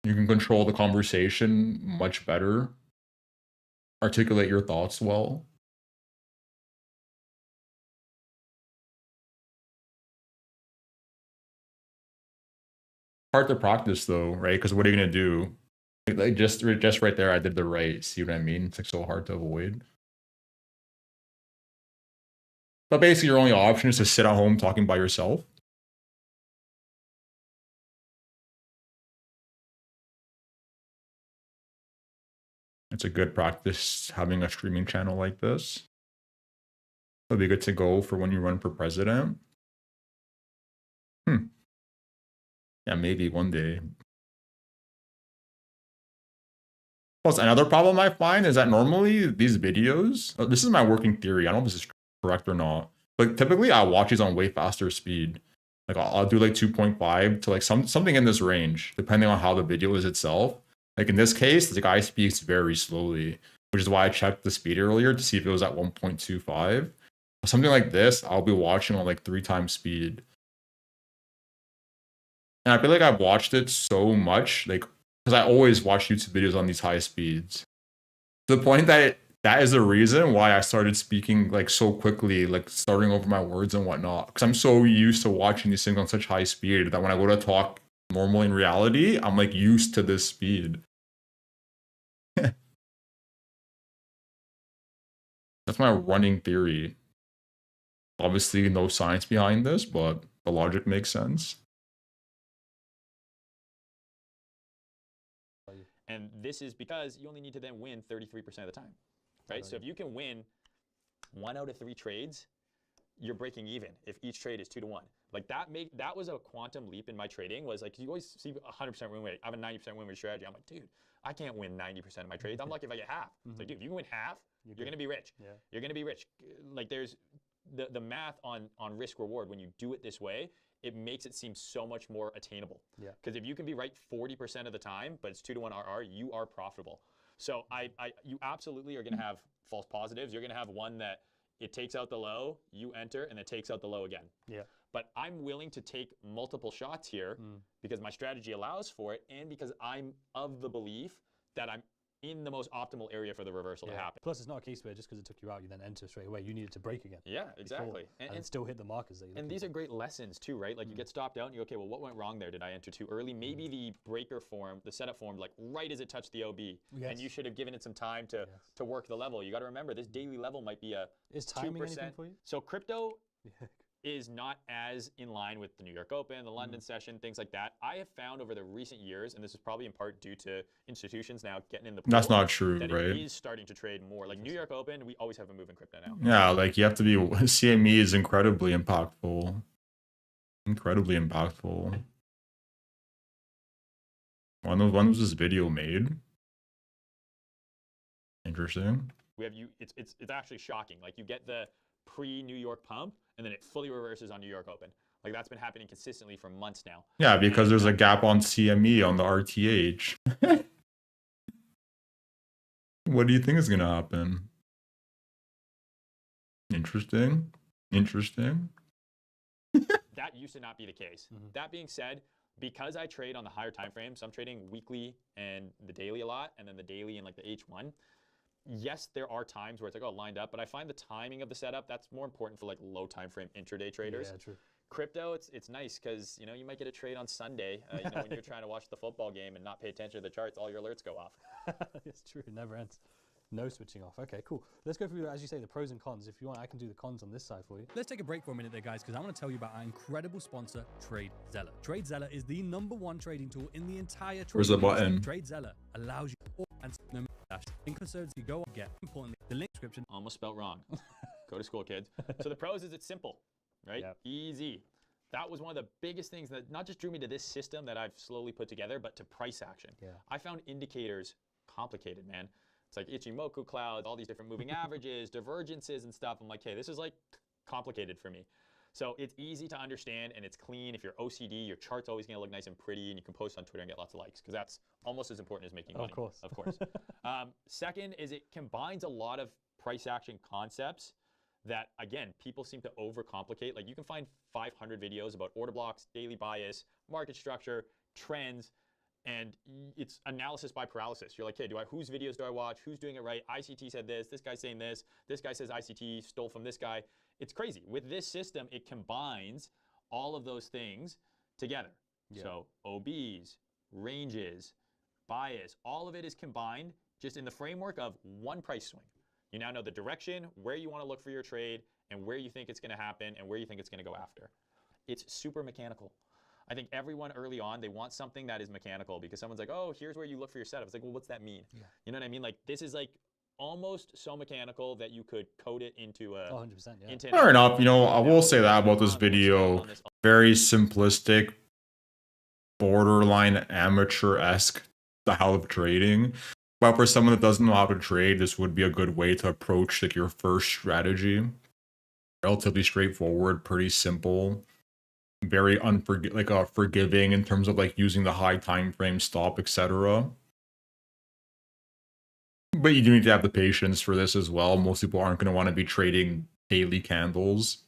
You can control the conversation much better, articulate your thoughts well. Hard to practice though, right? Because what are you gonna do? Like just right there, I did the right. See what I mean? It's like so hard to avoid. But basically, your only option is to sit at home talking by yourself. It's a good practice having a streaming channel like this. It'll be good to go for when you run for president. Yeah, maybe one day. Plus, another problem I find is that normally these videos, this is my working theory. I don't know if this is correct or not. But typically, I watch these on way faster speed. Like I'll do like 2.5 to like something in this range, depending on how the video is itself. Like in this case, the guy speaks very slowly, which is why I checked the speed earlier to see if it was at 1.25. Something like this, I'll be watching on like 3 times speed. And I feel like I've watched it so much, like, because I always watch YouTube videos on these high speeds. To the point that that is the reason why I started speaking like so quickly, like starting over my words and whatnot. Because I'm so used to watching these things on such high speed that when I go to talk normally in reality, I'm like used to this speed. That's my running theory. Obviously, no science behind this, but the logic makes sense. And this is because you only need to then win 33% of the time, right? So if you can win 1 out of 3 trades, you're breaking even if each trade is 2 to 1. Like that was a quantum leap in my trading. Was like, you always see 100% win rate. I have a 90% win rate strategy. I'm like, dude, I can't win 90% of my trades. I'm lucky if I get half. It's like, dude, if you can win half, you're gonna be rich. Yeah. You're gonna be rich. Like there's the math on risk reward when you do it this way. It makes it seem so much more attainable. Yeah. Because if you can be right 40% of the time, but it's 2 to 1 RR, you are profitable. So you absolutely are going to have false positives. You're going to have one that it takes out the low, you enter, and it takes out the low again. Yeah. But I'm willing to take multiple shots here because my strategy allows for it, and because I'm of the belief that I'm in the most optimal area for the reversal to happen. Plus, it's not a case where just because it took you out, you then enter straight away. You needed to break again. Yeah, exactly. And still hit the markers that you're And these are great lessons too, right? Like you get stopped out and you go, okay, well, what went wrong there? Did I enter too early? Maybe the breaker formed, the setup formed like right as it touched the OB. And you should have given it some time to work the level. You got to remember this daily level might be a Is timing 2%. anything for you? So crypto is not as in line with the New York Open, the London session, things like that. I have found over the recent years, and this is probably in part due to institutions now getting in the pool, That's not true, that right? it is starting to trade more. Like New York Open, we always have a move in crypto now. Yeah, like you have to be. CME is incredibly impactful. Incredibly impactful. When was this video made? Interesting. We have it's actually shocking. Like you get the pre-New York pump, and then it fully reverses on New York Open. Like that's been happening consistently for months now. Yeah, because there's a gap on CME on the RTH. What do you think is gonna happen? Interesting. Interesting. That used to not be the case. That being said, because I trade on the higher time frames, so I'm trading weekly and the daily a lot, and then the daily and like the H1. Yes, there are times where it's like, oh, lined up, but I find the timing of the setup, that's more important for like low time frame intraday traders. Yeah, true. Crypto, it's nice because you know you might get a trade on Sunday. You know when you're trying to watch the football game and not pay attention to the charts, all your alerts go off. It's true. It never ends. No switching off. Okay, cool. Let's go through, as you say, the pros and cons. If you want, I can do the cons on this side for you. Let's take a break for a minute there, guys, because I want to tell you about our incredible sponsor, TradeZeller. TradeZeller is the #1 trading tool in the entire Where's the trading button? industry. TradeZeller allows you to and no episodes you go and get. Importantly, the link description. Almost spelled wrong. Go to school, kids. So the pros is it's simple, right? Yep. Easy. That was one of the biggest things that not just drew me to this system that I've slowly put together, but to price action. Yeah. I found indicators complicated, man. It's like Ichimoku clouds, all these different moving averages, divergences and stuff. I'm like, hey, this is like complicated for me. So it's easy to understand and it's clean. If you're OCD, your chart's always gonna look nice and pretty, and you can post on Twitter and get lots of likes because that's almost as important as making money. Of course. Of course. Second is it combines a lot of price action concepts that, again, people seem to overcomplicate. Like you can find 500 videos about order blocks, daily bias, market structure, trends, and it's analysis by paralysis. You're like, hey, whose videos do I watch? Who's doing it right? ICT said this guy's saying this guy says ICT stole from this guy. It's crazy. With this system, it combines all of those things together. Yeah. So OBs, ranges, bias, all of it is combined just in the framework of one price swing. You now know the direction, where you want to look for your trade, and where you think it's going to happen, and where you think it's going to go after. It's super mechanical. I think everyone early on, they want something that is mechanical because someone's like, oh, here's where you look for your setup. It's like, well, what's that mean? Yeah. You know what I mean? Like, this is like almost so mechanical that you could code it into a... 100%, yeah. Fair enough. You know, I will say that about this video. Very simplistic, borderline amateur-esque style of trading. But for someone that doesn't know how to trade, this would be a good way to approach like your first strategy. Relatively straightforward, pretty simple. Very forgiving in terms of like using the high time frame stop, etc. But you do need to have the patience for this as well. Most people aren't going to want to be trading daily candles.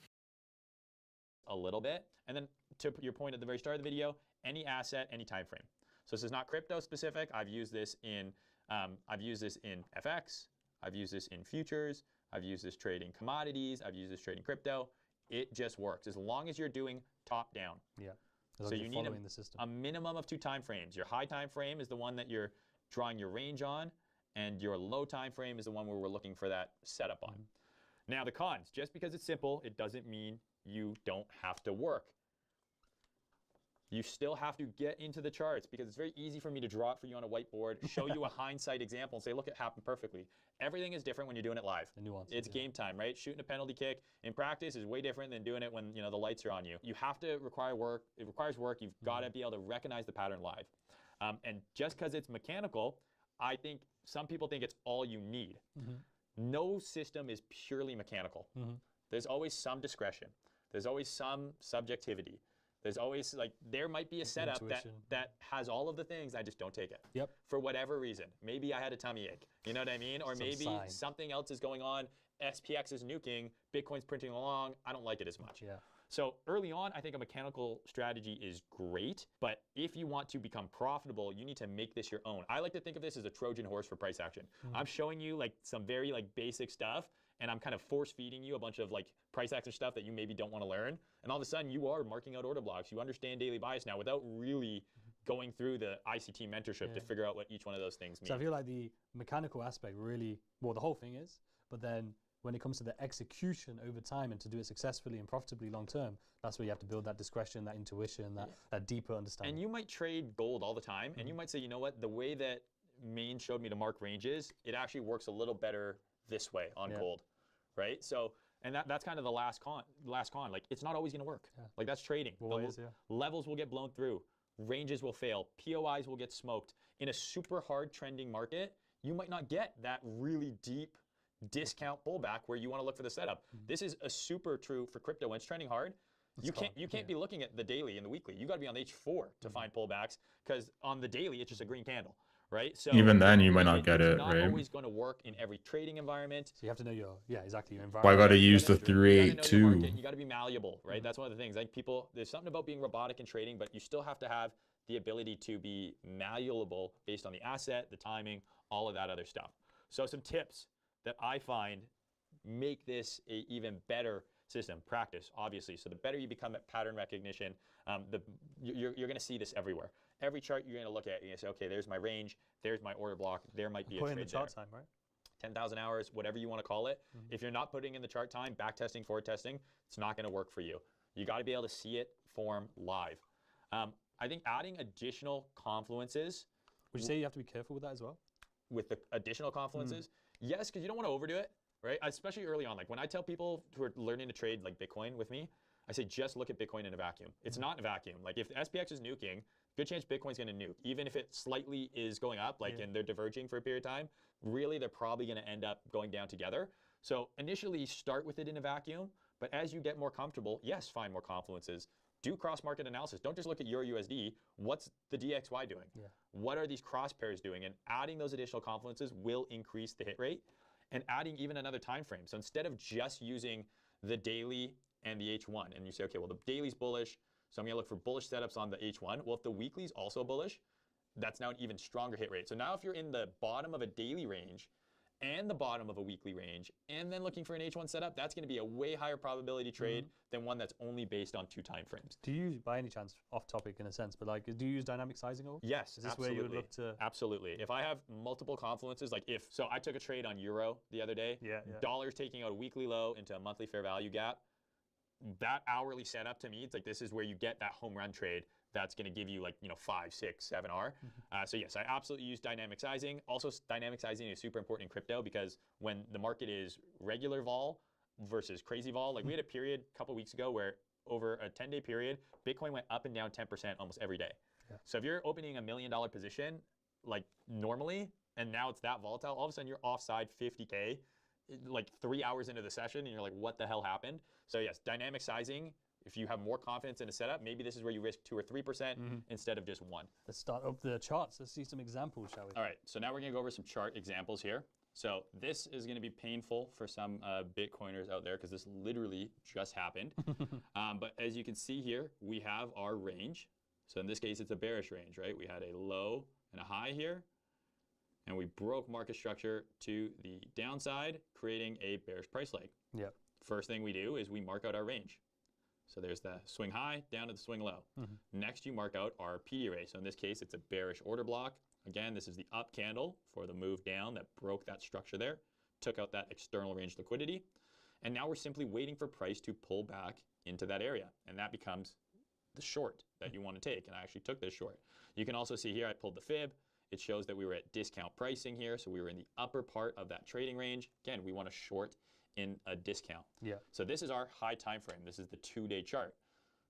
A little bit. And then to your point at the very start of the video, any asset, any time frame. So this is not crypto specific. I've used this in FX. I've used this in futures. I've used this trading commodities. I've used this trading crypto. It just works as long as you're doing top down. Yeah. As long So as you you're need following the system. a minimum of 2 time frames. Your high time frame is the one that you're drawing your range on, and your low time frame is the one where we're looking for that setup on. Now the cons, just because it's simple, it doesn't mean you don't have to work. You still have to get into the charts because it's very easy for me to draw it for you on a whiteboard, show you a hindsight example, and say, look, it happened perfectly. Everything is different when you're doing it live. The nuances, It's yeah. game time, right? Shooting a penalty kick in practice is way different than doing it when the lights are on you. You have to require work. It requires work. You've got to be able to recognize the pattern live. And just because it's mechanical, I think some people think it's all you need. No system is purely mechanical. There's always some discretion. There's always some subjectivity. There's always, like, there might be a setup that has all of the things, I just don't take it. Yep. For whatever reason. Maybe I had a tummy ache. You know what I mean? Or Some maybe sign. something else is going on. SPX is nuking. Bitcoin's printing along. I don't like it as much. Yeah. So early on, I think a mechanical strategy is great, but if you want to become profitable, you need to make this your own. I like to think of this as a Trojan horse for price action. I'm showing you like some very like basic stuff, and I'm kind of force feeding you a bunch of like price action stuff that you maybe don't want to learn. And all of a sudden you are marking out order blocks. You understand daily bias now without really going through the ICT mentorship to figure out what each one of those things mean. So I feel like the mechanical aspect really, well, the whole thing is, but then when it comes to the execution over time and to do it successfully and profitably long term, that's where you have to build that discretion, that intuition, that deeper understanding. And you might trade gold all the time, and you might say, you know what, the way that Main showed me to mark ranges, it actually works a little better this way on gold, right? So, and that's kind of the last con. Like, it's not always going to work. Like, that's trading. Always, Levels will get blown through. Ranges will fail. POIs will get smoked. In a super hard trending market, you might not get that really deep discount pullback where you want to look for the setup. This is a super true for crypto. When it's trending hard, you can't be looking at the daily and the weekly. You got to be on the H4 to find pullbacks, because on the daily it's just a green candle, right? So Even then, you might not get it's it, not right? always going to work in every trading environment. So you have to know your environment. Well, I got to use the You gotta know your 382. market. You got to be malleable, right? That's one of the things. Like people, there's something about being robotic in trading, but you still have to have the ability to be malleable based on the asset, the timing, all of that other stuff. So some tips that I find make this a even better system. Practice, obviously. So the better you become at pattern recognition, you're going to see this everywhere. Every chart you're going to look at, you're going to say, okay, there's my range, there's my order block, there might be a Put in trade the chart there. time, right? 10,000 hours, whatever you want to call it. If you're not putting in the chart time, back testing, forward testing, it's not going to work for you. You got to be able to see it form live. I think adding additional confluences. Would you say you have to be careful with that as well? With the additional confluences, yes, because you don't want to overdo it, right? Especially early on. Like when I tell people who are learning to trade like Bitcoin with me, I say just look at Bitcoin in a vacuum. It's not in a vacuum. Like if SPX is nuking, good chance Bitcoin's going to nuke. Even if it slightly is going up, like and they're diverging for a period of time, really they're probably going to end up going down together. So initially start with it in a vacuum, but as you get more comfortable, yes, find more confluences. Do cross-market analysis. Don't just look at Euro USD. What's the DXY doing? What are these cross pairs doing? And adding those additional confluences will increase the hit rate. And adding even another time frame. So instead of just using the daily and the H1, and you say, okay, well, the daily's bullish, so I'm going to look for bullish setups on the H1. Well, if the weekly's also bullish, that's now an even stronger hit rate. So now if you're in the bottom of a daily range and the bottom of a weekly range, and then looking for an H1 setup, that's going to be a way higher probability trade than one that's only based on 2 time frames. Do you, by any chance, off topic in a sense, but like, do you use dynamic sizing at all? Yes, Is this absolutely. where you would look to? Absolutely. If I have multiple confluences, like so I took a trade on Euro the other day. Dollar's taking out a weekly low into a monthly fair value gap. That hourly setup to me, it's like this is where you get that home run trade that's going to give you like 5, 6, 7R. So yes, I absolutely use dynamic sizing. Also, dynamic sizing is super important in crypto because when the market is regular vol versus crazy vol, like we had a period a couple weeks ago where over a 10-day period, Bitcoin went up and down 10% almost every day. So if you're opening $1 million position like normally, and now it's that volatile, all of a sudden you're offside 50K like 3 hours into the session and you're like, what the hell happened? So yes, dynamic sizing. If you have more confidence in a setup, maybe this is where you risk 2 or 3% instead of just 1. Let's start up the charts. Let's see some examples, shall we? All right, so now we're going to go over some chart examples here. So this is going to be painful for some Bitcoiners out there because this literally just happened. But as you can see here, we have our range. So in this case, it's a bearish range, right? We had a low and a high here. and we broke market structure to the downside, creating a bearish price leg. Yeah. First thing we do is we mark out our range. So there's the swing high down to the swing low. Next, you mark out our PD array. So in this case, it's a bearish order block. Again, this is the up candle for the move down that broke that structure there, took out that external range liquidity. And now we're simply waiting for price to pull back into that area. And that becomes the short that you want to take. And I actually took this short. You can also see here, I pulled the fib. It shows that we were at discount pricing here. So we were in the upper part of that trading range. Again, we want to short in a discount. Yeah. So this is our high time frame. This is the 2-day chart.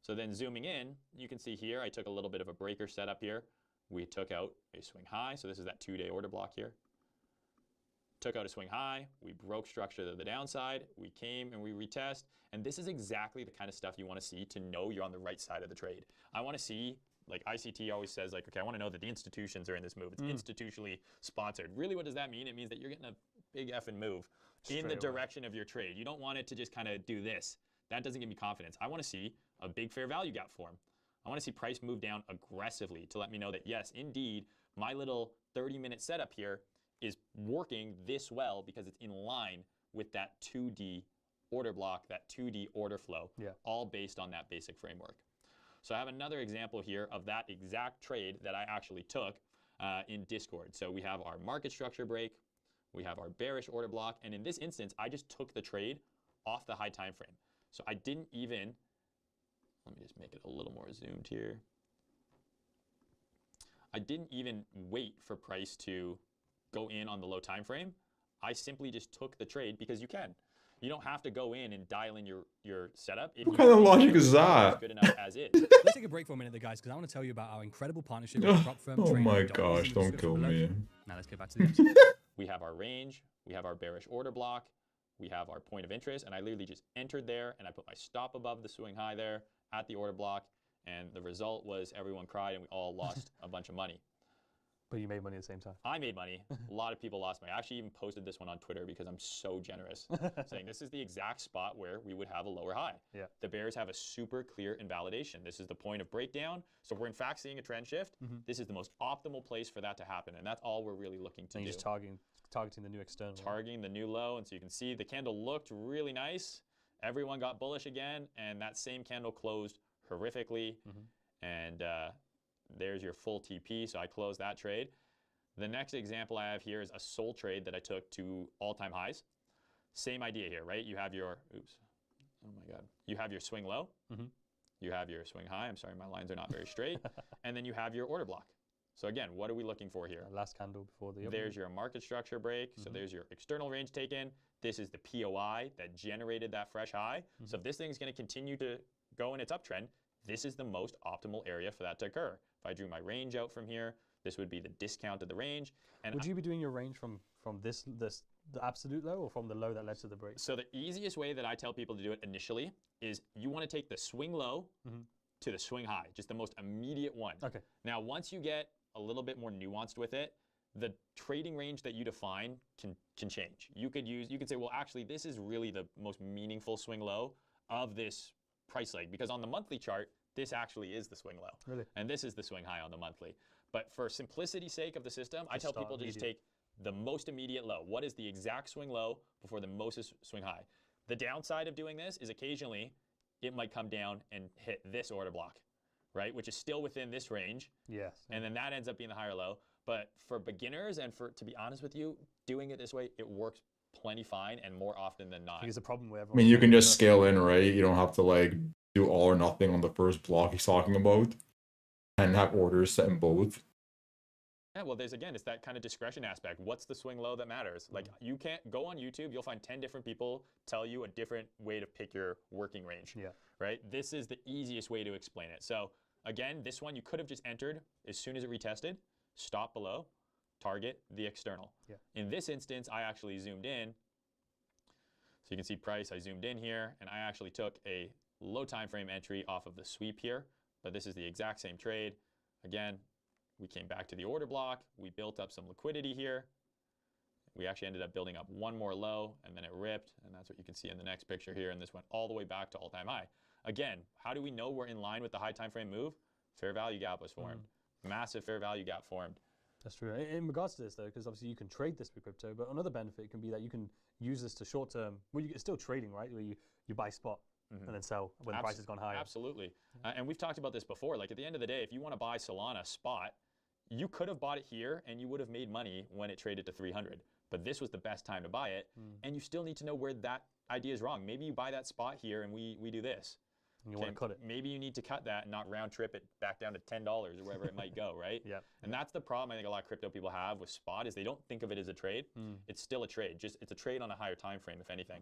So then zooming in, you can see here, I took a little bit of a breaker setup here. We took out a swing high. So this is that 2-day order block here. Took out a swing high. We broke structure to the downside. We came and we retest. And this is exactly the kind of stuff you want to see to know you're on the right side of the trade. I want to see, like ICT always says, like, okay, I want to know that the institutions are in this move. It's institutionally sponsored. Really, what does that mean? It means that you're getting a big effing move in the direction of your trade. You don't want it to just kind of do this. That doesn't give me confidence. I want to see a big fair value gap form. I want to see price move down aggressively to let me know that, yes, indeed, my little 30-minute setup here is working this well because it's in line with that 2D order block, that 2D order flow, all based on that basic framework. So I have another example here of that exact trade that I actually took in Discord. So we have our market structure break, we have our bearish order block, and in this instance, I just took the trade off the high time frame. So I didn't even, let me just make it a little more zoomed here. I didn't even wait for price to go in on the low time frame. I simply just took the trade because you can. You don't have to go in and dial in your setup. If What kind of logic is that? It's good enough as is. Let's take a break for a minute, guys, because I want to tell you about our incredible partnership with prop firm Oh my Trading. gosh, In the don't kill description below. me. Now let's get back to the episode. We have our range, we have our bearish order block, we have our point of interest, and I literally just entered there and I put my stop above the swing high there at the order block, and the result was everyone cried and we all lost a bunch of money. But you made money at the same time. I made money. A lot of people lost money. I actually even posted this one on Twitter because I'm so generous, saying this is the exact spot where we would have a lower high. Yeah. The bears have a super clear invalidation. This is the point of breakdown. So we're in fact seeing a trend shift. This is the most optimal place for that to happen, and that's all we're really looking to And do. you're just targeting the new external. Targeting the new low, and so you can see the candle looked really nice. Everyone got bullish again, and that same candle closed horrifically. And there's your full TP, so I closed that trade. The next example I have here is a sold trade that I took to all-time highs. Same idea here, right? You have your, oops, oh my God. You have your swing low. You have your swing high. I'm sorry, my lines are not very straight. And then you have your order block. So again, what are we looking for here? Last candle before the There's your market structure break. So there's your external range taken. This is the POI that generated that fresh high. So if this thing's going to continue to go in its uptrend, this is the most optimal area for that to occur. If I drew my range out from here, this would be the discount of the range. And Would you be doing your range from the absolute low or from the low that led to the break? so the easiest way that I tell people to do it initially is you want to take the swing low to the swing high, just the most immediate one. Okay. Now, once you get a little bit more nuanced with it, the trading range that you define can change. You could say, well, actually, this is really the most meaningful swing low of this price leg, because on the monthly chart, this actually is the swing low. Really? And this is the swing high on the monthly. But for simplicity's sake of the system, I tell start people to just immediate. take the most immediate low. What is the exact swing low before the most swing high? The downside of doing this is occasionally it might come down and hit this order block, right? Which is still within this range. Yes. And then that ends up being the higher low. But for beginners, and to be honest with you, doing it this way, it works plenty fine and more often than not. Because the problem where I everyone. mean, you can just scale in, right? You don't have to like do all or nothing on the first block he's talking about, and have orders set in both. Yeah, well, it's that kind of discretion aspect. What's the swing low that matters? Like, you can't go on YouTube, you'll find 10 different people tell you a different way to pick your working range. Yeah. Right? This is the easiest way to explain it. So, again, this one you could have just entered as soon as it retested, stop below, target the external. Yeah. In this instance, I actually zoomed in. So you can see price, I zoomed in here, and I actually took a low time frame entry off of the sweep here, but this is the exact same trade. Again, we came back to the order block, we built up some liquidity here. We actually ended up building up one more low, and then it ripped, and that's what you can see in the next picture here, and this went all the way back to all-time high. Again, how do we know we're in line with the high time frame move? Fair value gap was formed. Massive fair value gap formed. That's true. In regards to this, though, because obviously you can trade this with crypto, but another benefit can be that you can use this to short term. Well, it's still trading, right? Where you buy spot and then sell when the price has gone higher. Absolutely. And we've talked about this before. Like at the end of the day, if you want to buy Solana spot, you could have bought it here and you would have made money when it traded to 300. But this was the best time to buy it. And you still need to know where that idea is wrong. Maybe you buy that spot here and we do this. And you want to cut it. Maybe you need to cut that and not round trip it back down to $10 or wherever it might go, right? Yeah. And that's the problem I think a lot of crypto people have with spot is they don't think of it as a trade. It's still a trade. Just it's a trade on a higher time frame, if anything.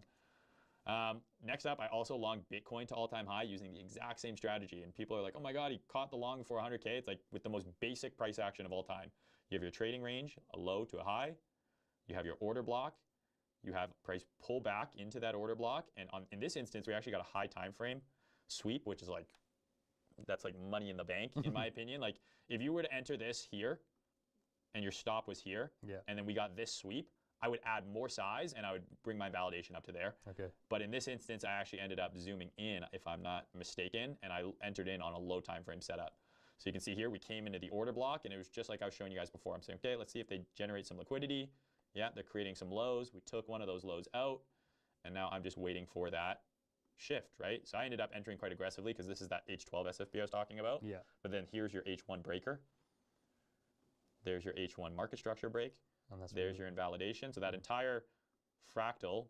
Next up, I also longed Bitcoin to all-time high using the exact same strategy. And people are like, oh my God, he caught the long before 100K. It's like with the most basic price action of all time. You have your trading range, a low to a high. You have your order block. You have price pull back into that order block. And in this instance, we actually got a high time frame sweep, which is like, that's like money in the bank, in my opinion. Like if you were to enter this here and your stop was here, and then we got this sweep, I would add more size and I would bring my validation up to there. Okay. But in this instance, I actually ended up zooming in, if I'm not mistaken, and I entered in on a low time frame setup. So you can see here, we came into the order block and it was just like I was showing you guys before. I'm saying, okay, let's see if they generate some liquidity. Yeah, they're creating some lows. We took one of those lows out and now I'm just waiting for that shift, right? So I ended up entering quite aggressively because this is that H12 SFP I was talking about. Yeah. But then here's your H1 breaker. There's your H1 market structure break. And that's There's your invalidation. So that entire fractal,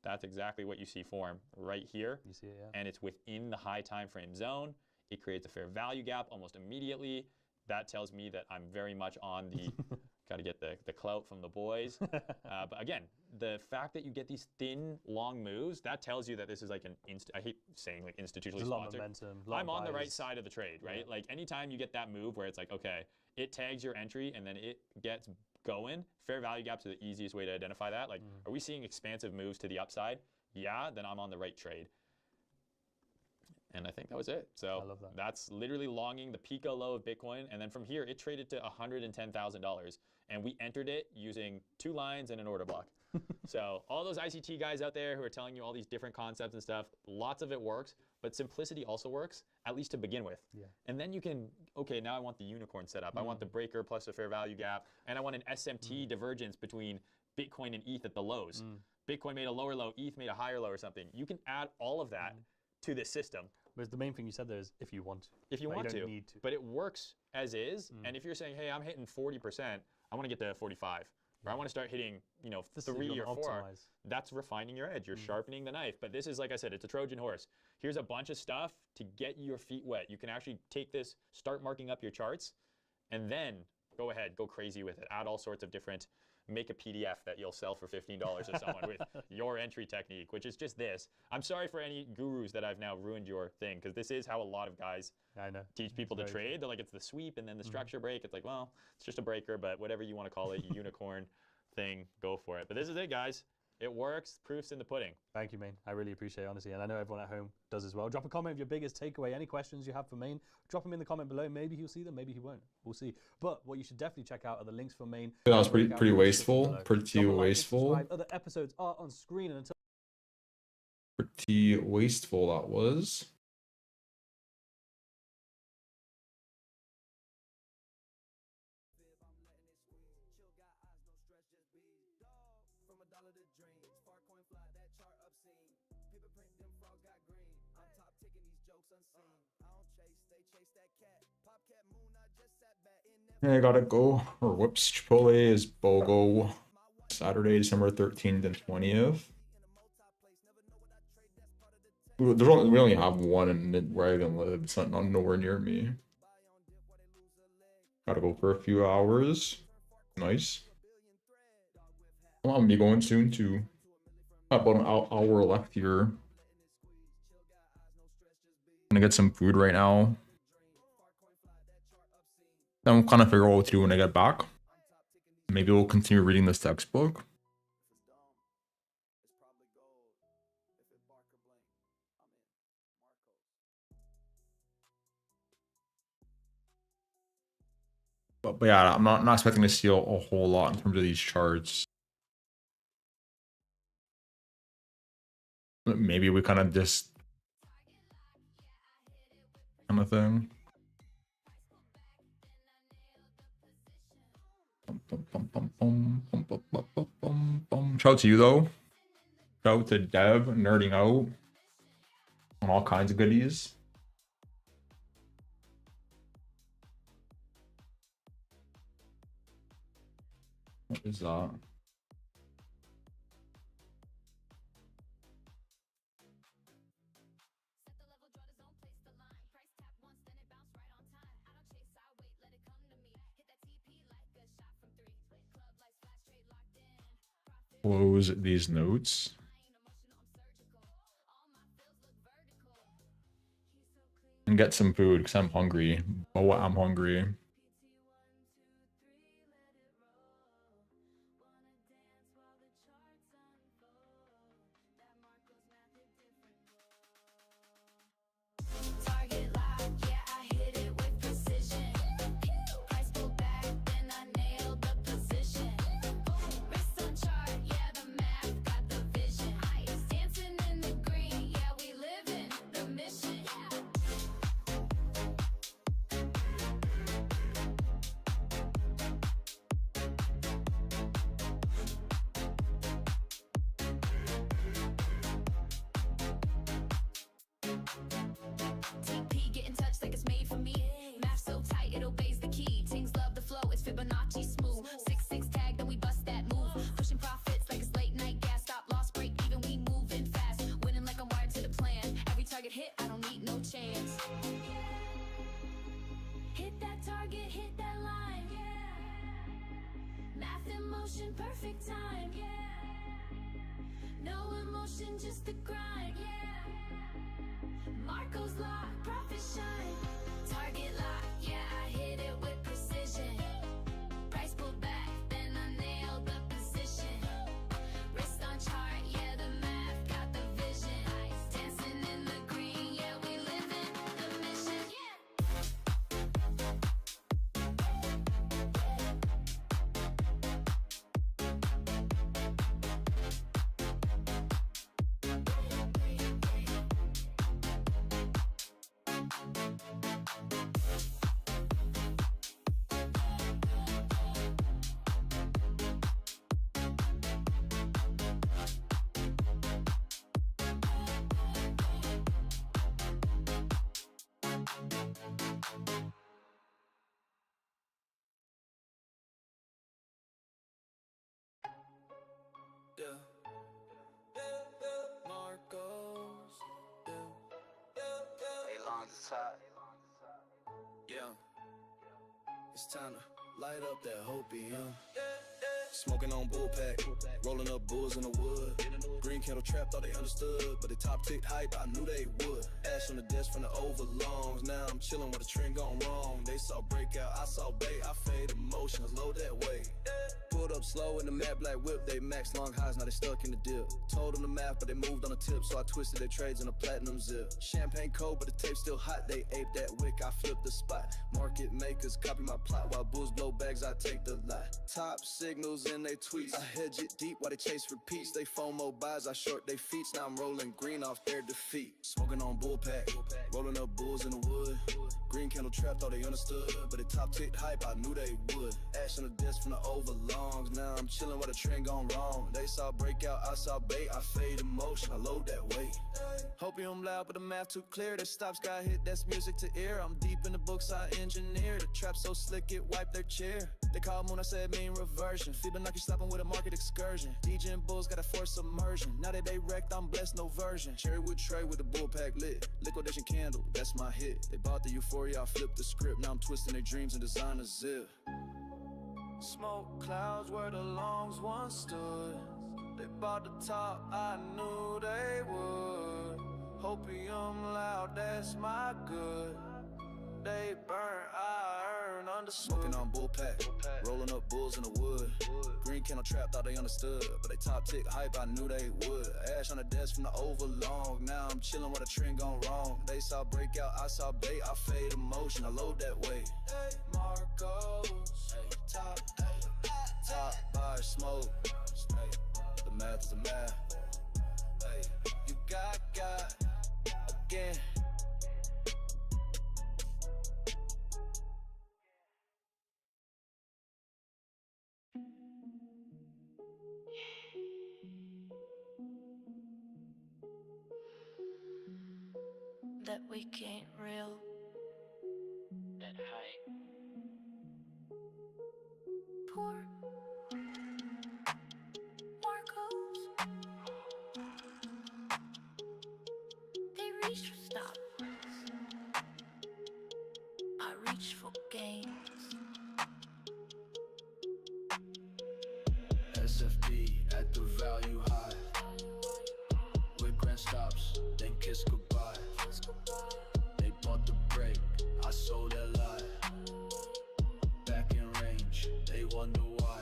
that's exactly what you see form right here. You see it, yeah. And it's within the high time frame zone. It creates a fair value gap almost immediately. That tells me that I'm very much on the, got to get the clout from the boys. But again, the fact that you get these thin, long moves, that tells you that this is like I hate saying like institutionally There's a lot of sponsored. momentum. I'm on the right side of the trade, right? Like anytime you get that move where it's like, okay, it tags your entry and then it gets going, fair value gaps are the easiest way to identify that. Like, are we seeing expansive moves to the upside? Yeah, then I'm on the right trade. And I think that was it. So I love that. That's literally longing the Pico low of Bitcoin. And then from here, it traded to $110,000. And we entered it using 2 lines and an order block. So all those ICT guys out there who are telling you all these different concepts and stuff, lots of it works, but simplicity also works, at least to begin with. Yeah. And then you can, okay, now I want the unicorn setup. I want the breaker plus a fair value gap. And I want an SMT divergence between Bitcoin and ETH at the lows. Bitcoin made a lower low, ETH made a higher low or something. You can add all of that to this system. But the main thing you said there is if you want to. If you want you to, don't need to. but it works as is. And if you're saying, hey, I'm hitting 40%, I want to get to 45. Or I want to start hitting, you know, This is 3 gonna or 4. optimize. That's refining your edge. You're sharpening the knife. But this is, like I said, it's a Trojan horse. Here's a bunch of stuff to get your feet wet. You can actually take this, start marking up your charts, and then go ahead, go crazy with it. Add all sorts of different, make a PDF that you'll sell for $15 to someone with your entry technique, which is just this. I'm sorry for any gurus that I've now ruined your thing, because this is how a lot of guys I know. teach people to very trade. They're like, it's the sweep and then the structure break. It's like, well, it's just a breaker, but whatever you want to call it, unicorn thing, go for it. But this is it, guys. It works. Proof's in the pudding. Thank you, Main. I really appreciate it, honestly. And I know everyone at home does as well. Drop a comment of your biggest takeaway. Any questions you have for Main, drop them in the comment below. Maybe he'll see them, maybe he won't. We'll see. But what you should definitely check out are the links for Main. That was pretty Breakout wasteful. below. Pretty Drop a like and wasteful. subscribe. Other episodes are on screen. And until Pretty wasteful that was. Yeah, I gotta go. Or whoops, Chipotle is BOGO. Saturday, December 13th and 20th. We only have one in where I even live. It's not nowhere near me. Gotta go for a few hours. Nice. Well, I'm be going soon too. About an hour left here. Gonna get some food right now. Then we'll kind of figure out what to do when I get back. Maybe we'll continue reading this textbook. But yeah, I'm not expecting to see a whole lot in terms of these charts. Maybe we kind of just kind of thing. Shout out to you though. Shout out to Dev nerding out on all kinds of goodies. What is that? Close these notes. And get some food because I'm hungry. Oh, I'm hungry. TP, get in touch like it's made for me. Math so tight, it obeys the key. Tings love the flow, it's Fibonacci smooth. 6-6 tag, then we bust that move. Pushing profits like it's late night gas. Stop, loss, break even, we moving fast. Winning like I'm wired to the plan. Every target hit, I don't need no chance. Hit that target, hit that line. Math in motion, perfect time. No emotion, just the grind. Marco's lock, profit shine. Target lock, yeah, I hit it with precision. Price pull back, then I nailed the position. Wrist on chart, yeah, the math got the vision. Dancing in the green, yeah, we live in the mission. Marcos. Hey, long side. Yeah. It's time to light up that hopium. Smoking on bullpack, rolling up bulls in the wood. Green candle trap, thought they understood, but they top ticked hype, I knew they would. Ash on the desk from the overlongs, now I'm chilling with a trend gone wrong. They saw breakout, I saw bait, I fade emotions, low that way. Pulled up slow in the matte black whip, they max long highs, now they stuck in the dip. Told them the math, but they moved on the tip, so I twisted their trades in a platinum zip. Champagne cold, but the tape's still hot, they aped that wick, I flipped the spot. Market makers copy my plot, while bulls blow bags, I take the lot. Top signals in they tweets, I hedge it deep while they chase repeats. They FOMO buys, I short they feet, now I'm rolling green off their defeat. Smoking on bullpack, rolling up bulls in the wood. Green candle trap, thought they understood, but they top ticked hype, I knew they would. Ash on the desk from the overlongs, now I'm chilling while the trend gone wrong. They saw breakout, I saw bait, I fade emotion, I load that weight. Hopium loud, but the math too clear. The stops got hit, that's music to ear. I'm deep in the books, I engineer. The trap so slick, it wiped their chair. They call moon, I said mean reversion. Fibonacci slapping with a market excursion. DJ and Bulls got a force immersion. Now that they wrecked, I'm blessed, no version. Cherry wood tray with a bull pack lit. Liquidation candle, that's my hit. They bought the euphoria, I flipped the script. Now I'm twisting their dreams and design a zip. Smoke clouds where the longs once stood. They bought the top, I knew they would. Hopium loud, that's my good. They burn, I earn understood. Smoking on bullpack, rolling up bulls in the wood. Green candle trap, thought they understood, but they top tick hype, I knew they would. Ash on the desk from the overlong, now I'm chilling while the trend gone wrong. They saw breakout, I saw bait, I fade emotion, I load that way. Hey, Marcos, hey, top bar smoke. Hey, the math is the math. Hey, you got again. ain't real. At height. Poor Marcos. They reach for stoplights. I reach for gains. SFP at the value high. With grand stops, then kiss goodbye. They bought the break, I sold that lie. Back in range, they wonder why.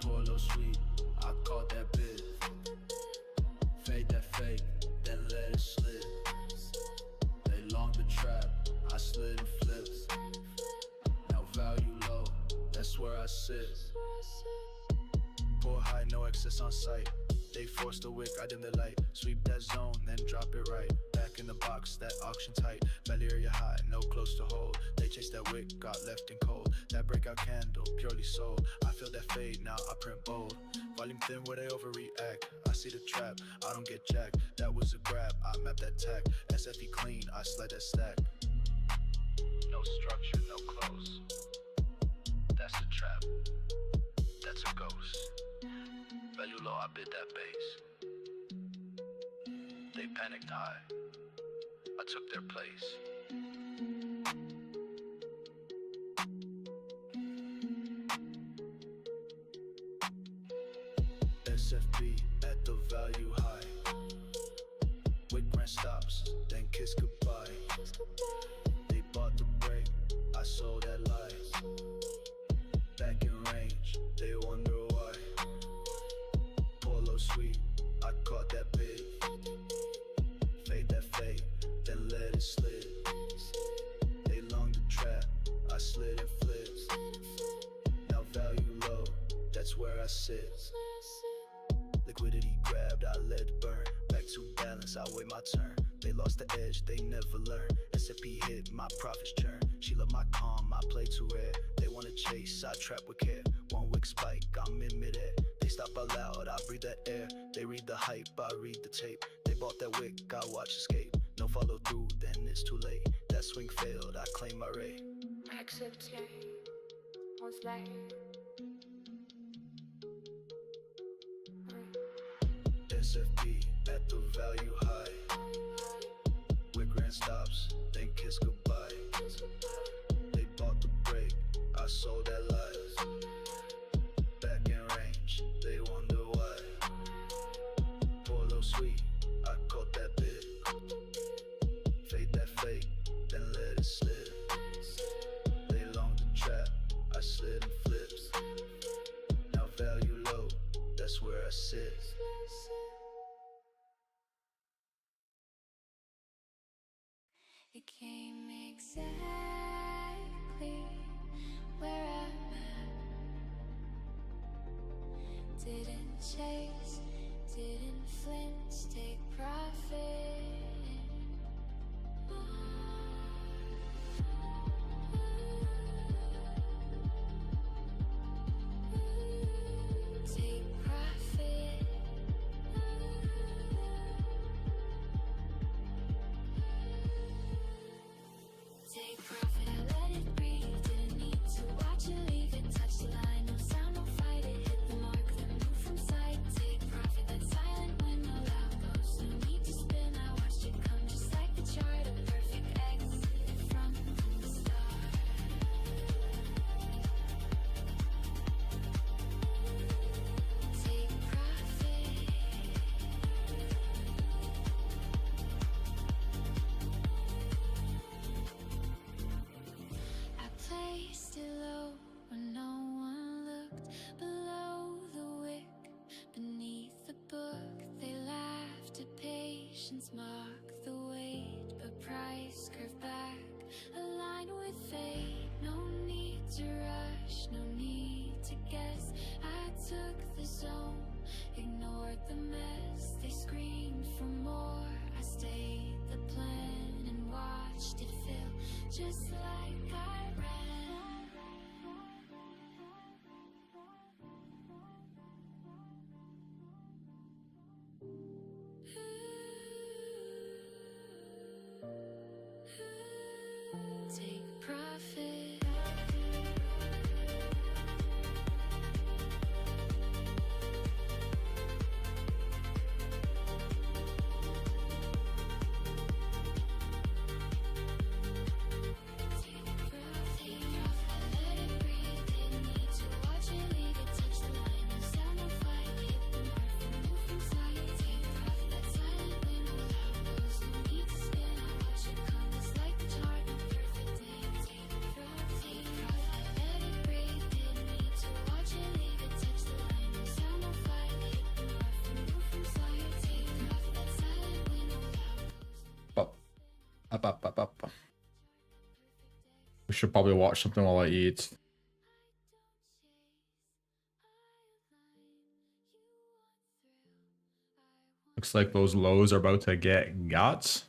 Polo sweet, I caught that bid. Fade that fake, then let it slip. They long the trap, I slid and flipped. Now value low, that's where I sit. Pour high, no excess on sight. They forced the wick, I dim the light. Sweep that zone, then drop it right. Back in the box, that auction tight. Belly area high, no close to hold. They chased that wick, got left in cold. That breakout candle, purely sold. I feel that fade, now I print bold. Volume thin where they overreact. I see the trap, I don't get jacked. That was a grab, I map that tack. SFE clean, I sled that stack. No structure, no close. That's the trap. That's a ghost. Value low, I bid that base. They panicked high. I took their place. SFP at the value high. With grand stops, then kiss goodbye. They bought the break, I sold that lie. Back in range, they wonder why. Polo sweet, I caught that bid. Fade that fade, then let it slip. They long the trap, I slid and flipped. Now value low, that's where I sit. Liquidity grabbed, I let it burn. Back to balance, I wait my turn. They lost the edge, they never learn. S&P hit, my profits churn. She love my calm, I play too rare. They wanna chase, I trap with care. One wick spike, I'm in midair. They stop loud, I breathe that air. They read the hype, I read the tape. They bought that wick, I watch escape. No follow through, then it's too late. That swing failed, I claim my ray. Accepter was like SFP at the value high. With grand stops, then kiss goodbye. They bought the break, I sold that lie. Back in range, they wonder why. Polo sweet, I caught that bid. Fade that fake, then let it slip. They long the trap, I slid and flips. Now value low, that's where I sit. it came exactly where I'm at. Didn't chase, didn't flinch, take profit. Take profit. Take profit, I let it breathe. Didn't need to watch it leave it. Touch the line, no sound, no fight it. Hit the mark, then move from sight. Take profit, that's silent when no loud goes. No need to spin, I watched it come just like the chart. A perfect exit from the start. Take profit. I placed it low when no one looked. Below the wick, beneath the book, they laughed at patience, mocked the weight, but price curved back, aligned with fate. No need to rush, no need to guess. I took the zone, ignored the mess. They screamed for more. I stayed the plan and watched it fill, just like I ran. Up. We should probably watch something while I eat. Looks like those lows are about to get got.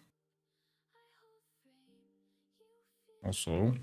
Also,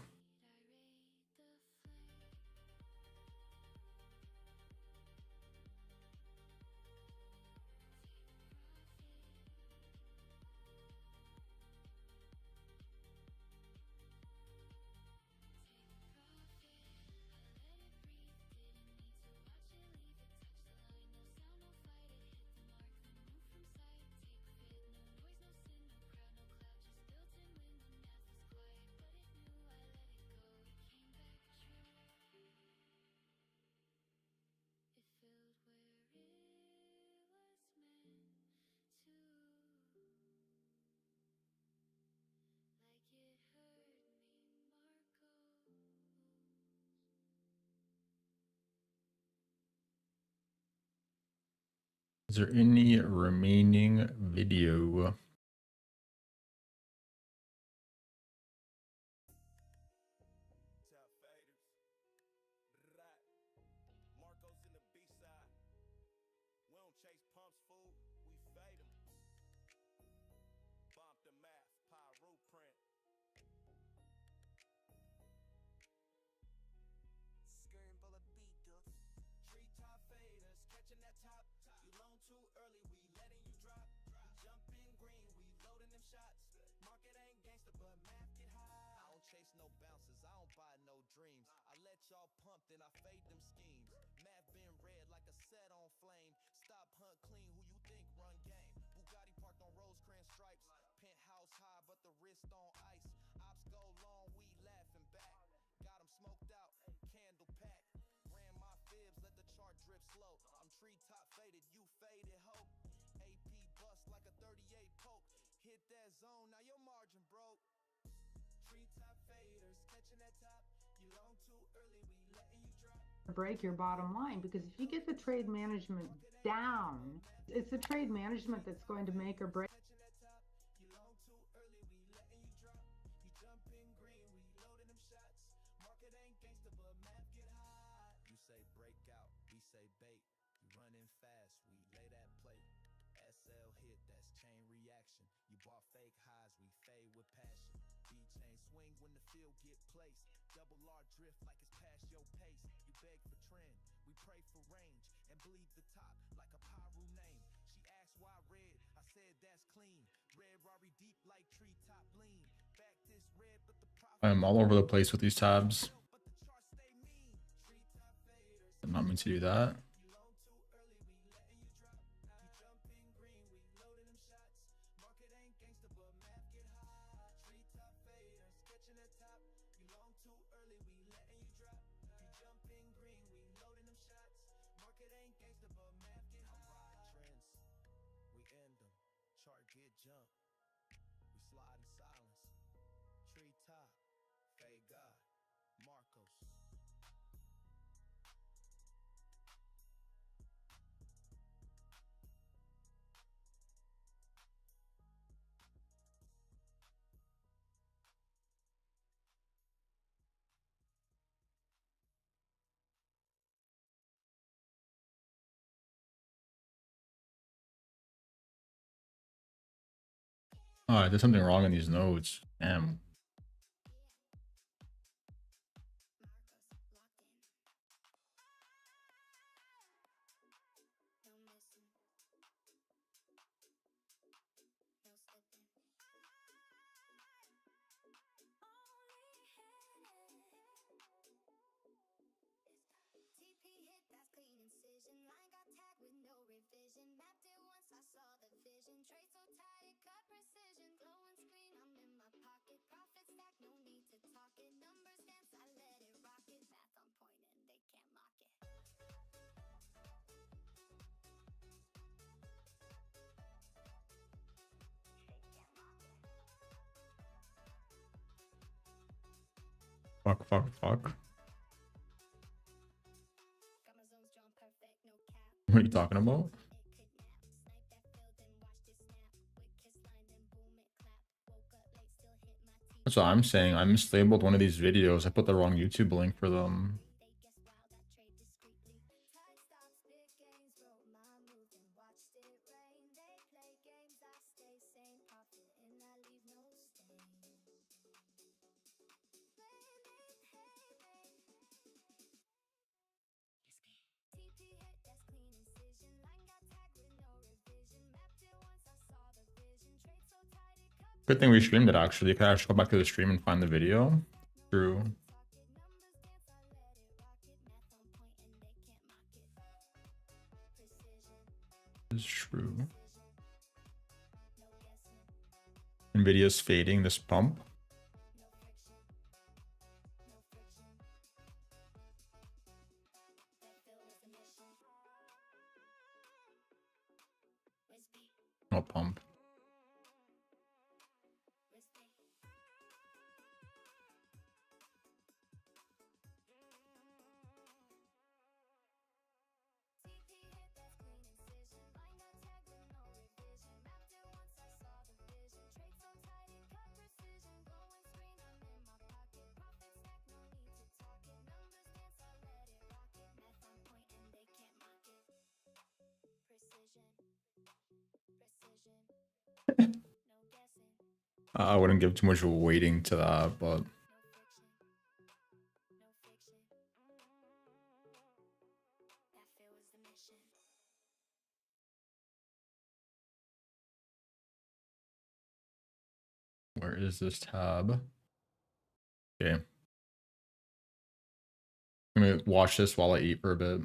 is there any remaining video? Top faders. Right. Marcos in the B-side. We don't chase pumps, fool. We fade them. Bump the math. Pyro print. Skirting full of beat ducks. Treetop faders. Catching that top. You long too early. We letting you drop. Jumping green. We loading them shots. Market ain't gangster, but math get high. I don't chase no bounces. I don't buy no dreams. I let y'all pump, then I fade them schemes. Math been red like a set on flame. Stop hunt clean, who you think run game? Bugatti parked on Rosecrans stripes. Penthouse high, but the wrist on ice. Ops go long, we laughing back. Got 'em smoked out, candle pack. Ran my fibs, let the chart drip slow. I'm treetop faded, you faded hope. AP bust like a 38 poke. Hit that zone, now your margin broke. Treetop faders, catching that top. You long too early, we letting you drop. Break your bottom line, because if you get the trade management down, it's the trade management that's going to make or break. Catching that top. You long too early, we letting you drop. You jumping green, we loading them shots. Market ain't gangster, but math get high. You say breakout, we say bait. You running fast, we lay that plate. SL hit, that's chain reaction. You bought fake highs, we fade with passion. B-chain swing when the field get placed. Double R drift like it's past your pace. You beg for trend, we pray for range. And bleed the top like a Pyru name. She asked why red, I said that's clean. Red Rari deep like treetop lean. Back this red, but the profit. I'm all over the place with these tabs. But the charts stay mean. Treetop faders. Did not mean to do that. You long too early, we letting you drop. You jumping green, we loading them shots. Market ain't gangster, but math get high. Treetop faders, catching that top. You long too early, we letting you drop. You jumping green, we loading them shots. Market ain't gangster, but math get high. Trends, we end them. Chart get jump. We slide in silence. Treetop, fade God, Marcos. Oh, there's something wrong in these nodes. Damn. TP hit, that's clean incision. Line got tagged with no revision. Mapped it once, I saw the vision. Trade so tight, it cut precision. Glowing screen, I'm in my pocket. Profit stack, no need to talk it. Numbers dance, I let it rock it. Math on point and they can't mock it. Fuck. Got my zones drawn perfect, no cap. What are you talking about? It could nap. Snipe that field and watch this snap. With kiss line, then boom, it clapped. Woke up late, still That's what I'm saying. I mislabeled one of these videos. I put the wrong YouTube link for them. Good thing we streamed it actually. You could actually go back to the stream and find the video. True. Is true. Nvidia's fading this pump. No pump. I wouldn't give too much weighting to that, but where is this tab? Okay. I'm gonna watch this while I eat for a bit.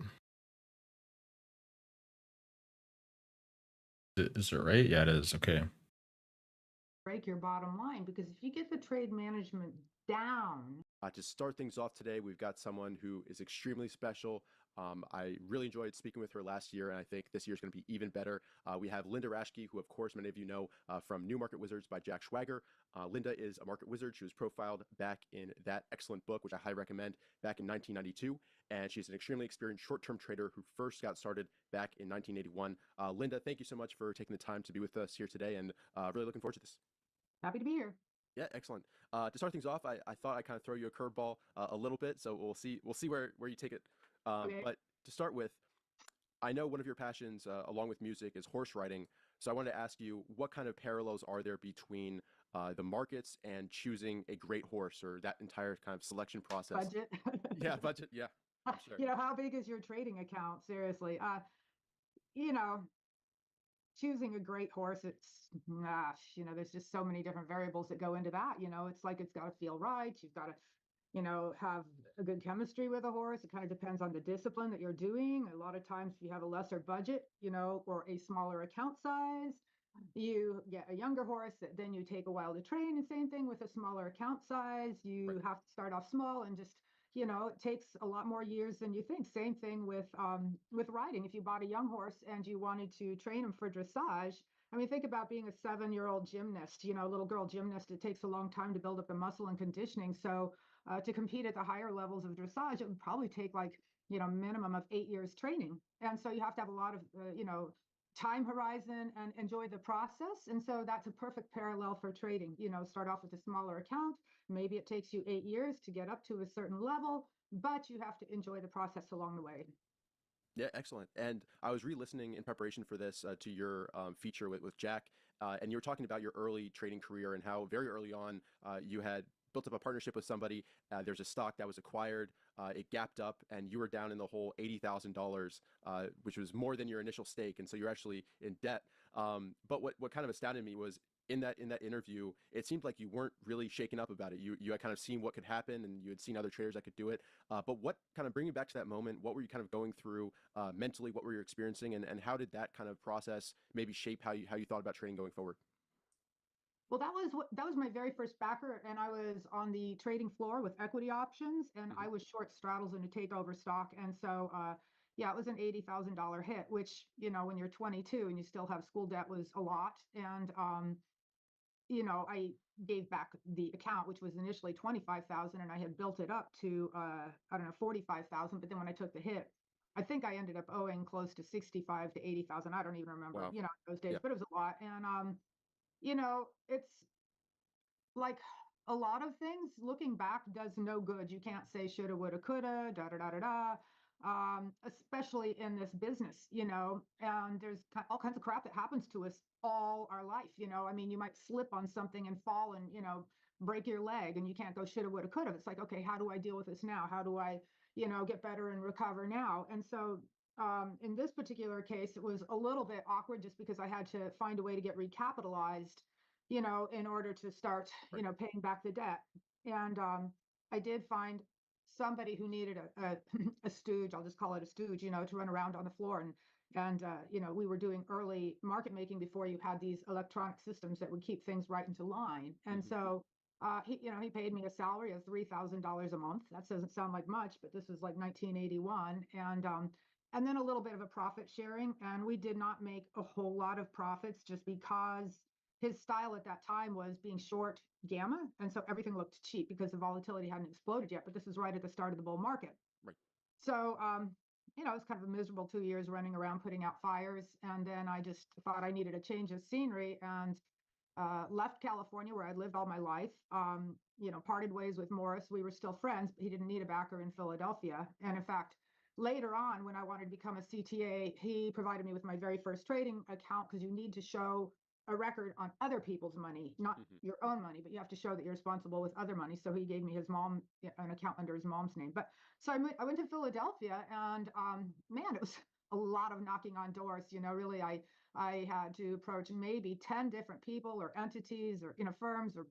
Is it right? Yeah, it is. Okay. Break your bottom line, because if you get the trade management down, To start things off today, we've got someone who is extremely special. I really enjoyed speaking with her last year, and I think this year is going to be even better. We have Linda Raschke, who, of course, many of you know from New Market Wizards by Jack Schwager. Linda is a market wizard. She was profiled back in that excellent book, which I highly recommend, back in 1992. And she's an extremely experienced short-term trader who first got started back in 1981. Linda, thank you so much for taking the time to be with us here today, and really looking forward to this. happy to be here. Yeah, excellent. To start things off, I thought I'd kind of throw you a curveball a little bit, so we'll see where you take it. Okay. But to start with, I know one of your passions, along with music, is horse riding. So I wanted to ask you, what kind of parallels are there between the markets and choosing a great horse, or that entire kind of selection process? Budget. Yeah, budget. Yeah, sure. You know, how big is your trading account? Seriously. You know, choosing a great horse, there's just so many different variables that go into that. It's like it's got to feel right. You've got to, have a good chemistry with a horse. It kind of depends on the discipline that you're doing. A lot of times, if you have a lesser budget, or a smaller account size, you get a younger horse that then you take a while to train. And same thing with a smaller account size. You Right. have to start off small and just, it takes a lot more years than you think. Same thing with riding. If you bought a young horse and you wanted to train him for dressage, I mean, think about being a 7-year-old gymnast, little girl gymnast. It takes a long time to build up the muscle and conditioning. So to compete at the higher levels of dressage, it would probably take like, minimum of 8 years training. And so you have to have a lot of, time horizon and enjoy the process. And so that's a perfect parallel for trading. Start off with a smaller account. Maybe it takes you 8 years to get up to a certain level, but you have to enjoy the process along the way. Yeah, excellent. And I was re-listening in preparation for this to your feature with Jack, and you were talking about your early trading career and how very early on you had built up a partnership with somebody. There's a stock that was acquired, it gapped up, and you were down in the whole $80,000, which was more than your initial stake, and so you're actually in debt. But what kind of astounded me was in that interview, it seemed like you weren't really shaken up about it. You had kind of seen what could happen, and you had seen other traders that could do it. But what kind of bringing back to that moment? What were you kind of going through mentally? What were you experiencing, and how did that kind of process maybe shape how you thought about trading going forward? Well, that was my very first backer, and I was on the trading floor with equity options, and Mhm. I was short straddles in a takeover stock. And so yeah, it was an $80,000 hit, which, when you're 22 and you still have school debt, was a lot. And I gave back the account, which was initially 25,000, and I had built it up to I don't know, 45,000. But then when I took the hit, I think I ended up owing close to 65 to 80,000. I don't even remember, Wow. those days, Yeah. but it was a lot. And it's like a lot of things looking back does no good. You can't say shoulda, woulda, coulda, da da da da da. Especially in this business, and there's all kinds of crap that happens to us all our life. I mean, you might slip on something and fall and, break your leg, and you can't go shoulda, woulda, coulda. It's like, okay, how do I deal with this now? How do I, get better and recover now? And so in this particular case, it was a little bit awkward just because I had to find a way to get recapitalized, in order to start, paying back the debt. And I did find somebody who needed a a stooge, I'll just call it a stooge, to run around on the floor. And we were doing early market making before you had these electronic systems that would keep things right into line. And so he paid me a salary of $3,000 a month. That doesn't sound like much, but this was like 1981. And then a little bit of a profit sharing. And we did not make a whole lot of profits just because his style at that time was being short gamma. And so everything looked cheap because the volatility hadn't exploded yet. But this is right at the start of the bull market. Right. So, it was kind of a miserable 2 years running around putting out fires. And then I just thought I needed a change of scenery and left California where I'd lived all my life, parted ways with Morris. We were still friends, but he didn't need a backer in Philadelphia. And in fact, later on, when I wanted to become a CTA, he provided me with my very first trading account because you need to show a record on other people's money, not your own money, but you have to show that you're responsible with other money. So he gave me his mom, an account under his mom's name. But so I went to Philadelphia, and man, it was a lot of knocking on doors. Really, I had to approach maybe 10 different people or entities or firms or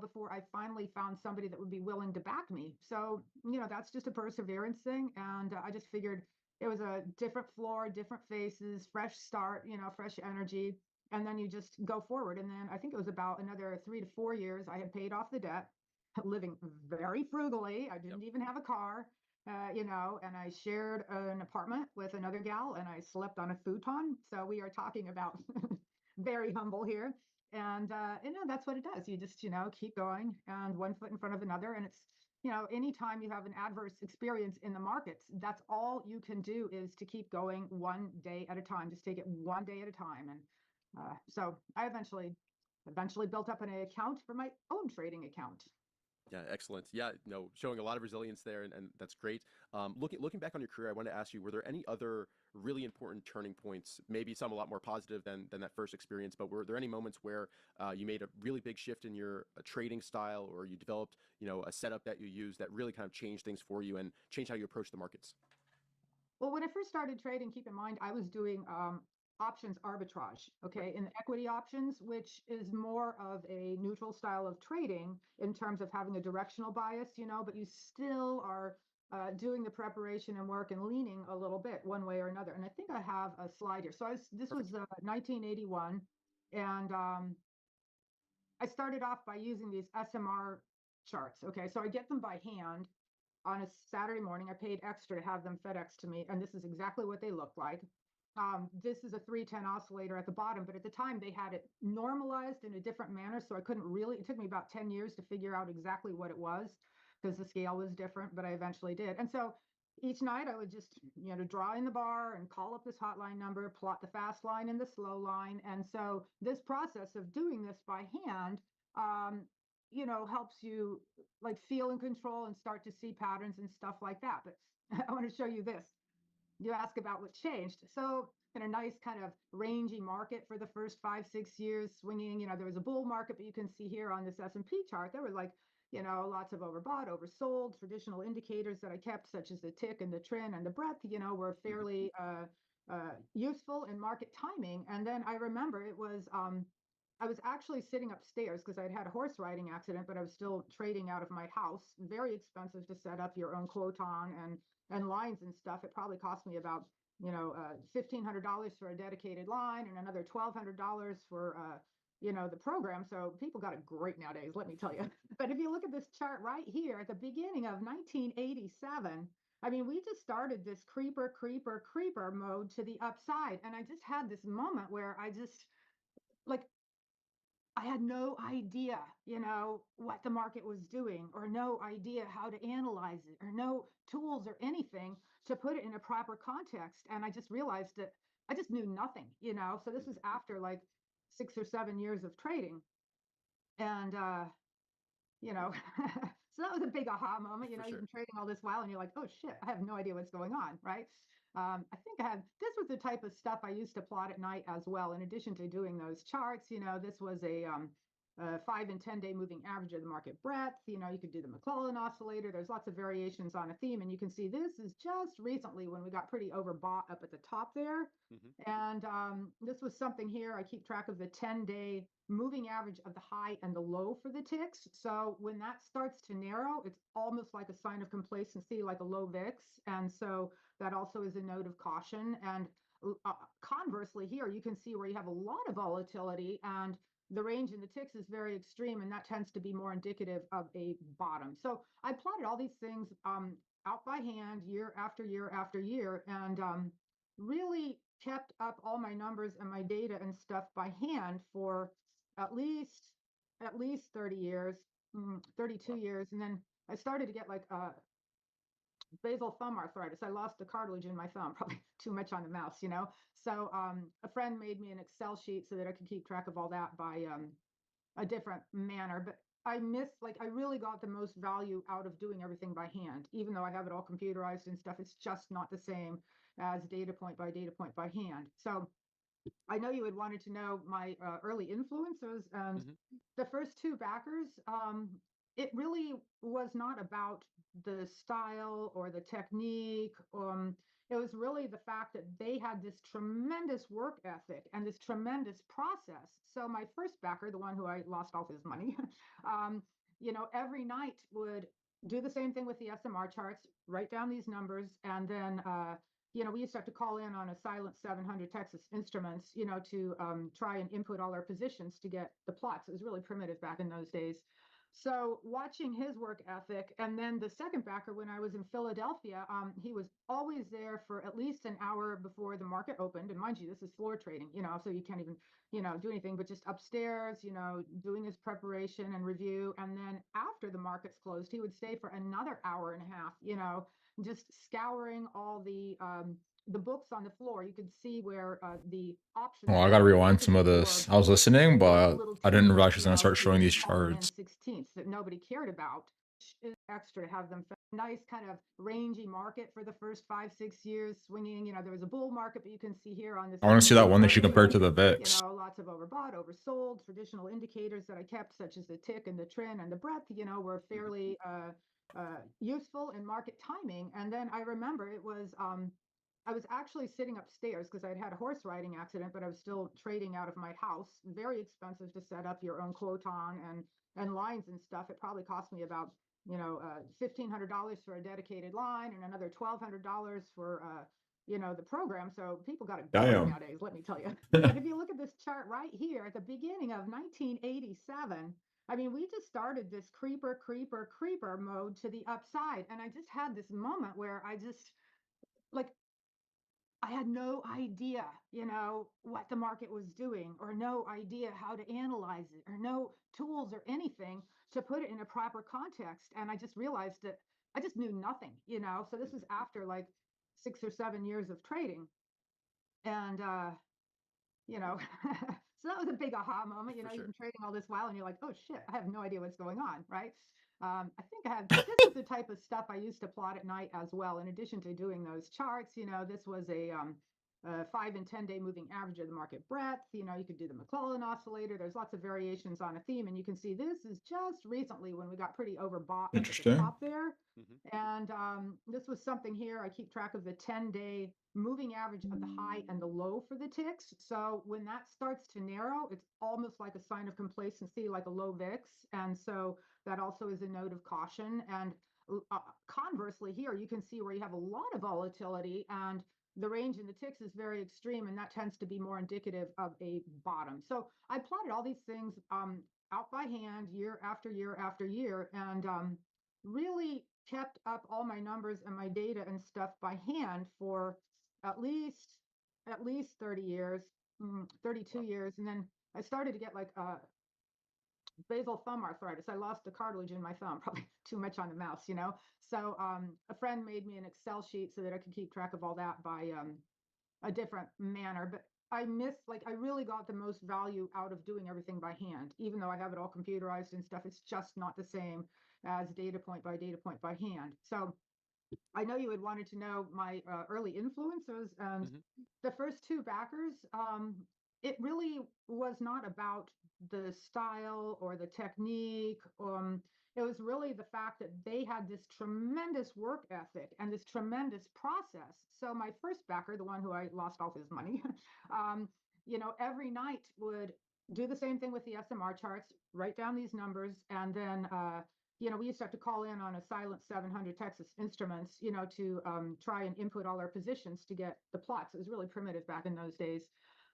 before I finally found somebody that would be willing to back me. So that's just a perseverance thing, and I just figured it was a different floor, different faces, fresh start, fresh energy. And then you just go forward. And then I think it was about another 3 to 4 years, I had paid off the debt, living very frugally. I didn't even have a car, and I shared an apartment with another gal, and I slept on a futon. So we are talking about very humble here. And, that's what it does. You just, keep going and one foot in front of another. And it's, anytime you have an adverse experience in the markets, that's all you can do is to keep going one day at a time. Just take it one day at a time. And so I eventually built up an account for my own trading account. Yeah, excellent. Yeah, showing a lot of resilience there, and that's great. Looking back on your career, I want to ask you, were there any other really important turning points, maybe some a lot more positive than that first experience, but were there any moments where you made a really big shift in your trading style, or you developed, a setup that you use that really kind of changed things for you and changed how you approach the markets? Well, when I first started trading, keep in mind, I was doing options arbitrage, okay, in equity options, which is more of a neutral style of trading in terms of having a directional bias, but you still are doing the preparation and work and leaning a little bit one way or another. And I think I have a slide here. So this was 1981, and I started off by using these SMR charts, okay? So I get them by hand on a Saturday morning. I paid extra to have them FedEx to me, and this is exactly what they look like. This is a 310 oscillator at the bottom, but at the time they had it normalized in a different manner. So I couldn't really, it took me about 10 years to figure out exactly what it was because the scale was different, but I eventually did. And so each night I would just, draw in the bar and call up this hotline number, plot the fast line and the slow line. And so this process of doing this by hand, helps you like feel in control and start to see patterns and stuff like that. But I want to show you this. You ask about what changed. So in a nice kind of rangy market for the first 5-6 years, swinging, there was a bull market, but you can see here on this S&P chart, there were like, lots of overbought, oversold. Traditional indicators that I kept, such as the tick and the trend and the breadth, were fairly useful in market timing. And then I remember it was, I was actually sitting upstairs because I'd had a horse riding accident, but I was still trading out of my house. Very expensive to set up your own quoton and lines and stuff. It probably cost me about, $1,500 for a dedicated line and another $1,200 for, the program. So people got it great nowadays, let me tell you. But if you look at this chart right here at the beginning of 1987, I mean, we just started this creeper mode to the upside. And I just had this moment where I just like, I had no idea, what the market was doing, or no idea how to analyze it, or no tools or anything to put it in a proper context. And I just realized that I just knew nothing, So this is after like 6 or 7 years of trading. And you know, so that was a big aha moment. You For know, sure. you've been trading all this while and you're like, oh shit, I have no idea what's going on, right? I think this was the type of stuff I used to plot at night as well. In addition to doing those charts, you know, this was a 5 and 10 day moving average of the market breadth. You know, you could do the McClellan oscillator. There's lots of variations on a theme. And you can see this is just recently when we got pretty overbought up at the top there. And this was something here. I keep track of the 10-day moving average of the high and the low for the ticks. So when that starts to narrow, it's almost like a sign of complacency, like a low VIX. And so that also is a note of caution. And conversely here, you can see where you have a lot of volatility and the range in the ticks is very extreme, and that tends to be more indicative of a bottom. So I plotted all these things out by hand year after year after year, and really kept up all my numbers and my data and stuff by hand for at least 30 years, 32 years. And then I started to get like basal thumb arthritis. I lost the cartilage in my thumb, probably too much on the mouse, you know. So a friend made me an Excel sheet so that I could keep track of all that by a different manner. But I really got the most value out of doing everything by hand, even though I have it all computerized and stuff. It's just not the same as data point by hand. So I know you had wanted to know my early influences, and the first two backers, it really was not about the style or the technique. It was really the fact that they had this tremendous work ethic and this tremendous process. So my first backer, the one who I lost all his money, you know, every night would do the same thing with the SMR charts, write down these numbers, and then you know, we used to have to call in on a silent 700 Texas Instruments, you know, to try and input all our positions to get the plots. It was really primitive back in those days. So watching his work ethic, and then the second backer when I was in Philadelphia, he was always there for at least an hour before the market opened. And mind you, this is floor trading, you know, so you can't even, you know, do anything but just upstairs, you know, doing his preparation and review. And then after the markets closed, he would stay for another hour and a half, you know, just scouring all the books on the floor. You could see where the options. Well, I gotta rewind some of this. I was listening, but I didn't realize she was gonna start showing these charts. 16ths that nobody cared about. Is extra to have them nice kind of rangy market for the first 5-6 years swinging. You know, there was a bull market, but you can see here on this. I want to see that one that she chart, compared to the you VIX. know, lots of overbought, oversold. Traditional indicators that I kept, such as the tick and the trend and the breadth, you know, were fairly useful in market timing. And then I remember it was I was actually sitting upstairs because I'd had a horse riding accident, but I was still trading out of my house. Very expensive to set up your own quoton and lines and stuff. It probably cost me about, you know, $1,500 for a dedicated line and another $1,200 for you know, the program. So people got it going Damn. nowadays, let me tell you. But if you look at this chart right here at the beginning of 1987, I mean, we just started this creeper mode to the upside. And I just had this moment where I just, like, I had no idea, you know, what the market was doing, or no idea how to analyze it, or no tools or anything to put it in a proper context. And I just realized that I just knew nothing, you know. So this was after like 6 or 7 years of trading. And you know, so that was a big aha moment. You know, you've been trading all this while and you're like, oh shit, I have no idea what's going on, right? I think this is the type of stuff I used to plot at night as well. In addition to doing those charts, you know, this was a 5 and 10 day moving average of the market breadth. You know, you could do the McClellan oscillator. There's lots of variations on a theme, and you can see this is just recently when we got pretty overbought up at the Interesting. top there. And this was something here. I keep track of the 10-day moving average of the high and the low for the ticks. So when that starts to narrow, it's almost like a sign of complacency, like a low VIX. And so that also is a note of caution. And conversely here, you can see where you have a lot of volatility and the range in the ticks is very extreme, and that tends to be more indicative of a bottom. So I plotted all these things out by hand year after year after year, and really kept up all my numbers and my data and stuff by hand for at least 30 years, 32 years. And then I started to get like basal thumb arthritis. I lost the cartilage in my thumb, probably too much on the mouse, you know. So a friend made me an Excel sheet so that I could keep track of all that by a different manner. But I miss, like, I really got the most value out of doing everything by hand, even though I have it all computerized and stuff. It's just not the same as data point by data point by hand. So I know you had wanted to know my early influences, and Mhm. the first two backers, it really was not about the style or the technique. It was really the fact that they had this tremendous work ethic and this tremendous process. So my first backer, the one who I lost all his money, um, every night would do the same thing with the SMR charts, write down these numbers, and then we used to have to call in on a silent 700 Texas Instruments, to try and input all our positions to get the plots. It was really primitive back in those days.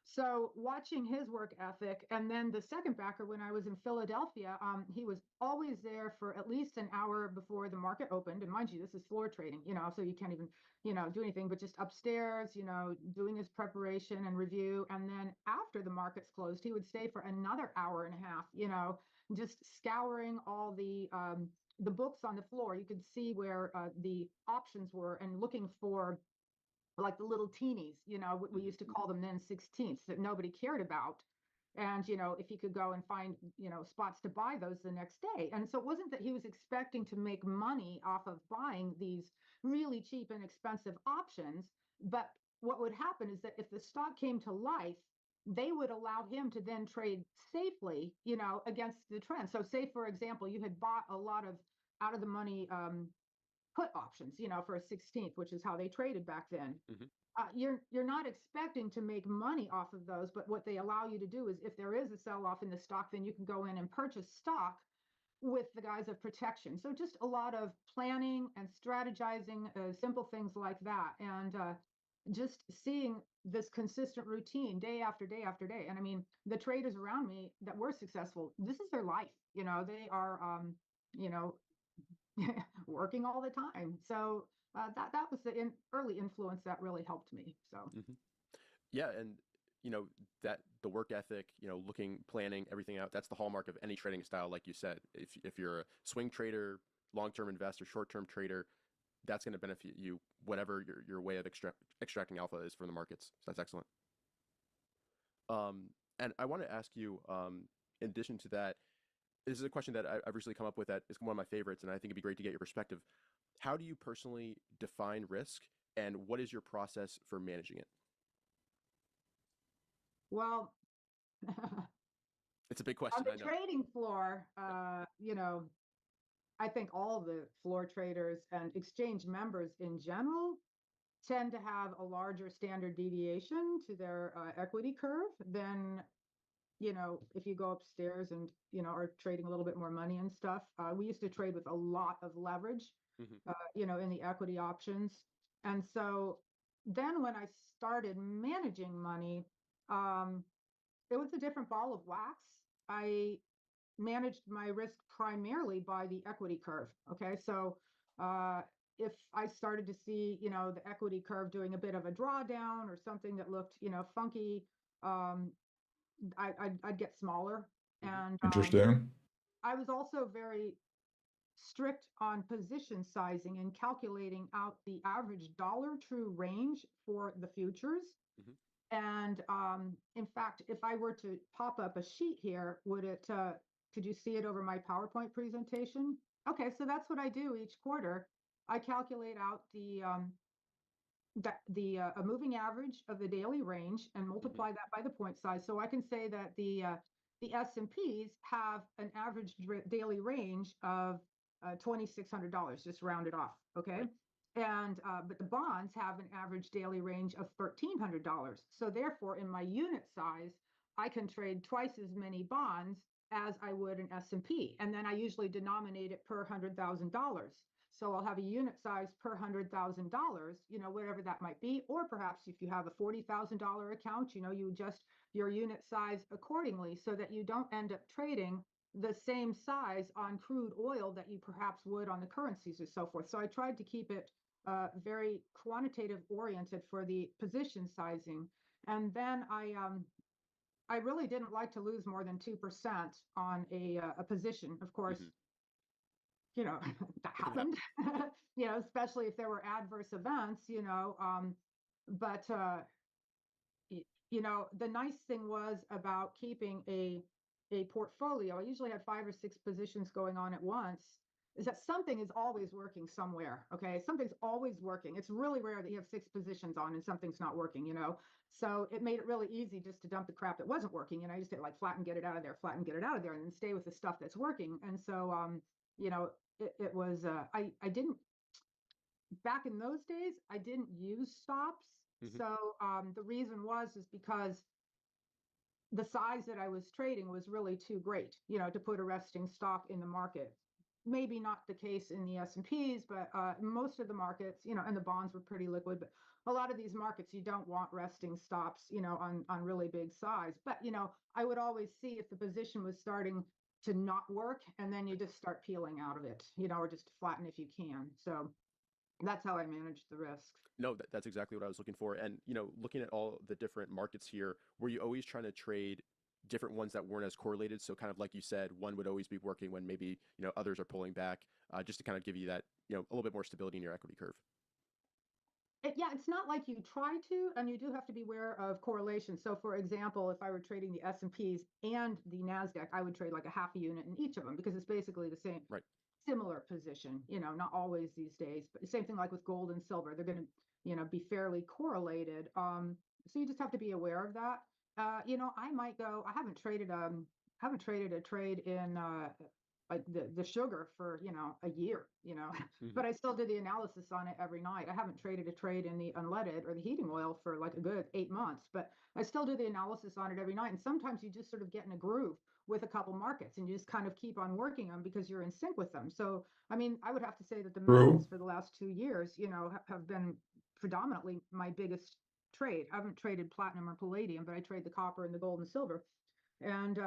So watching his work ethic, and then the second backer when I was in Philadelphia, he was always there for at least an hour before the market opened. And mind you, this is floor trading, so you can't even, do anything but just upstairs, doing his preparation and review. And then after the markets closed, he would stay for another hour and a half, just scouring all the books on the floor. You could see where the options were and looking for like the little teenies, we used to call them then 16ths that nobody cared about. And, if he could go and find, spots to buy those the next day. And so it wasn't that he was expecting to make money off of buying these really cheap and expensive options. But what would happen is that if the stock came to life, they would allow him to then trade safely, against the trend. So say, for example, you had bought a lot of out of the money put options, for a 16th, which is how they traded back then. Mhm. You're not expecting to make money off of those, but what they allow you to do is if there is a sell-off in the stock, then you can go in and purchase stock with the guise of protection. So just a lot of planning and strategizing, simple things like that, and just seeing this consistent routine day after day after day. And I mean, the traders around me that were successful, this is their life. They are, you know, working all the time. So that was the early influence that really helped me. So Mhm. Yeah, and that the work ethic, looking, planning everything out. That's the hallmark of any trading style, like you said. If you're a swing trader, long-term investor, short-term trader, that's going to benefit you, whatever your way of extracting alpha is from the markets. So that's excellent. And I want to ask you, in addition to that, this is a question that I've recently come up with that is one of my favorites, and I think it'd be great to get your perspective. How do you personally define risk, and what is your process for managing it? well, It's a big on question, the I know. trading floor, Yep. I think all the floor traders and exchange members in general tend to have a larger standard deviation to their equity curve than, if you go upstairs and, are trading a little bit more money and stuff. We used to trade with a lot of leverage, Mhm. in the equity options. And so then when I started managing money, um, it was a different ball of wax. I managed my risk primarily by the equity curve. Okay. So uh, if I started to see, the equity curve doing a bit of a drawdown or something that looked, funky, um, I'd get smaller. Mhm. And Interesting. I was also very strict on position sizing and calculating out the average dollar true range for the futures. Mhm. And in fact, if I were to pop up a sheet here, could you see it over my PowerPoint presentation? Okay, so that's what I do each quarter. I calculate out a moving average of the daily range and Mhm. multiply that by the point size. So I can say that the S&Ps have an average daily range of $2,600, just rounded off. Okay. Right. And but the bonds have an average daily range of $1,300. So therefore, in my unit size, I can trade twice as many bonds as I would an S&P. And then I usually denominate it per $100,000. So I'll have a unit size per $100,000, whatever that might be. Or perhaps if you have a $40,000 account, you adjust your unit size accordingly so that you don't end up trading the same size on crude oil that you perhaps would on the currencies or so forth. So I tried to keep it very quantitative oriented for the position sizing. And then I really didn't like to lose more than 2% on a position. Of course, Mhm. that It can happened, happen. especially if there were adverse events, but the nice thing was about keeping a portfolio. I usually had 5 or 6 positions going on at once. Is that something is always working somewhere? Okay, something's always working. It's really rare that you have 6 positions on and something's not working. So it made it really easy just to dump the crap that wasn't working, and I just hit like flatten, get it out of there, flatten, get it out of there, and then stay with the stuff that's working. And so, it was. I didn't back in those days. I didn't use stops. Mhm. So the reason is because the size that I was trading was really too great, to put a resting stop in the market. Maybe not the case in the S&Ps, but most of the markets, and the bonds were pretty liquid, but a lot of these markets, you don't want resting stops, on really big size. But, I would always see if the position was starting to not work, and then you just start peeling out of it, or just flatten if you can. So that's how I managed the risk. No, that's exactly what I was looking for. And, looking at all the different markets here, were you always trying to trade different ones that weren't as correlated? So kind of like you said, one would always be working when maybe, others are pulling back, just to kind of give you that, a little bit more stability in your equity curve. Yeah, it's not like you try to, and you do have to be aware of correlation. So, for example, if I were trading the S&Ps and the Nasdaq, I would trade like a half a unit in each of them because it's basically the same, Right. similar position. Not always these days, but the same thing like with gold and silver, they're going to, be fairly correlated. So you just have to be aware of that. I might go. I haven't traded a trade in like the sugar for a year. Mhm. But I still do the analysis on it every night. I haven't traded a trade in the unleaded or the heating oil for like a good 8 months, but I still do the analysis on it every night. And sometimes you just sort of get in a groove with a couple markets and you just kind of keep on working them because you're in sync with them. So, I mean, I would have to say that the metals for the last 2 years, have been predominantly my biggest trade. I haven't traded platinum or palladium, but I trade the copper and the gold and silver. And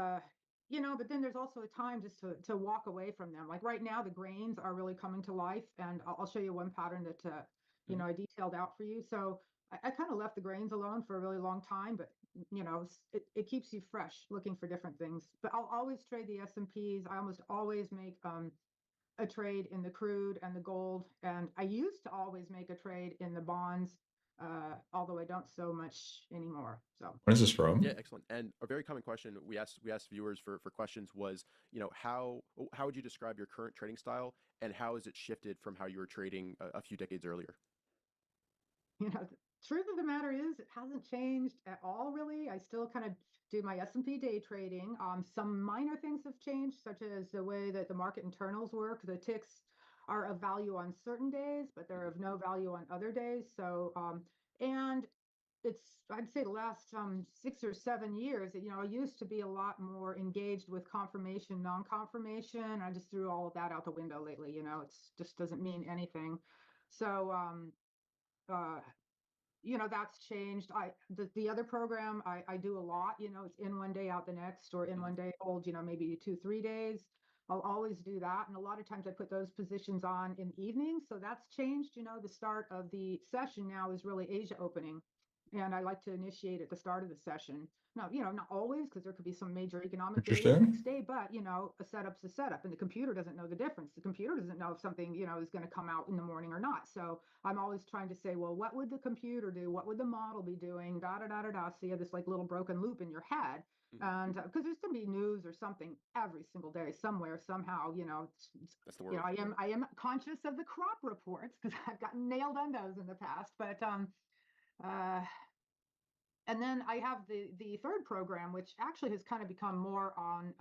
but then there's also a time just to walk away from them. Like right now, the grains are really coming to life, and I'll show you one pattern that Mhm. I detailed out for you. So I kind of left the grains alone for a really long time, but it keeps you fresh, looking for different things. But I'll always trade the S&Ps. I almost always make a trade in the crude and the gold, and I used to always make a trade in the bonds, although I don't so much anymore. So. What is this from? Yeah, excellent. And a very common question we asked viewers for questions was, how would you describe your current trading style, and how has it shifted from how you were trading a few decades earlier? The truth of the matter is it hasn't changed at all, really. I still kind of do my S&P day trading. Some minor things have changed, such as the way that the market internals work. The ticks are of value on certain days, but they're of no value on other days. So, and I'd say the last 6 or 7 years, I used to be a lot more engaged with confirmation, non-confirmation. I just threw all of that out the window lately. It's just doesn't mean anything. So, uh, that's changed. The other program I do a lot, it's in one day out the next, or in Mhm. one day hold, maybe 2, 3 days. I'll always do that. And a lot of times I put those positions on in evenings. So that's changed. The start of the session now is really Asia opening. And I like to initiate at the start of the session. Now, not always, because there could be some major economic data the next Interesting. day, but a setup's a setup, and the computer doesn't know the difference. The computer doesn't know if something, is going to come out in the morning or not. So I'm always trying to say, well, what would the computer do? What would the model be doing? Da da da da da. So you have this like little broken loop in your head. Mhm. And because there's going to be news or something every single day, somewhere, somehow, That's the world. I am conscious of the crop reports because I've gotten nailed on those in the past. But uh, and then I have the third program, which actually has kind of become more on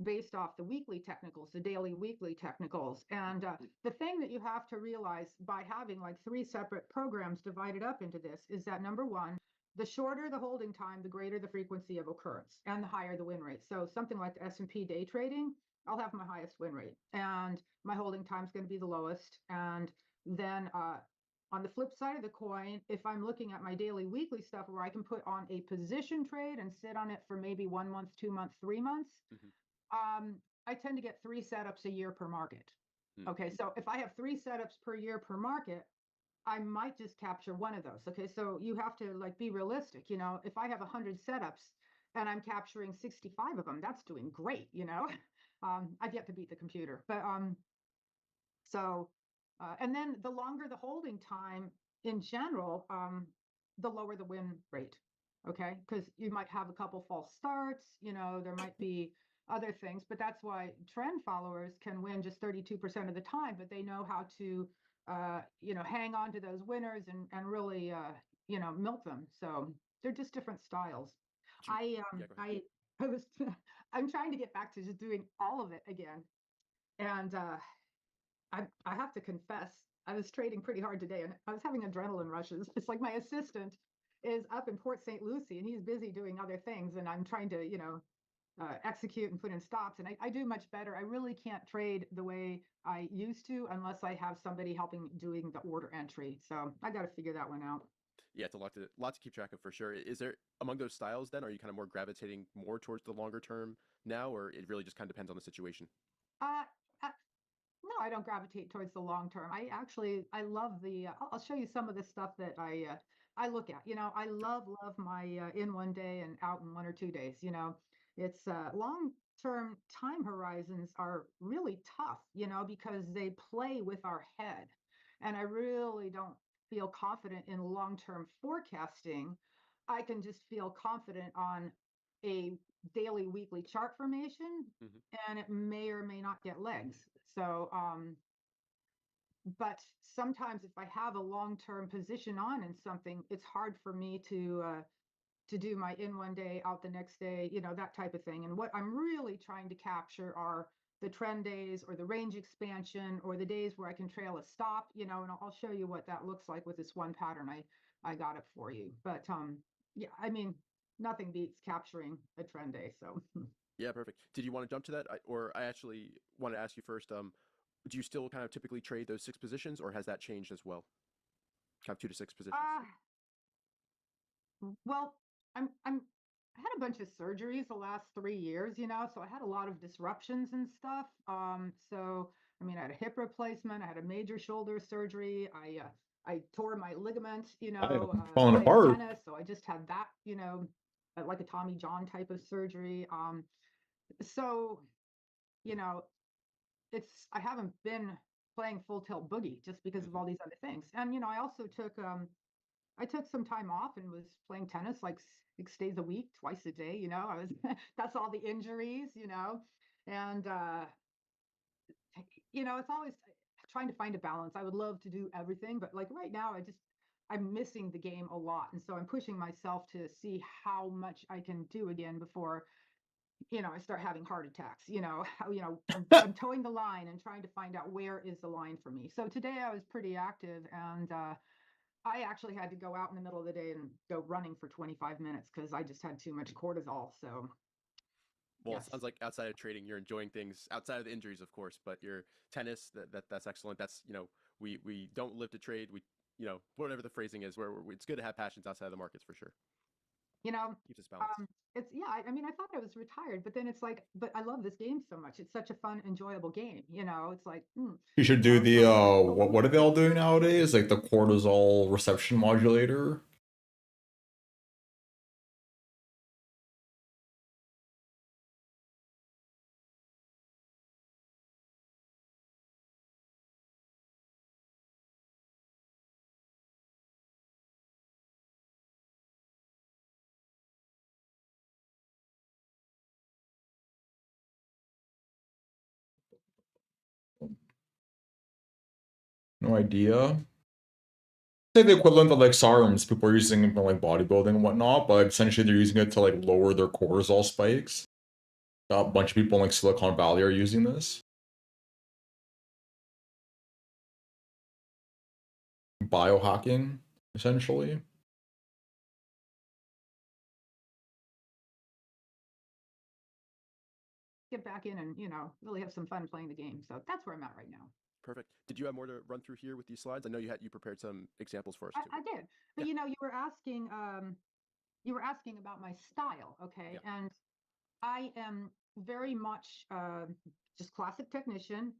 based off the weekly technicals, the daily weekly technicals. And the thing that you have to realize by having like 3 separate programs divided up into this is that number one, the shorter the holding time, the greater the frequency of occurrence and the higher the win rate. So something like the S&P day trading, I'll have my highest win rate, and my holding time is going to be the lowest. And then on the flip side of the coin, if I'm looking at my daily, weekly stuff where I can put on a position trade and sit on it for maybe 1 month, 2 months, 3 months, Mhm. I tend to get 3 setups a year per market. Mm. Okay, so if I have 3 setups per year per market, I might just capture one of those. Okay, so you have to like be realistic. If I have 100 setups and I'm capturing 65 of them, that's doing great. I've yet to beat the computer, but so, and then the longer the holding time in general, the lower the win rate. Okay, because you might have a couple false starts, there might be other things, but that's why trend followers can win just 32% of the time, but they know how to, hang on to those winners and really, milk them. So they're just different styles. Do you- Um, yeah, go ahead. I was, I'm trying to get back to just doing all of it again. And I have to confess, I was trading pretty hard today and I was having adrenaline rushes. It's like my assistant is up in Port St. Lucie and he's busy doing other things. And I'm trying to, execute and put in stops. And I do much better. I really can't trade the way I used to unless I have somebody helping doing the order entry. So I got to figure that one out. Yeah, it's a lot to keep track of for sure. Is there among those styles then, are you kind of more gravitating more towards the longer term now, or it really just kind of depends on the situation? Uh, uh, no, I don't gravitate towards the long term. I love I'll show you some of the stuff that I look at. I love my in one day and out in 1 or 2 days. It's long term time horizons are really tough, because they play with our head. And I really don't feel confident in long term forecasting. I can just feel confident on a daily, weekly chart formation, Hmm. and it may or may not get legs. So, but sometimes if I have a long-term position on in something, it's hard for me to do my in one day, out the next day, that type of thing. And what I'm really trying to capture are the trend days or the range expansion or the days where I can trail a stop, and I'll show you what that looks like with this one pattern I got it for you. But yeah, I mean, nothing beats capturing a trend day. So Yeah, perfect. Did you want to jump to that, or I actually want to ask you first? Do you still kind of typically trade those six positions, or has that changed as well? Kind of 2 to 6 positions. uh well, I had a bunch of surgeries the last 3 years, so I had a lot of disruptions and stuff. So I mean, I had a hip replacement, I had a major shoulder surgery, I tore my ligament, Falling playing apart. tennis, so I just had that, like a Tommy John type of surgery. So you know, I haven't been playing full tilt boogie just because of Hmm. all these other things. And I also I took some time off and was playing tennis like 6 days a week, twice a day. I was that's all the injuries, and it's always trying to find a balance. I would love to do everything, but like right now, I'm missing the game a lot, and so I'm pushing myself to see how much I can do again before I start having heart attacks. I'm towing the line and trying to find out where is the line for me. So today I was pretty active and I actually had to go out in the middle of the day and go running for 25 minutes because I just had too much cortisol. So, Well, it yes. sounds like outside of trading, you're enjoying things outside of the injuries, of course. But your tennis, that's excellent. That's we don't live to trade. We whatever the phrasing is, where it's good to have passions outside of the markets for sure. You know, Keeps us balanced. yeah, I mean, I thought I was retired, but then it's like, but I love this game so much. It's such a fun, enjoyable game. It's like, You should do the so what are they all doing nowadays? Like the cortisol reception modulator. No idea. Say the equivalent of like SARMs, people are using it for like bodybuilding and whatnot, but essentially they're using it to like lower their cortisol spikes. A bunch of people in like Silicon Valley are using this. Biohacking, essentially. get back in and, really have some fun playing the game. So that's where I'm at right now. Perfect. Did you have more to run through here with these slides? I know you prepared some examples for us too. I did, but Yeah. you were asking about my style, okay? Yeah. And I am very much just classic technician,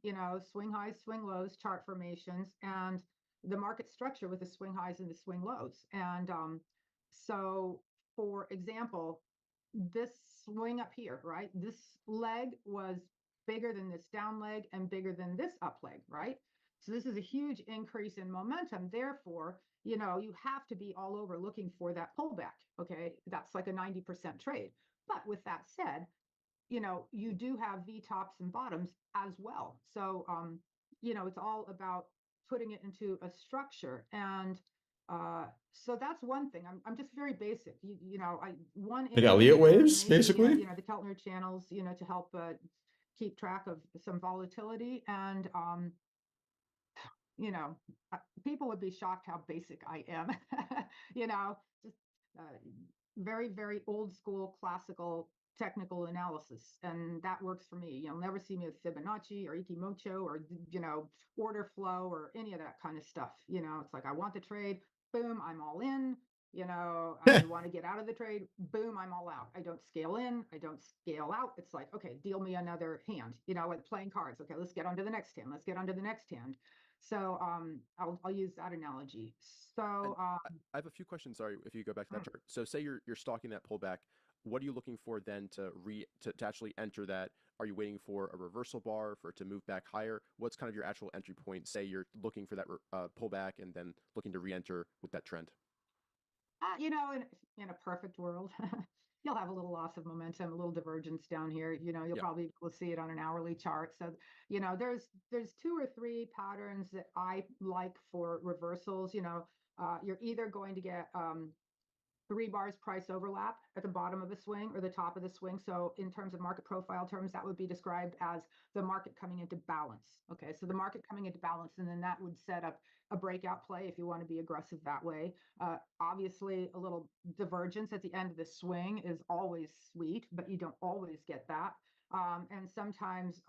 swing highs, swing lows, chart formations, and the market structure with the swing highs and the swing lows. And so, for example, this swing up here, right? This leg was bigger than this down leg and bigger than this up leg, right? So this is a huge increase in momentum. Therefore, you know, you have to be all over looking for that pullback. Okay. That's like a 90% trade. But with that said, you know, you do have V tops and bottoms as well. So, you know, it's all about putting it into a structure. And so that's one thing. I'm just very basic. You know, one Like Elliott indicator, waves, maybe, basically. you know, the Keltner channels, you know, to help keep track of some volatility. And, you know, people would be shocked how basic I am. You know, just uh, very, very old school classical technical analysis. And that works for me. You'll never see me with Fibonacci or Ikimocho or, you know, order flow or any of that kind of stuff. You know, it's like, I want the trade, boom, I'm all in. You know, I want to get out of the trade, boom, I'm all out. I don't scale in, I don't scale out. It's like, okay, deal me another hand, you know, like playing cards. Okay, let's get on to the next hand. Let's get on to the next hand. So I'll use that analogy. And So I have a few questions. Sorry, if you go back to that mm, chart. So say you're stalking that pullback. What are you looking for then to actually enter that? Are you waiting for a reversal bar for it to move back higher? What's kind of your actual entry point? Say you're looking for that pullback and then looking to re-enter with that trend. you know, in a perfect world, you'll have a little loss of momentum, a little divergence down here. You know, you'll Yeah. probably will see it on an hourly chart. So, you know, there's two or three patterns that I like for reversals. You know, you're either going to get 3 bars price overlap at the bottom of a swing or the top of the swing. So in terms of market profile terms, that would be described as the market coming into balance. Okay, so the market coming into balance, and then that would set up a breakout play if you want to be aggressive that way. Obviously, a little divergence at the end of the swing is always sweet, but you don't always get that. And sometimes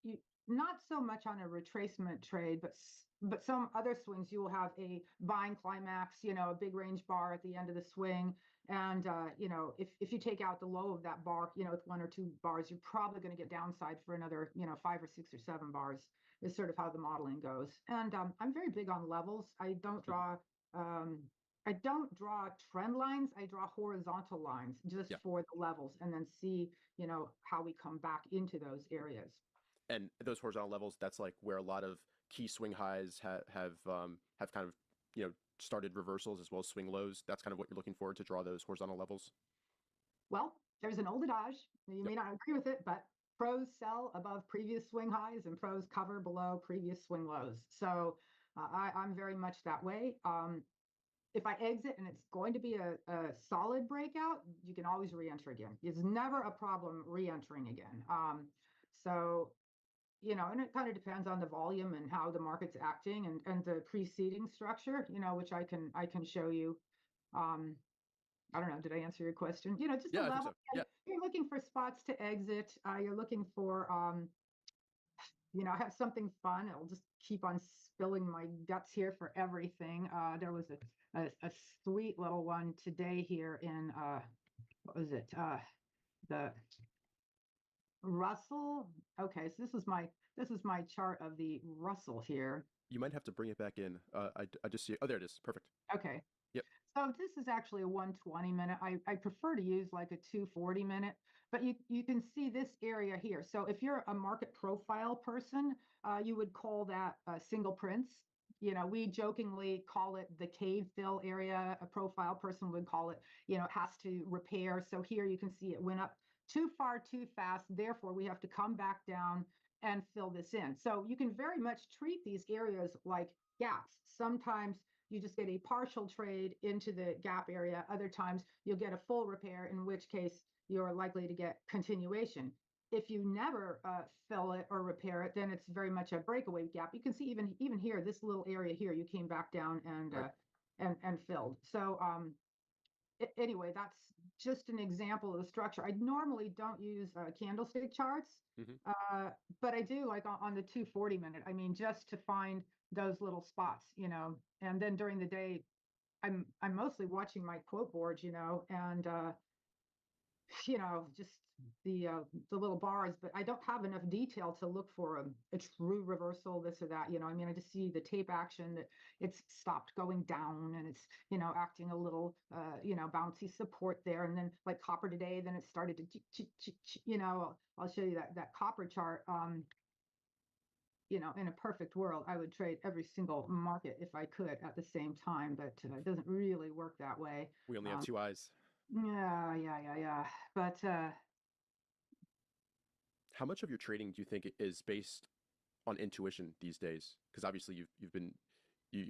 you not so much on a retracement trade, but some other swings you will have a buying climax, you know, a big range bar at the end of the swing. And you know, if you take out the low of that bar, you know, with 1 or 2 bars, you're probably going to get downside for another, you know, 5 or 6 or 7 bars is sort of how the modeling goes. And I'm very big on levels. Um, I don't draw trend lines. I draw horizontal lines just Yeah. for the levels, and then see, you know, how we come back into those areas. And those horizontal levels, that's like where a lot of key swing highs have kind of started reversals as well as swing lows. That's kind of what you're looking for to draw those horizontal levels. Well, there's an old adage. You Yep. may not agree with it, but pros sell above previous swing highs and pros cover below previous swing lows. So I'm very much that way. If I exit and it's going to be a solid breakout, you can always re-enter again. It's never a problem re-entering again. So, you know, and it kind of depends on the volume and how the market's acting and the preceding structure, you know, which I can show you. Um, I don't know. Did I answer your question? You know, just the Yeah, I think level. so. Yeah. You're looking for spots to exit. You're looking for, you know, have something fun. I'll just keep on spilling my guts here for everything. There was a sweet little one today here in, what was it? The Russell. Okay, so this is my chart of the Russell here. You might have to bring it back in. I just see it. Oh, there it is. Perfect. Okay. Yep. So this is actually a 120 minute. I prefer to use like a 240 minute, but you can see this area here. So if you're a market profile person, you would call that single prints. You know, we jokingly call it the cave fill area. A profile person would call it, you know, it has to repair. So here you can see it went up too far too fast. Therefore, we have to come back down and fill this in. So you can very much treat these areas like gaps. Sometimes you just get a partial trade into the gap area. Other times you'll get a full repair, in which case you're likely to get continuation. If you never fill it or repair it, then it's very much a breakaway gap. You can see even here, this little area here, you came back down and Right. and filled. So anyway, that's just an example of the structure. I normally don't use candlestick charts, Mhm. but I do like on the 240 minute. I mean, just to find those little spots, you know. And then during the day, I'm mostly watching my quote boards, you know, and you know, just the little bars. But I don't have enough detail to look for a true reversal, this or that. You know, I mean, I just see the tape action that it's stopped going down and it's, you know, acting a little you know, bouncy support there. And then like copper today, then it started to you know, I'll show you that copper chart. you know, in a perfect world, I would trade every single market if I could at the same time, but it doesn't really work that way. We only have two eyes. Yeah. But How much of your trading do you think is based on intuition these days? Because obviously you've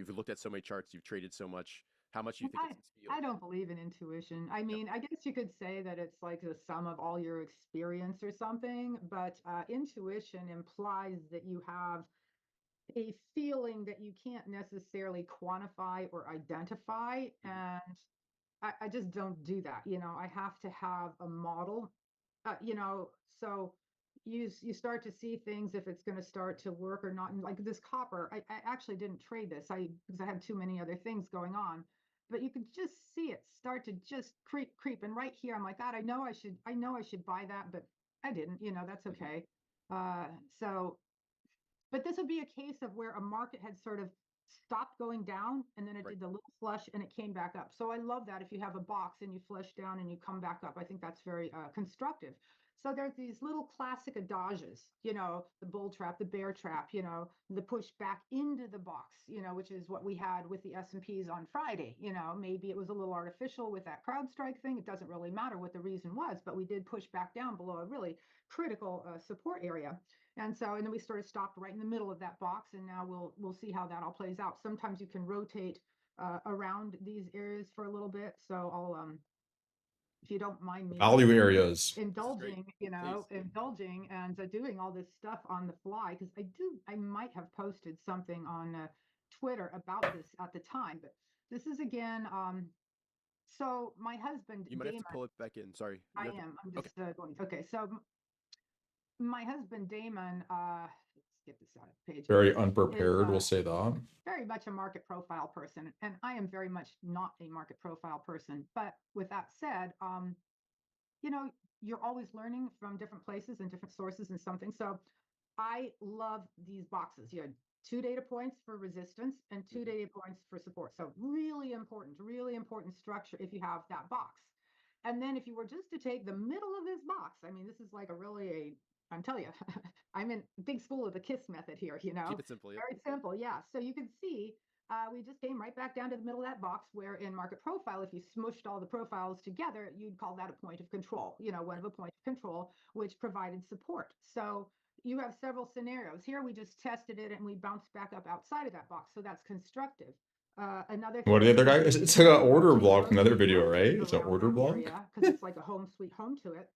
looked at so many charts, you've traded so much. How much do you think it's feel? I don't believe in intuition. I mean, I guess you could say that it's like the sum of all your experience or something, but intuition implies that you have a feeling that you can't necessarily quantify or identify. And I just don't do that. You know, I have to have a model, you know, so you start to see things if it's going to start to work or not. And like this copper, I actually didn't trade this because I had too many other things going on. But you could just see it start to just creep. And right here, I'm like, God, I know I should buy that, but I didn't, you know, that's okay. So but this would be a case of where a market had sort of stopped going down and then it Right. did the little flush and it came back up. So I love that if you have a box and you flush down and you come back up. I think that's very constructive. So there's these little classic adages, you know, the bull trap, the bear trap, you know, the push back into the box, you know, which is what we had with the S&Ps on Friday. You know, maybe it was a little artificial with that CrowdStrike thing. It doesn't really matter what the reason was, but we did push back down below a really critical support area. And then we sort of stopped right in the middle of that box, and now we'll see how that all plays out. Sometimes you can rotate around these areas for a little bit. So I'll if you don't mind me Value areas. indulging, you know, Please. indulging and doing all this stuff on the fly, because I might have posted something on Twitter about this at the time, but this is again, so my husband, You might have Damon, to pull it back in. Sorry. I You have to- am, I'm Okay. just going, okay, so my husband, Damon, let's get this out of page. Very is, unprepared, we'll say that. very much a market profile person, and I am very much not a market profile person. But with that said, you know, you're always learning from different places and different sources and something. So I love these boxes. You had 2 data points for resistance and 2 data points for support. So really important structure if you have that box. And then if you were just to take the middle of this box, I mean, this is like I'm telling you, I'm in big school of the KISS method here, you know. Keep it simple. Yeah. Very simple, yeah. So you can see we just came right back down to the middle of that box where in market profile, if you smushed all the profiles together, you'd call that a point of control, you know, one of a point of control, which provided support. So you have several scenarios. Here we just tested it and we bounced back up outside of that box. So that's constructive. Another What are the other guy? It's like an order block from another video, right? It's an order block. because it's like a home sweet home to it.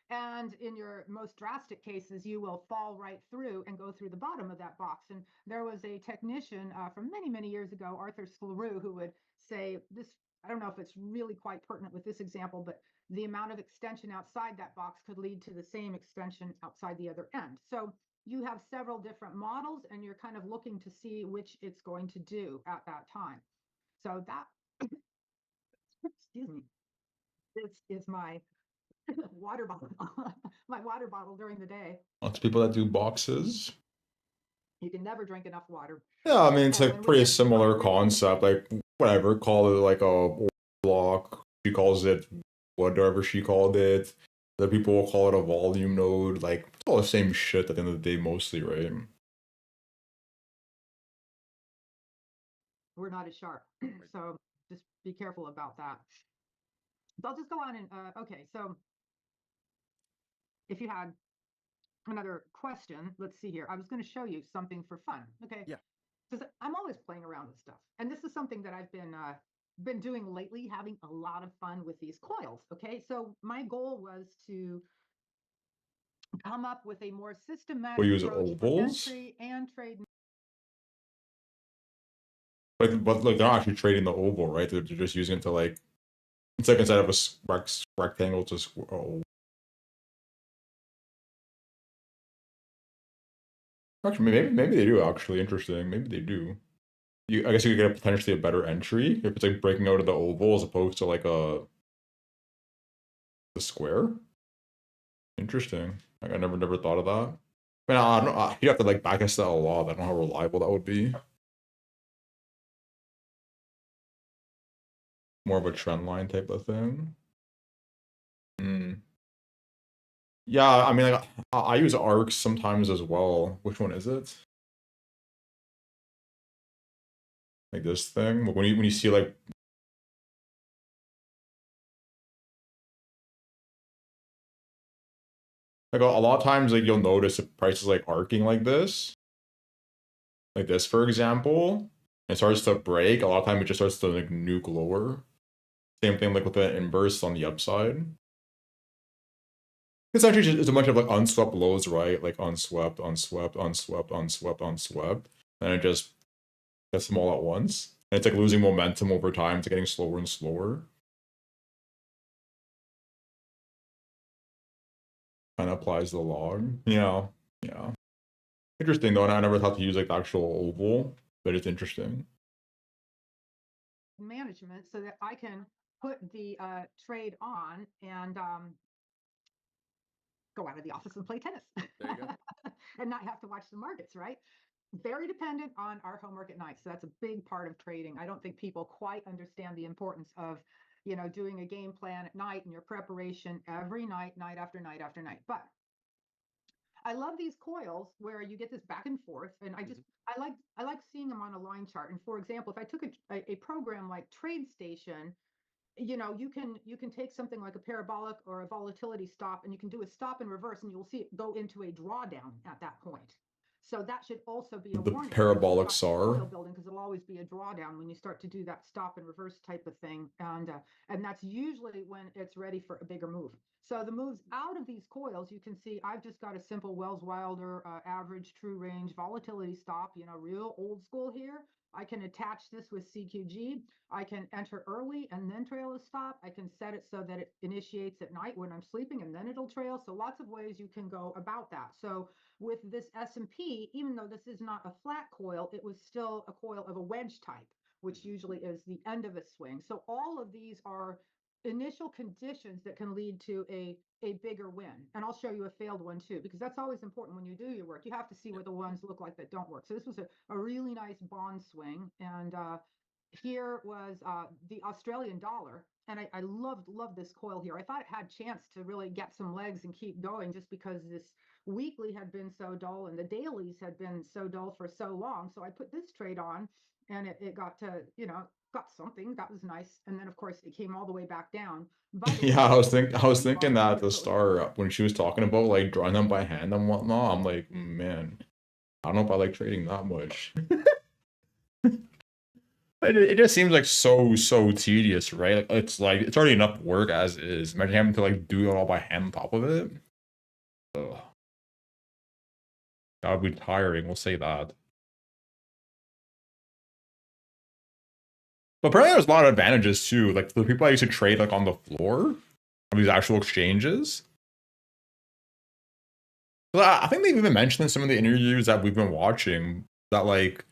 And in your most drastic cases, you will fall right through and go through the bottom of that box. And there was a technician from many years ago, Arthur Sleroux, who would say this. I don't know if it's really quite pertinent with this example, but the amount of extension outside that box could lead to the same extension outside the other end. So you have several different models and you're kind of looking to see which it's going to do at that time. So that, excuse me, this is my water bottle, my water bottle during the day. Lots of people that do boxes. You can never drink enough water. Yeah, I mean, it's And a when we pretty get similar to- concept. Like, whatever, call it like a order block. She calls it whatever she called it. Other people will call it a volume node. Like, it's all the same shit at the end of the day, mostly, right? We're not as sharp. So just be careful about that. So I'll just go on and, okay, so if you had another question, let's see here. I was going to show you something for fun. Okay. Yeah. Because I'm always playing around with stuff. And this is something that I've been doing lately, having a lot of fun with these coils. Okay. So my goal was to come up with a more systematic We use approach for ovals? entry and trade. But like, they're not actually trading the oval, right? They're just using it to, like, it's like instead of a rectangle, it's just Actually, maybe they do. Actually, interesting. Maybe they do. I guess you could get potentially a better entry if it's like breaking out of the oval as opposed to like the square. Interesting. Like, I never thought of that. I mean, I don't know. You'd have to like back us that a lot. I don't know how reliable that would be. More of a trend line type of thing. Yeah, I mean, like, I use ARCs sometimes as well. Which one is it? like this thing. Like when you see like a lot of times like you'll notice if price is like arcing like this for example, and it starts to break. A lot of time it just starts to like nuke lower. Same thing like with the inverse on the upside. It's actually just it's a bunch of like unswept lows, right? Like unswept, unswept, unswept, unswept, unswept, and it just gets them all at once. And it's like losing momentum over time. It's getting slower and slower. Kind of applies the log. Yeah, yeah. Interesting though, and I never thought to use like the actual oval, but it's interesting. Management so that I can put the trade on and go out of the office and play tennis. There you go. And not have to watch the markets, right? Very dependent on our homework at night. So that's a big part of trading. I don't think people quite understand the importance of, doing a game plan at night and your preparation every night, night after night after night. But I love these coils where you get this back and forth, and I like seeing them on a line chart. And for example, if I took a program like TradeStation, you can take something like a parabolic or a volatility stop, and you can do a stop in reverse, and you'll see it go into a drawdown at that point. So that should also be a The warning. parabolic Stop SAR. coil building, because it'll always be a drawdown when you start to do that stop and reverse type of thing, and that's usually when it's ready for a bigger move. So the moves out of these coils, you can see I've just got a simple Wells Wilder average true range volatility stop, real old school here. I can attach this with CQG. I can enter early and then trail a stop. I can set it so that it initiates at night when I'm sleeping and then it'll trail. So lots of ways you can go about that. So with this S&P, even though this is not a flat coil, it was still a coil of a wedge type, which usually is the end of a swing. So all of these are initial conditions that can lead to a bigger win. And I'll show you a failed one too, because that's always important when you do your work. You have to see what the ones look like that don't work. So this was a really nice bond swing. And here was the Australian dollar. And I loved this coil here. I thought it had chance to really get some legs and keep going, just because this weekly had been so dull and the dailies had been so dull for so long. So I put this trade on, and it got to, got something that was nice. And then of course it came all the way back down. But Yeah, I was thinking that at the start when she was talking about like drawing them by hand and whatnot. I'm like, man, I don't know if I like trading that much. It just seems like so tedious, right? Like it's already enough work as is. Imagine having to like do it all by hand on top of it. Ugh. That would be tiring. We'll say that. But apparently there's a lot of advantages too. Like for the people I used to trade like on the floor of these actual exchanges. But I think they've even mentioned in some of the interviews that we've been watching that like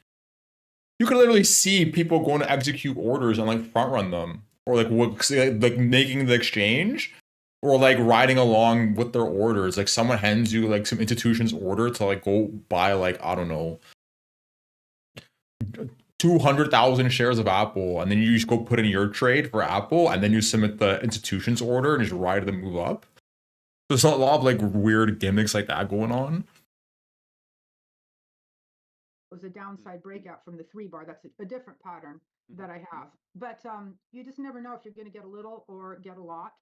you could literally see people going to execute orders and like front run them, or like making the exchange, or like riding along with their orders. Like someone hands you like some institution's order to like go buy like I don't know 200,000 shares of Apple, and then you just go put in your trade for Apple, and then you submit the institution's order and just ride the move up. There's a lot of like weird gimmicks like that going on. Was a downside breakout from the 3 bar. That's a different pattern that I have. But you just never know if you're going to get a little or get a lot.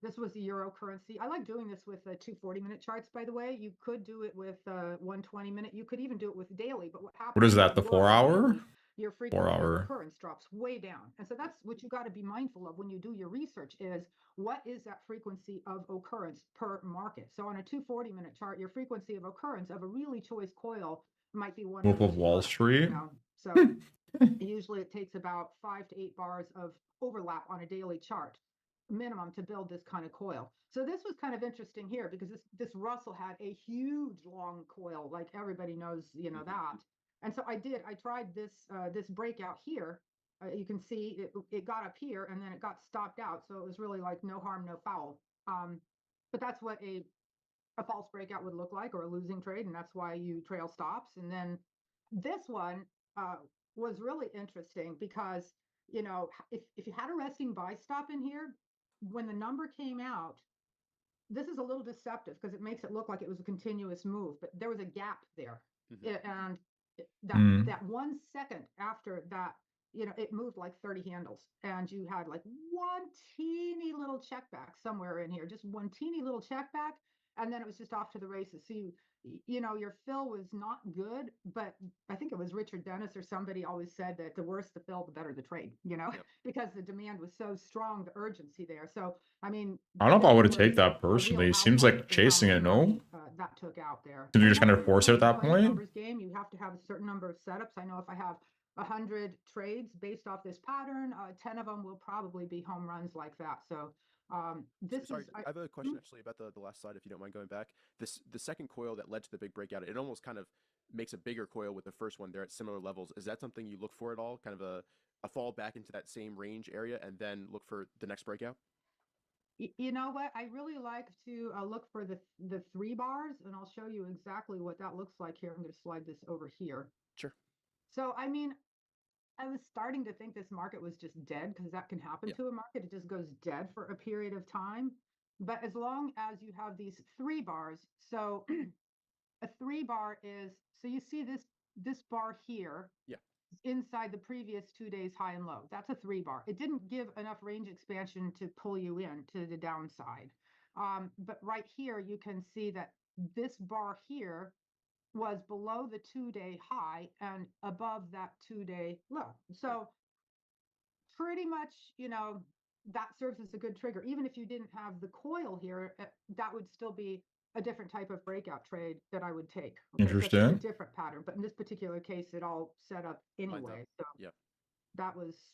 This was the euro currency. I like doing this with 240-minute charts, by the way. You could do it with 120-minute. You could even do it with daily. But what happens? What is that? The 4 hour? Your frequency 4 of hour occurrence drops way down. And so that's what you got to be mindful of when you do your research is what is that frequency of occurrence per market? So on a 240-minute chart, your frequency of occurrence of a really choice coil might be one Wolf of Wall Street. So usually it takes about 5 to 8 bars of overlap on a daily chart minimum to build this kind of coil. So this was kind of interesting here because this Russell had a huge long coil, like everybody knows, that. And so I tried this breakout here. You can see it got up here and then it got stopped out. So it was really like no harm, no foul. But that's what a false breakout would look like, or a losing trade, and that's why you trail stops. And then this one was really interesting because if you had a resting buy stop in here, when the number came out, this is a little deceptive because it makes it look like it was a continuous move, but there was a gap there. And that Mm. that 1 second after that, it moved like 30 handles, and you had like one teeny little check back somewhere in here, just one teeny little check back, and then it was just off to the races. So your fill was not good, but I think it was Richard Dennis or somebody always said that the worse the fill, the better the trade, Yep. because the demand was so strong, the urgency there. So, I mean, I don't know if I would have definitely taken that a real personally. It seems outlier like in how chasing much it, money, no? that took out there. Did you And just kind of definitely force it at when you're that playing a point? numbers game, you have to have a certain number of setups. I know if I have 100 trades based off this pattern, 10 of them will probably be home runs like that. So this Sorry, is I have a question actually about the last slide, if you don't mind going back. The second coil that led to the big breakout, it almost kind of makes a bigger coil with the first one. They're at similar levels. Is that something you look for at all? Kind of a fall back into that same range area and then look for the next breakout? You know what? I really like to look for the 3 bars, and I'll show you exactly what that looks like here. I'm going to slide this over here. Sure. So, I mean, I was starting to think this market was just dead, because that can happen Yeah. to a market. It just goes dead for a period of time. But as long as you have these 3 bars, so a 3 bar is, so you see this bar here Yeah. inside the previous 2 days high and low. That's a 3 bar. It didn't give enough range expansion to pull you in to the downside. But right here, you can see that this bar here was below the 2-day high and above that 2-day low. So pretty much, that serves as a good trigger. Even if you didn't have the coil here, that would still be a different type of breakout trade that I would take. Okay, so it's a Interesting. different pattern, but in this particular case, it all set up Lines up. anyway. So Yeah. that was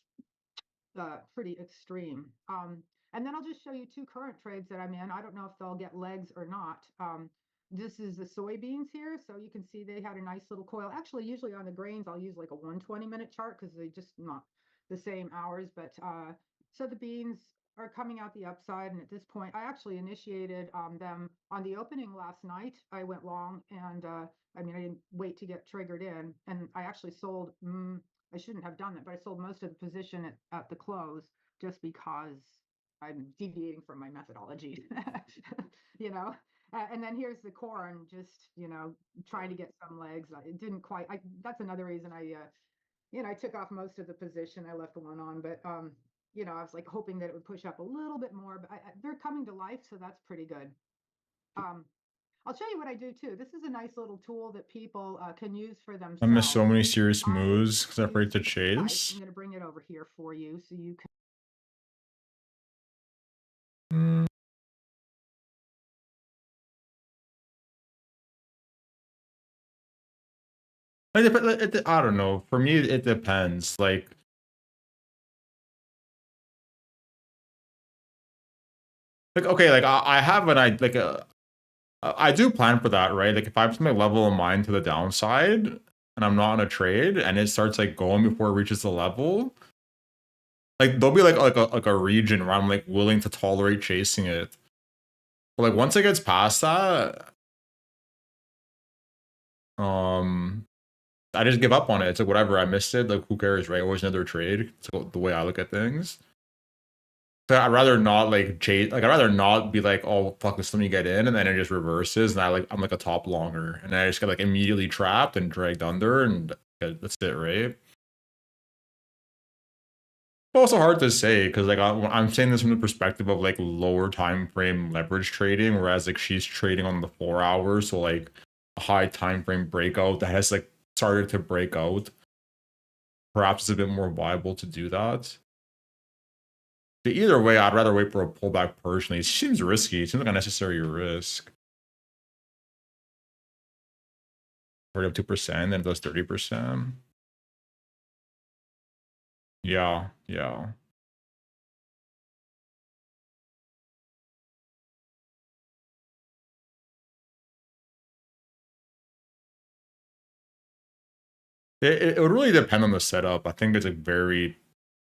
pretty extreme. And then I'll just show you 2 current trades that I'm in. I don't know if they'll get legs or not. This is the soybeans here. So you can see they had a nice little coil. Actually, usually on the grains, I'll use like a 120-minute chart, because they just not the same hours. But so the beans are coming out the upside. And at this point, I actually initiated them on the opening last night. I went long, and I didn't wait to get triggered in. And I actually sold, I shouldn't have done that, but I sold most of the position at the close, just because I'm deviating from my methodology, And then here's the corn, just, trying to get some legs. It didn't quite, that's another reason I took off most of the position. I left one on, but, I was like hoping that it would push up a little bit more, but they're coming to life. So that's pretty good. I'll show you what I do too. This is a nice little tool that people can use for themselves. I missed so many serious I moves because I'm use afraid to Spike. chase. I'm going to bring it over here for you so you can. Mm. I don't know. For me, it depends. Like okay, like I have I do plan for that, right? Like if I have something level in mind to the downside and I'm not in a trade and it starts like going before it reaches the level, like there'll be like a region where I'm like willing to tolerate chasing it. But like once it gets past that, I just give up on it. It's like whatever, I missed it. Like who cares, right? Always another trade. It's the way I look at things. So I'd rather not like chase. Like I'd rather not be like, oh fuck this, let me get in, and then it just reverses, and I'm like a top longer, and I just get like immediately trapped and dragged under, and that's it, right? It's also hard to say because like I'm saying this from the perspective of like lower time frame leverage trading, whereas like she's trading on the 4 hours, so like a high time frame breakout that has like started to break out. Perhaps it's a bit more viable to do that. But either way, I'd rather wait for a pullback personally. It seems risky. It seems like a necessary risk. Up 2%, then it does 30%. Yeah. It would really depend on the setup. I think it's like very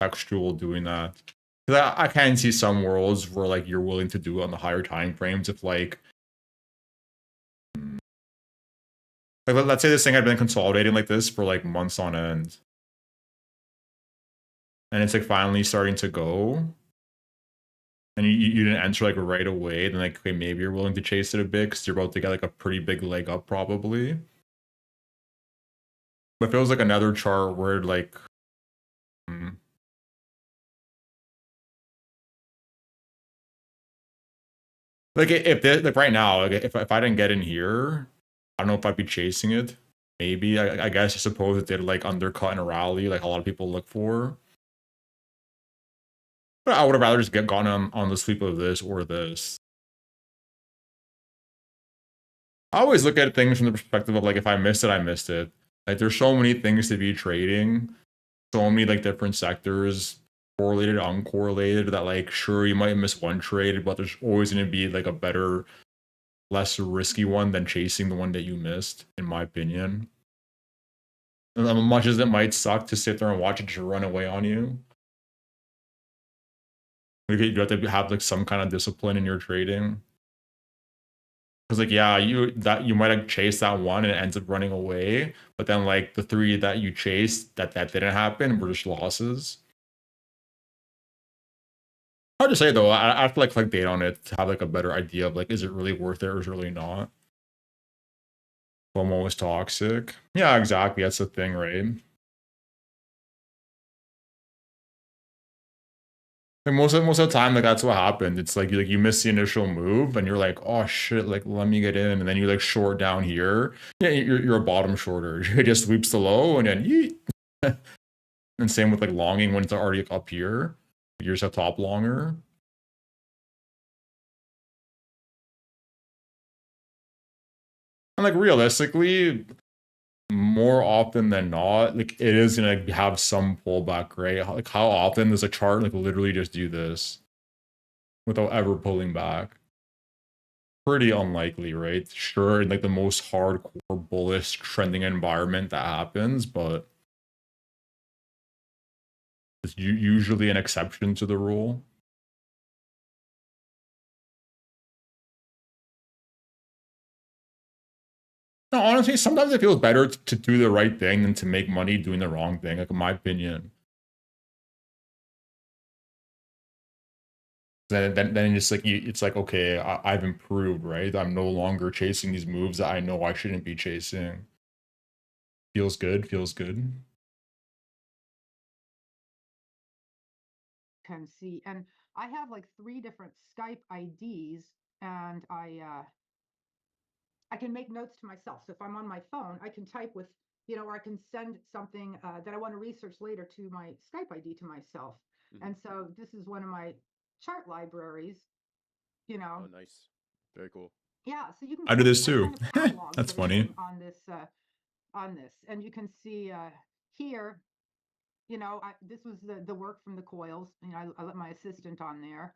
textual doing that. Because I can see some worlds where like you're willing to do it on the higher time frames if like let's say this thing had been consolidating like this for like months on end. And it's like finally starting to go. And you didn't enter like right away, then like okay, maybe you're willing to chase it a bit because you're about to get like a pretty big leg up probably. But if it was like another chart where like, hmm, like like right now, like if I didn't get in here, I don't know if I'd be chasing it. Maybe I guess I suppose it did like undercut in a rally, like a lot of people look for. But I would have rather just gone on the sweep of this or this. I always look at things from the perspective of like, if I missed it, I missed it. Like there's so many things to be trading, so many like different sectors, correlated, uncorrelated, that like sure you might miss one trade, but there's always going to be like a better, less risky one than chasing the one that you missed, in my opinion. And as much as it might suck to sit there and watch it just run away on you, you have to have like some kind of discipline in your trading. Because like yeah, you might have chased that one and it ends up running away, but then like the three that you chased that didn't happen were just losses. Hard to say though. I have to like collect data on it to have like a better idea of like, is it really worth it or is it really not? FOMO is toxic. Yeah, exactly. That's the thing, right? Like most of the time, like that's what happened. It's like you miss the initial move and you're like, oh shit, like let me get in, and then you like short down here. Yeah, you're a bottom shorter. It just sweeps the low and then yeet. And same with like longing when it's already up here. You just have top longer. And like realistically, more often than not, like it is gonna have some pullback, right? Like how often does a chart like literally just do this without ever pulling back? Pretty unlikely, right? Sure, in like the most hardcore bullish trending environment that happens, but it's usually an exception to the rule. No, honestly, sometimes it feels better to do the right thing than to make money doing the wrong thing, like in my opinion. Then it's like it's like, okay, I've improved, right? I'm no longer chasing these moves that I know I shouldn't be chasing. Feels good, feels good. Can see, and I have like 3 different Skype IDs, and I can make notes to myself. So if I'm on my phone, I can type with, or I can send something that I want to research later to my Skype ID to myself. Mhm. And so this is one of my chart libraries, Oh, nice. Very cool. Yeah, so you can I do this what too. kind of catalogs That's they're funny. using on this, and you can see here, this was the work from the coils. I let my assistant on there.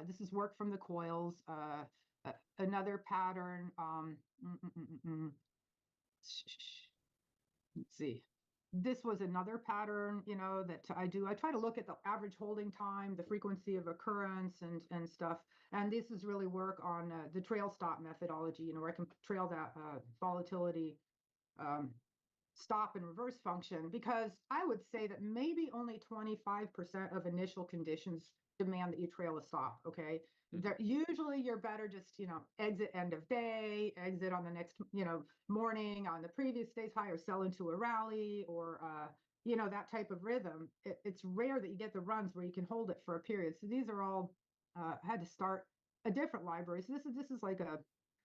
This is work from the coils. Another pattern. Let's see. This was another pattern, that I do. I try to look at the average holding time, the frequency of occurrence, and stuff. And this is really work on the trail stop methodology, where I can trail that volatility stop and reverse function, because I would say that maybe only 25% of initial conditions demand that you trail a stop. Okay. Usually you're better just, exit end of day, exit on the next, morning on the previous day's high, or sell into a rally, or, that type of rhythm. It's rare that you get the runs where you can hold it for a period. So these are all had to start a different library. So this is like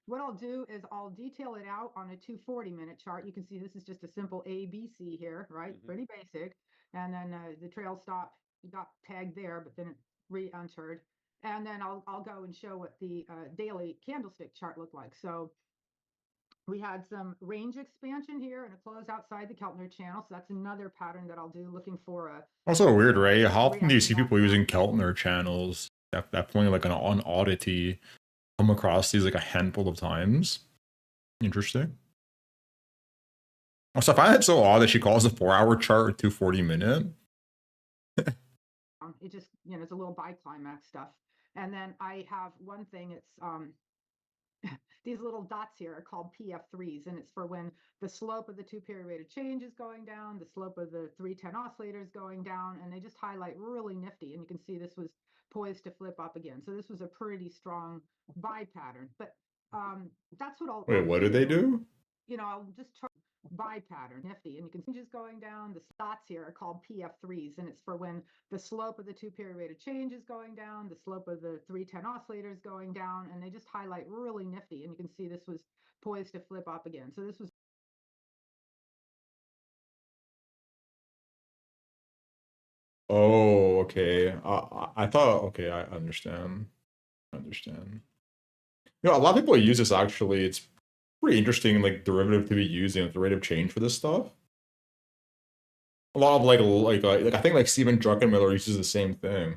what I'll do is I'll detail it out on a 240-minute chart. You can see this is just a simple ABC here, right? Pretty basic. And then the trail stop got tagged there, but then it re-entered. And then I'll go and show what the daily candlestick chart looked like. So we had some range expansion here and a close outside the Keltner channel. So that's another pattern that I'll do, looking for a. Also weird, right? How often do you see reaction people back using down. Keltner channels? Definitely like an oddity. Come across these like a handful of times. Interesting. Also, I find it so odd that she calls the 4-hour chart a 240-minute. It just, it's a little biclimax stuff. And then I have one thing, it's these little dots here are called PF3s, and it's for when the slope of the 2-period rate of change is going down, the slope of the 310 oscillator is going down, and they just highlight really nifty. And you can see this was poised to flip up again. So this was a pretty strong buy pattern. But that's what I'll Wait, what do they do? I'll just buy pattern, nifty. And you can see just going down, the dots here are called PF3s, and it's for when the slope of the 2-period rate of change is going down, the slope of the 310 oscillator is going down, and they just highlight really nifty. And you can see this was poised to flip up again. So this was Oh, okay. I thought, okay, I understand. I understand. You know, a lot of people use this actually. It's pretty interesting, like derivative to be using the rate of change for this stuff. A lot of like I think like Steven Druckenmiller uses the same thing.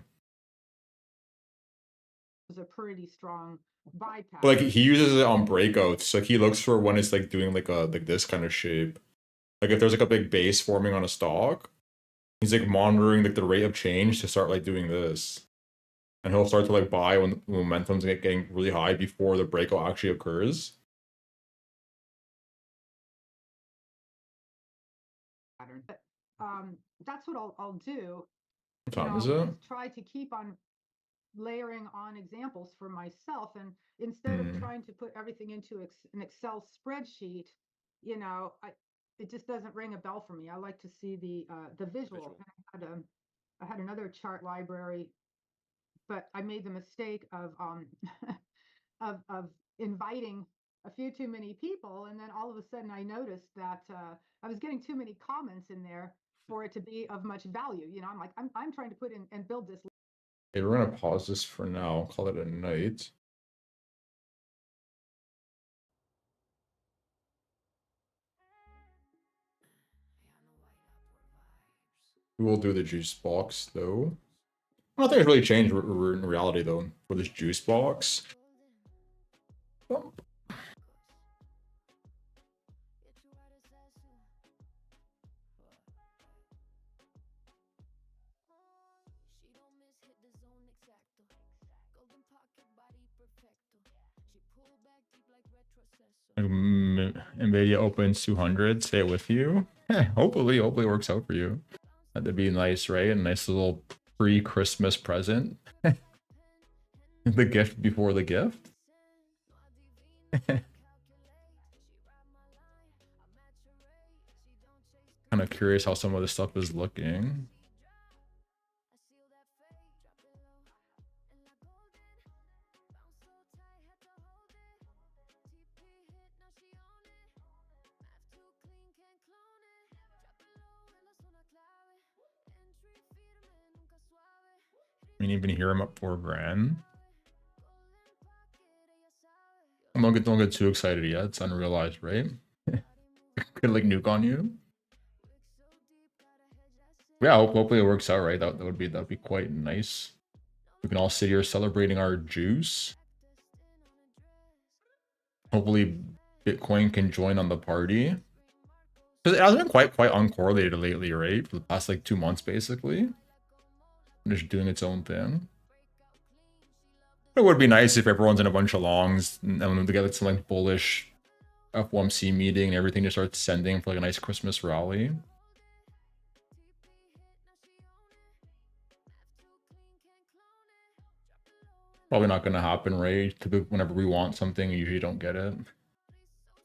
a pretty strong buy pattern. But like he uses it on breakouts. Like he looks for when it's like doing like this kind of shape. Like if there's like a big base forming on a stock, he's like monitoring like the rate of change to start like doing this. And he'll start to like buy when the momentum's getting really high before the breakout actually occurs. Pattern. But that's what I'll do. What time is Is it? try to keep on layering on examples for myself, and instead of trying to put everything into an Excel spreadsheet, it just doesn't ring a bell for me. I like to see the visual. And I had another chart library, but I made the mistake of of inviting a few too many people, and then all of a sudden I noticed that I was getting too many comments in there for it to be of much value. I'm like, I'm trying to put in and build this. Okay, we're gonna pause this for now. Call it a night. We will do the juice box though. Nothing's really changed in reality though for this juice box. Bump. NVIDIA opens 200. Stay with you. Hopefully it works out for you. That'd be nice, right? A nice little pre-Christmas present. The gift before the gift. Kind of curious how some of this stuff is looking. I mean, even hear him up 4 grand. Don't get too excited yet. It's unrealized, right? Could like nuke on you. Yeah, hopefully it works out, right? That'd be quite nice. We can all sit here celebrating our juice. Hopefully Bitcoin can join on the party. Because it hasn't been quite uncorrelated lately, right? For the past like 2 months, basically. Just doing its own thing. It would be nice if everyone's in a bunch of longs and then together some like bullish FOMC meeting and everything just starts sending for like a nice Christmas rally. Probably not gonna happen, right? Whenever we want something, we usually don't get it.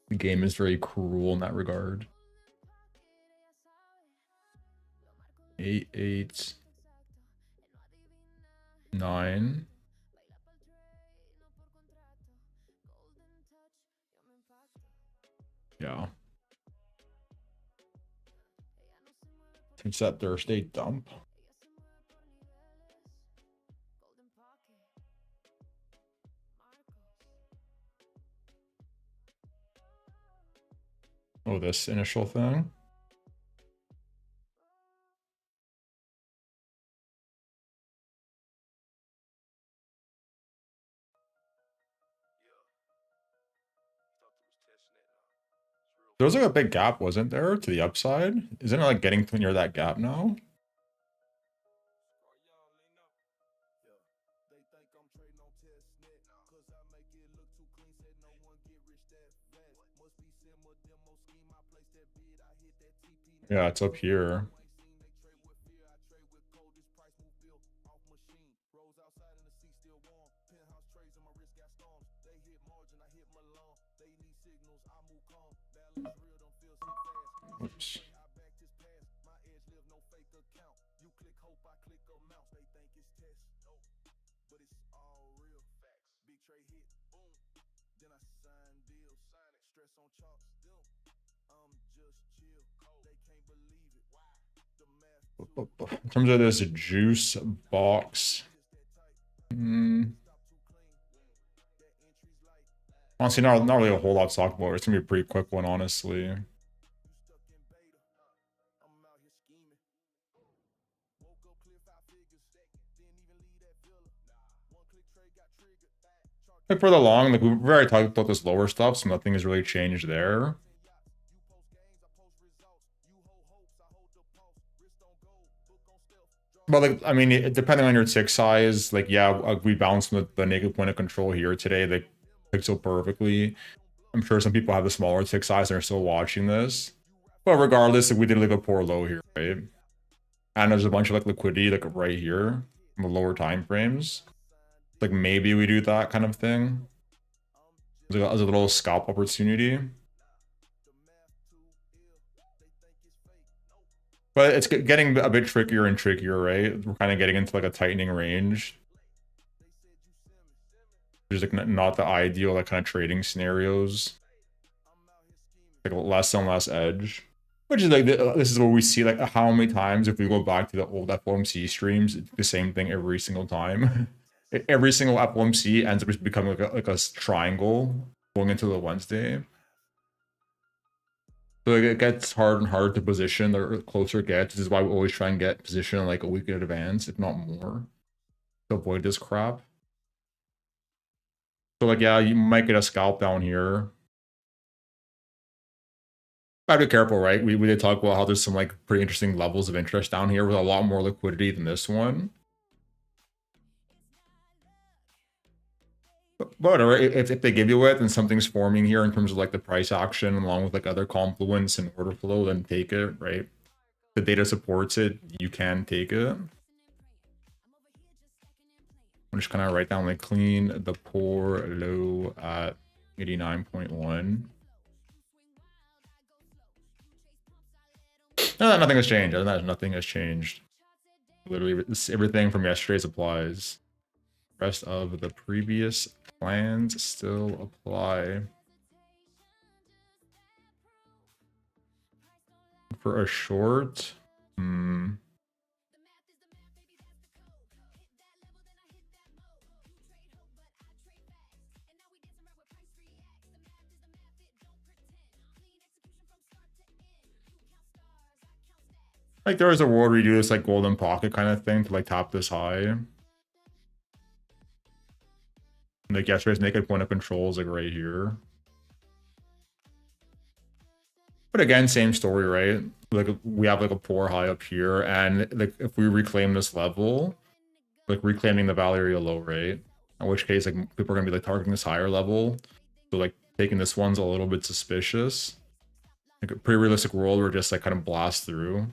The game is very cruel in that regard. 8, 8, 9. Yeah. It's that Thursday dump. Oh, this initial thing. There was like a big gap, wasn't there, to the upside? Isn't it like getting near that gap now? Yeah, it's up here. Then I sign deals, stress on chalk still. I'm just chill. They can't believe it. Why? The math In terms of this juice box, honestly, not really a whole lot to talk about. It's gonna be a pretty quick one, honestly. stuck in beta. I'm out here scheming. Woke up clear 5 figures. Didn't even leave that villa. One click trade got triggered. Chart Like for the long, like we've already talked about this lower stuff, so nothing has really changed there. you post gains, I post results. You hold hopes, I hold the pulse. Wrist on gold, book on stealth. But like, I mean, depending on your tick size, like yeah, we bounced the naked point of control here today. They pixel perfectly. I'm sure some people have the smaller tick size and are still watching this. But regardless, like, we did like a poor low here, right? And there's a bunch of like liquidity like right here in the lower time frames. Like maybe we do that kind of thing as a little scalp opportunity. But it's getting a bit trickier and trickier, right? We're kind of getting into like a tightening range. There's like not the ideal like kind of trading scenarios. Like less and less edge. Which is like, this is what we see like how many times if we go back to the old FOMC streams, it's the same thing every single time. Every single FOMC ends up just becoming like a triangle going into the Wednesday. So like, it gets harder and harder to position the closer it gets. This is why we always try and get position like a week in advance, if not more, to avoid this crap. So like, yeah, you might get a scalp down here. Gotta be careful, right? We did talk about how there's some like pretty interesting levels of interest down here with a lot more liquidity than this one. But whatever, if they give you it and something's forming here in terms of like the price action along with like other confluence and order flow, then take it, right? The data supports it, you can take it. I'm just gonna write down like clean the poor low at 89.1. No, nothing has changed. Nothing has changed. Literally, everything from yesterday's applies. Rest of the previous plans still apply. For a short, like there was a world where you do this like golden pocket kind of thing to like top this high. Like yesterday's naked point of control is like right here. But again, same story, right? Like we have like a poor high up here, and like if we reclaim this level, like reclaiming the value area low, right? In which case, like people are gonna be like targeting this higher level. So like taking this one's a little bit suspicious. Like a pretty realistic world where just like kind of blast through.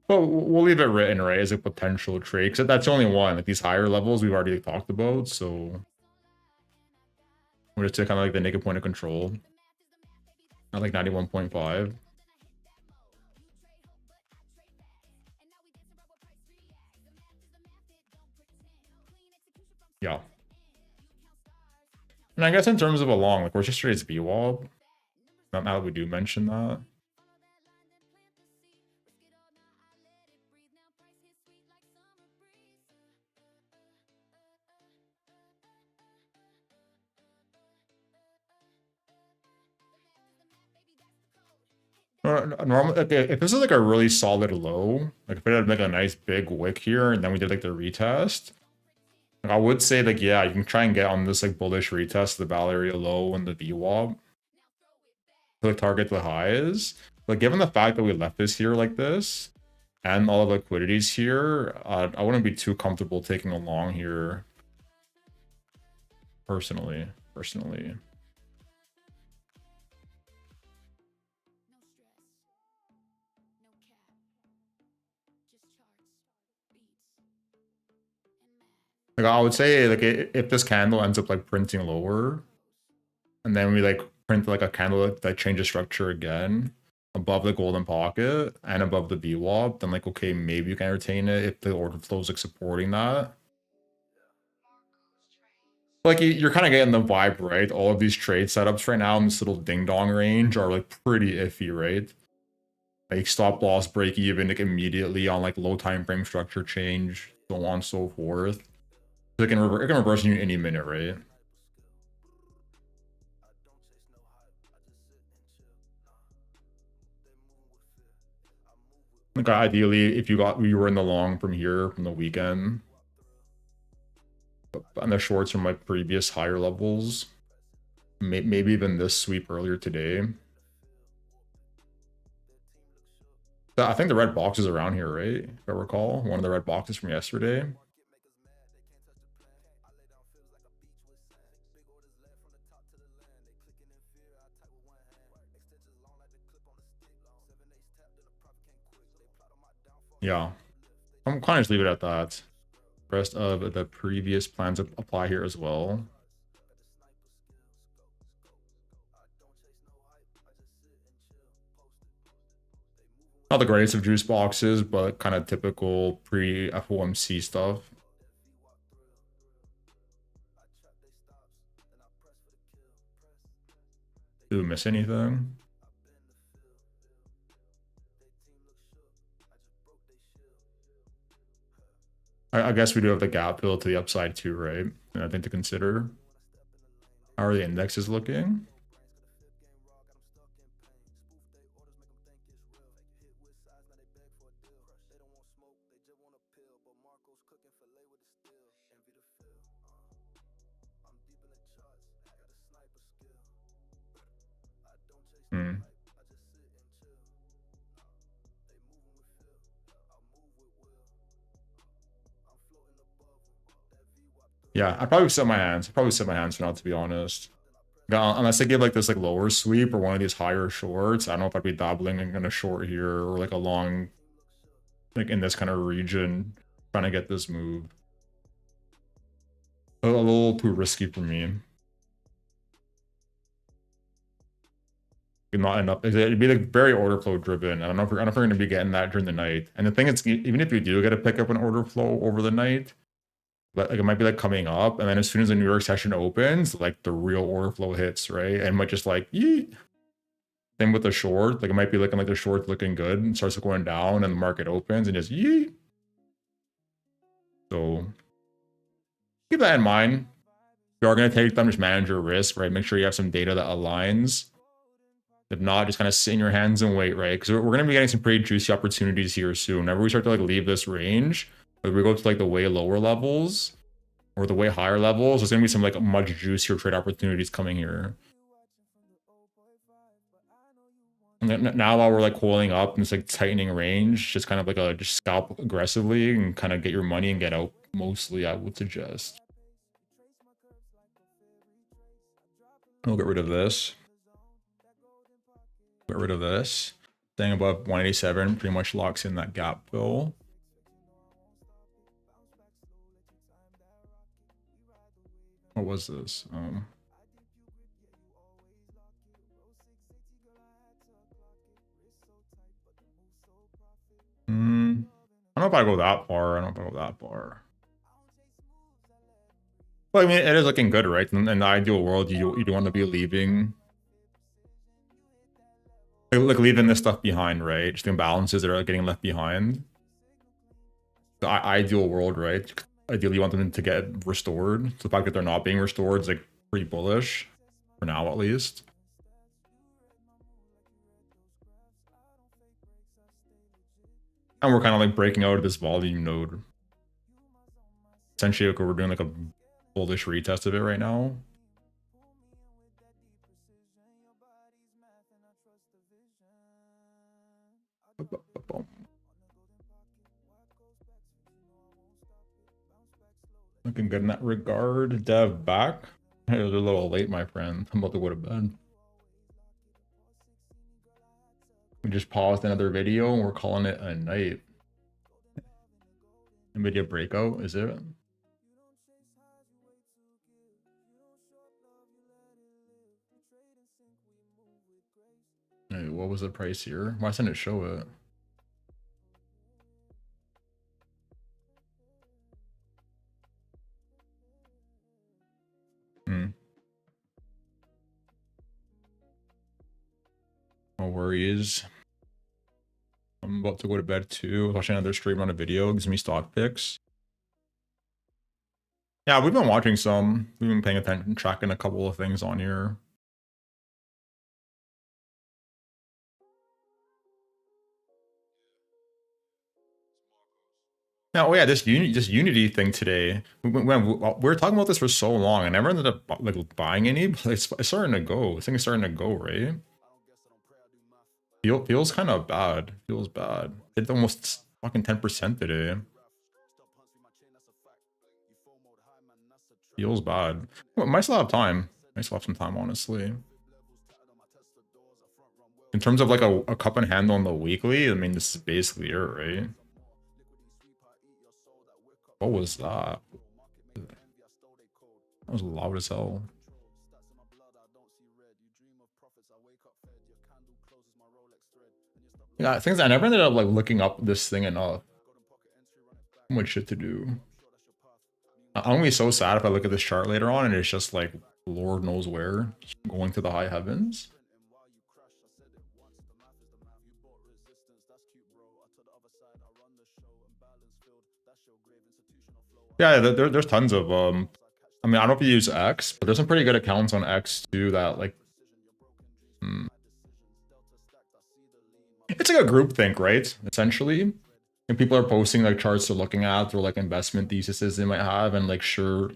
But we'll leave it written, right, as a potential trade, because that's only one. Like these higher levels we've already talked about, so we're just kind of like the naked point of control at like 91.5. Yeah. And I guess in terms of a long, like where's yesterday's VWAP? Now that we do mention that. Normally, if this is like a really solid low, like if it had like a nice big wick here and then we did like the retest, like I would say like, yeah, you can try and get on this like bullish retest, the value area low and the VWAP to like target the highs. But given the fact that we left this here like this and all the liquidities here, I wouldn't be too comfortable taking a long here personally. Like I would say, like if this candle ends up like printing lower, and then we like print like a candle that changes structure again, above the golden pocket and above the VWAP, then like, okay, maybe you can entertain it if the order flow is like supporting that. Like you're kind of getting the vibe, right? All of these trade setups right now in this little ding dong range are like pretty iffy, right? Like stop loss break even like immediately on like low time frame structure change, so on and so forth. So it can reverse you any minute, right? Like ideally, if you were in the long from here from the weekend, and the shorts from like previous higher levels, maybe even this sweep earlier today. I think the red box is around here, right? If I recall, one of the red boxes from yesterday. Yeah, I'm kind of just leave it at that. The rest of the previous plans apply here as well. Not the greatest of juice boxes, but kind of typical pre-FOMC stuff. Did we miss anything? I guess we do have the gap fill to the upside too, right? And I think to consider. How are the indexes looking? Yeah, I probably set my hands. For now, to be honest. Unless they give like this like lower sweep or one of these higher shorts, I don't know if I'd be dabbling in a short here or like a long, like in this kind of region, trying to get this move. A little too risky for me. Not enough. It'd be like very order flow driven. I don't know if we're going to be getting that during the night. And the thing is, even if you do get a pickup in order flow over the night, but like it might be like coming up, and then as soon as the New York session opens, like the real order flow hits, right? And it might just like yeet. Same with the short. Like it might be looking like the short's looking good and starts going down, and the market opens and just yeet. So keep that in mind. If you are going to take them, just manage your risk, right? Make sure you have some data that aligns. If not, just kind of sit in your hands and wait, right? Because we're going to be getting some pretty juicy opportunities here soon. Whenever we start to like leave this range, if we go to like the way lower levels or the way higher levels, there's going to be some like much juicier trade opportunities coming here. And now while we're like holding up in this like tightening range, just kind of like just scalp aggressively and kind of get your money and get out mostly, I would suggest. We'll get rid of this. Get rid of this. Staying above 187 pretty much locks in that gap fill. What was this? I don't know if I go that far. But I mean, it is looking good, right? In the ideal world, you do want to be leaving, like leaving this stuff behind, right? Just imbalances that are getting left behind. The ideal world, right? Ideally, you want them to get restored. So the fact that they're not being restored is like pretty bullish for now, at least. And we're kind of like breaking out of this volume node. Essentially, like we're doing like a bullish retest of it right now. Looking good in that regard. Dev back. It was a little late, my friend. I'm about to go to bed. We just paused another video and we're calling it a night. NVIDIA breakout, is it? It what was the price here? Why didn't it show it? No worries. I'm about to go to bed too. Watching another stream on a video gives me stock picks. Yeah, we've been watching some. We've been paying attention, tracking a couple of things on here. Now, oh yeah, this Unity thing today. We were talking about this for so long. I never ended up like buying any, but it's starting to go. I think it's starting to go, right? Feels kind of bad. Feels bad. It's almost fucking 10% today. Feels bad. Well, might still have time. Might still have some time, honestly. In terms of like a cup and handle on the weekly, I mean, this is basically it, right? What was that? That was loud as hell. Yeah, things I never ended up like looking up this thing enough. So much shit to do. I'm gonna be so sad if I look at this chart later on and it's just like Lord knows where, going to the high heavens. Yeah, there's tons of I mean, I don't know if you use X, but there's some pretty good accounts on X too that like it's like a group think, right? Essentially. And people are posting like charts they're looking at or like investment theses they might have, and like sure,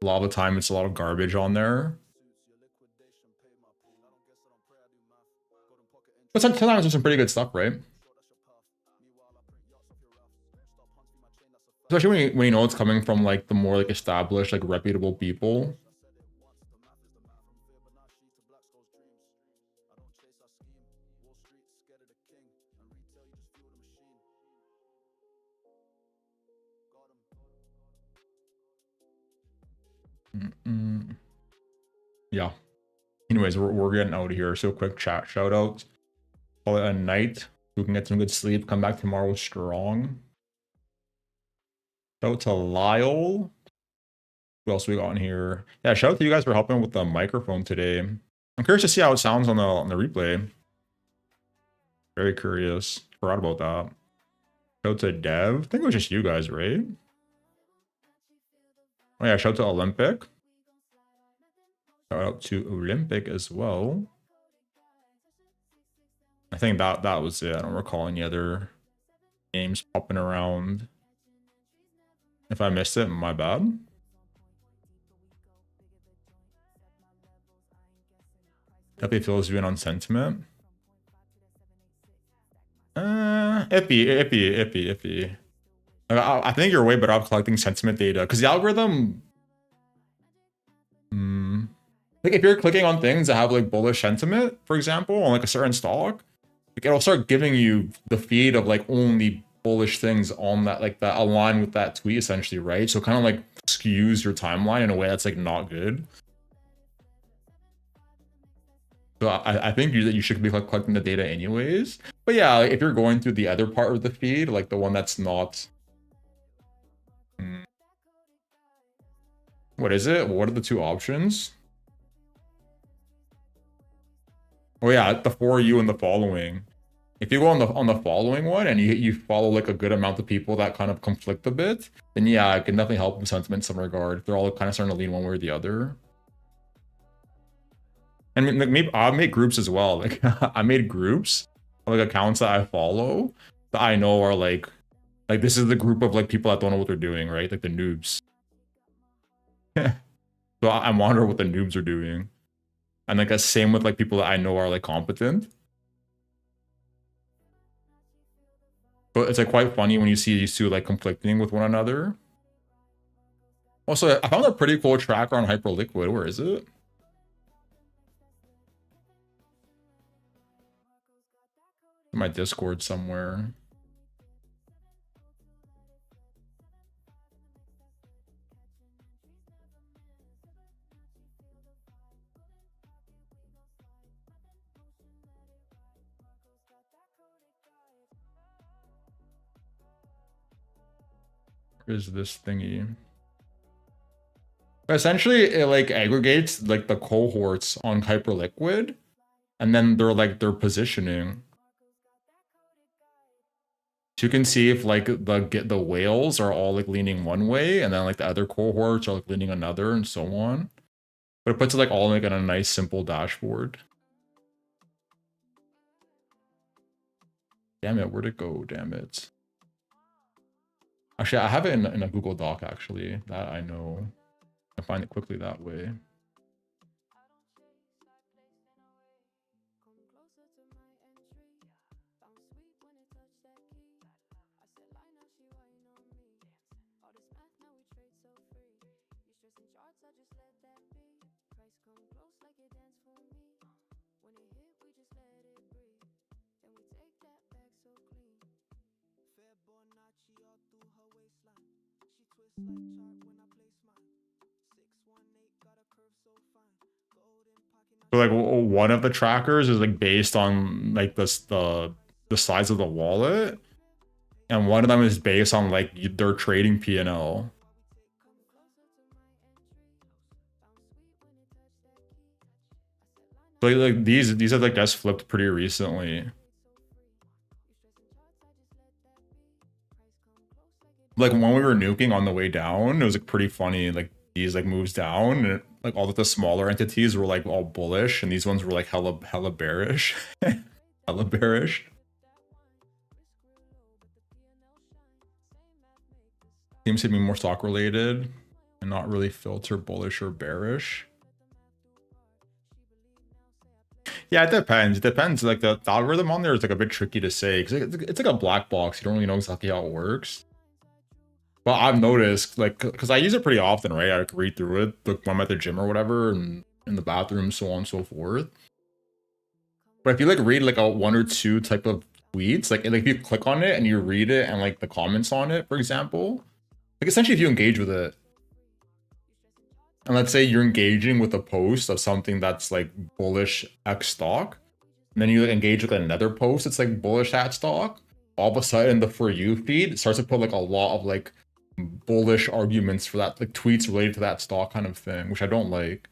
a lot of the time it's a lot of garbage on there. But sometimes there's some pretty good stuff, right? Especially when you know it's coming from like the more like established, like reputable people. Yeah. Anyways, we're getting out of here. So quick chat shout out. Call it a night. We can get some good sleep. Come back tomorrow strong. Shout out to Lyle. Who else we got in here? Yeah, shout out to you guys for helping with the microphone today. I'm curious to see how it sounds on the replay. Very curious. Forgot about that. Shout out to Dev. I think it was just you guys, right? Oh yeah, shout out to Olympic. Shout out to Olympic as well. I think that was it. I don't recall any other names popping around. If I missed it, my bad. Definitely fills you in on sentiment. Iffy. I think you're way better off collecting sentiment data because the algorithm. Like if you're clicking on things that have like bullish sentiment, for example, on like a certain stock, like it'll start giving you the feed of like only bullish things on that, like that align with that tweet essentially, right? So kind of like skews your timeline in a way that's like not good. So I think you should be collecting the data anyways. But yeah, like if you're going through the other part of the feed, like the one that's not. What is it? What are the two options? Oh yeah, the for you and the following. If you go on the following one and you follow like a good amount of people that kind of conflict a bit, then yeah, it can definitely help with sentiment in some regard. They're all kind of starting to lean one way or the other. And maybe I've made groups as well. Like I made groups of like accounts that I follow that I know are like this is the group of like people that don't know what they're doing, right? Like the noobs. So I wonder what the noobs are doing. And like the same with like people that I know are like competent. But it's like quite funny when you see these two like conflicting with one another. Also, I found a pretty cool tracker on Hyperliquid. Where is it? In my Discord somewhere. is this thingy? Essentially, it like aggregates like the cohorts on Hyperliquid, and then they're like their positioning. So you can see if like the whales are all like leaning one way, and then like the other cohorts are like leaning another, and so on. But it puts it like all like on a nice simple dashboard. Damn it, where'd it go? Damn it. Actually, I have it in a Google Doc, actually. That I know. I find it quickly that way. So like one of the trackers is like based on like the size of the wallet, and one of them is based on like their trading P&L. So like these are like just flipped pretty recently. Like when we were nuking on the way down, it was like pretty funny. Like these like moves down, and like all of the smaller entities were like all bullish, and these ones were like hella bearish. Hella bearish. Seems to be more stock related and not really filter bullish or bearish. Yeah, it depends. It depends. Like the algorithm on there is like a bit tricky to say because it's like a black box. You don't really know exactly how it works. But I've noticed, like, because I use it pretty often, right? I like, read through it, like when I'm at the gym or whatever, and in the bathroom, so on and so forth. But if you like read like a 1 or 2 type of tweets, like if you click on it and you read it and like the comments on it, for example, like essentially if you engage with it, and let's say you're engaging with a post of something that's like bullish X stock, and then you like engage with another post that's like bullish that stock, all of a sudden the For You feed starts to put like a lot of like bullish arguments for that, like tweets related to that stock kind of thing, which I don't like.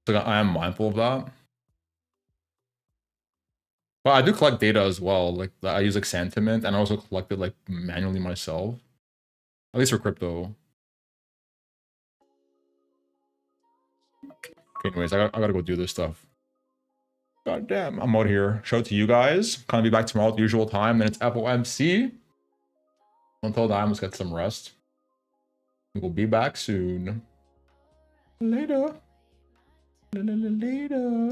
So I am mindful of that. But I do collect data as well. Like I use like sentiment, and I also collect it like manually myself. At least for crypto. Okay, anyways, I gotta go do this stuff. God damn, I'm out here. Shout out to you guys. Gonna be back tomorrow at the usual time. Then it's FOMC. Until then, let's get some rest. We will be back soon. Later. Later.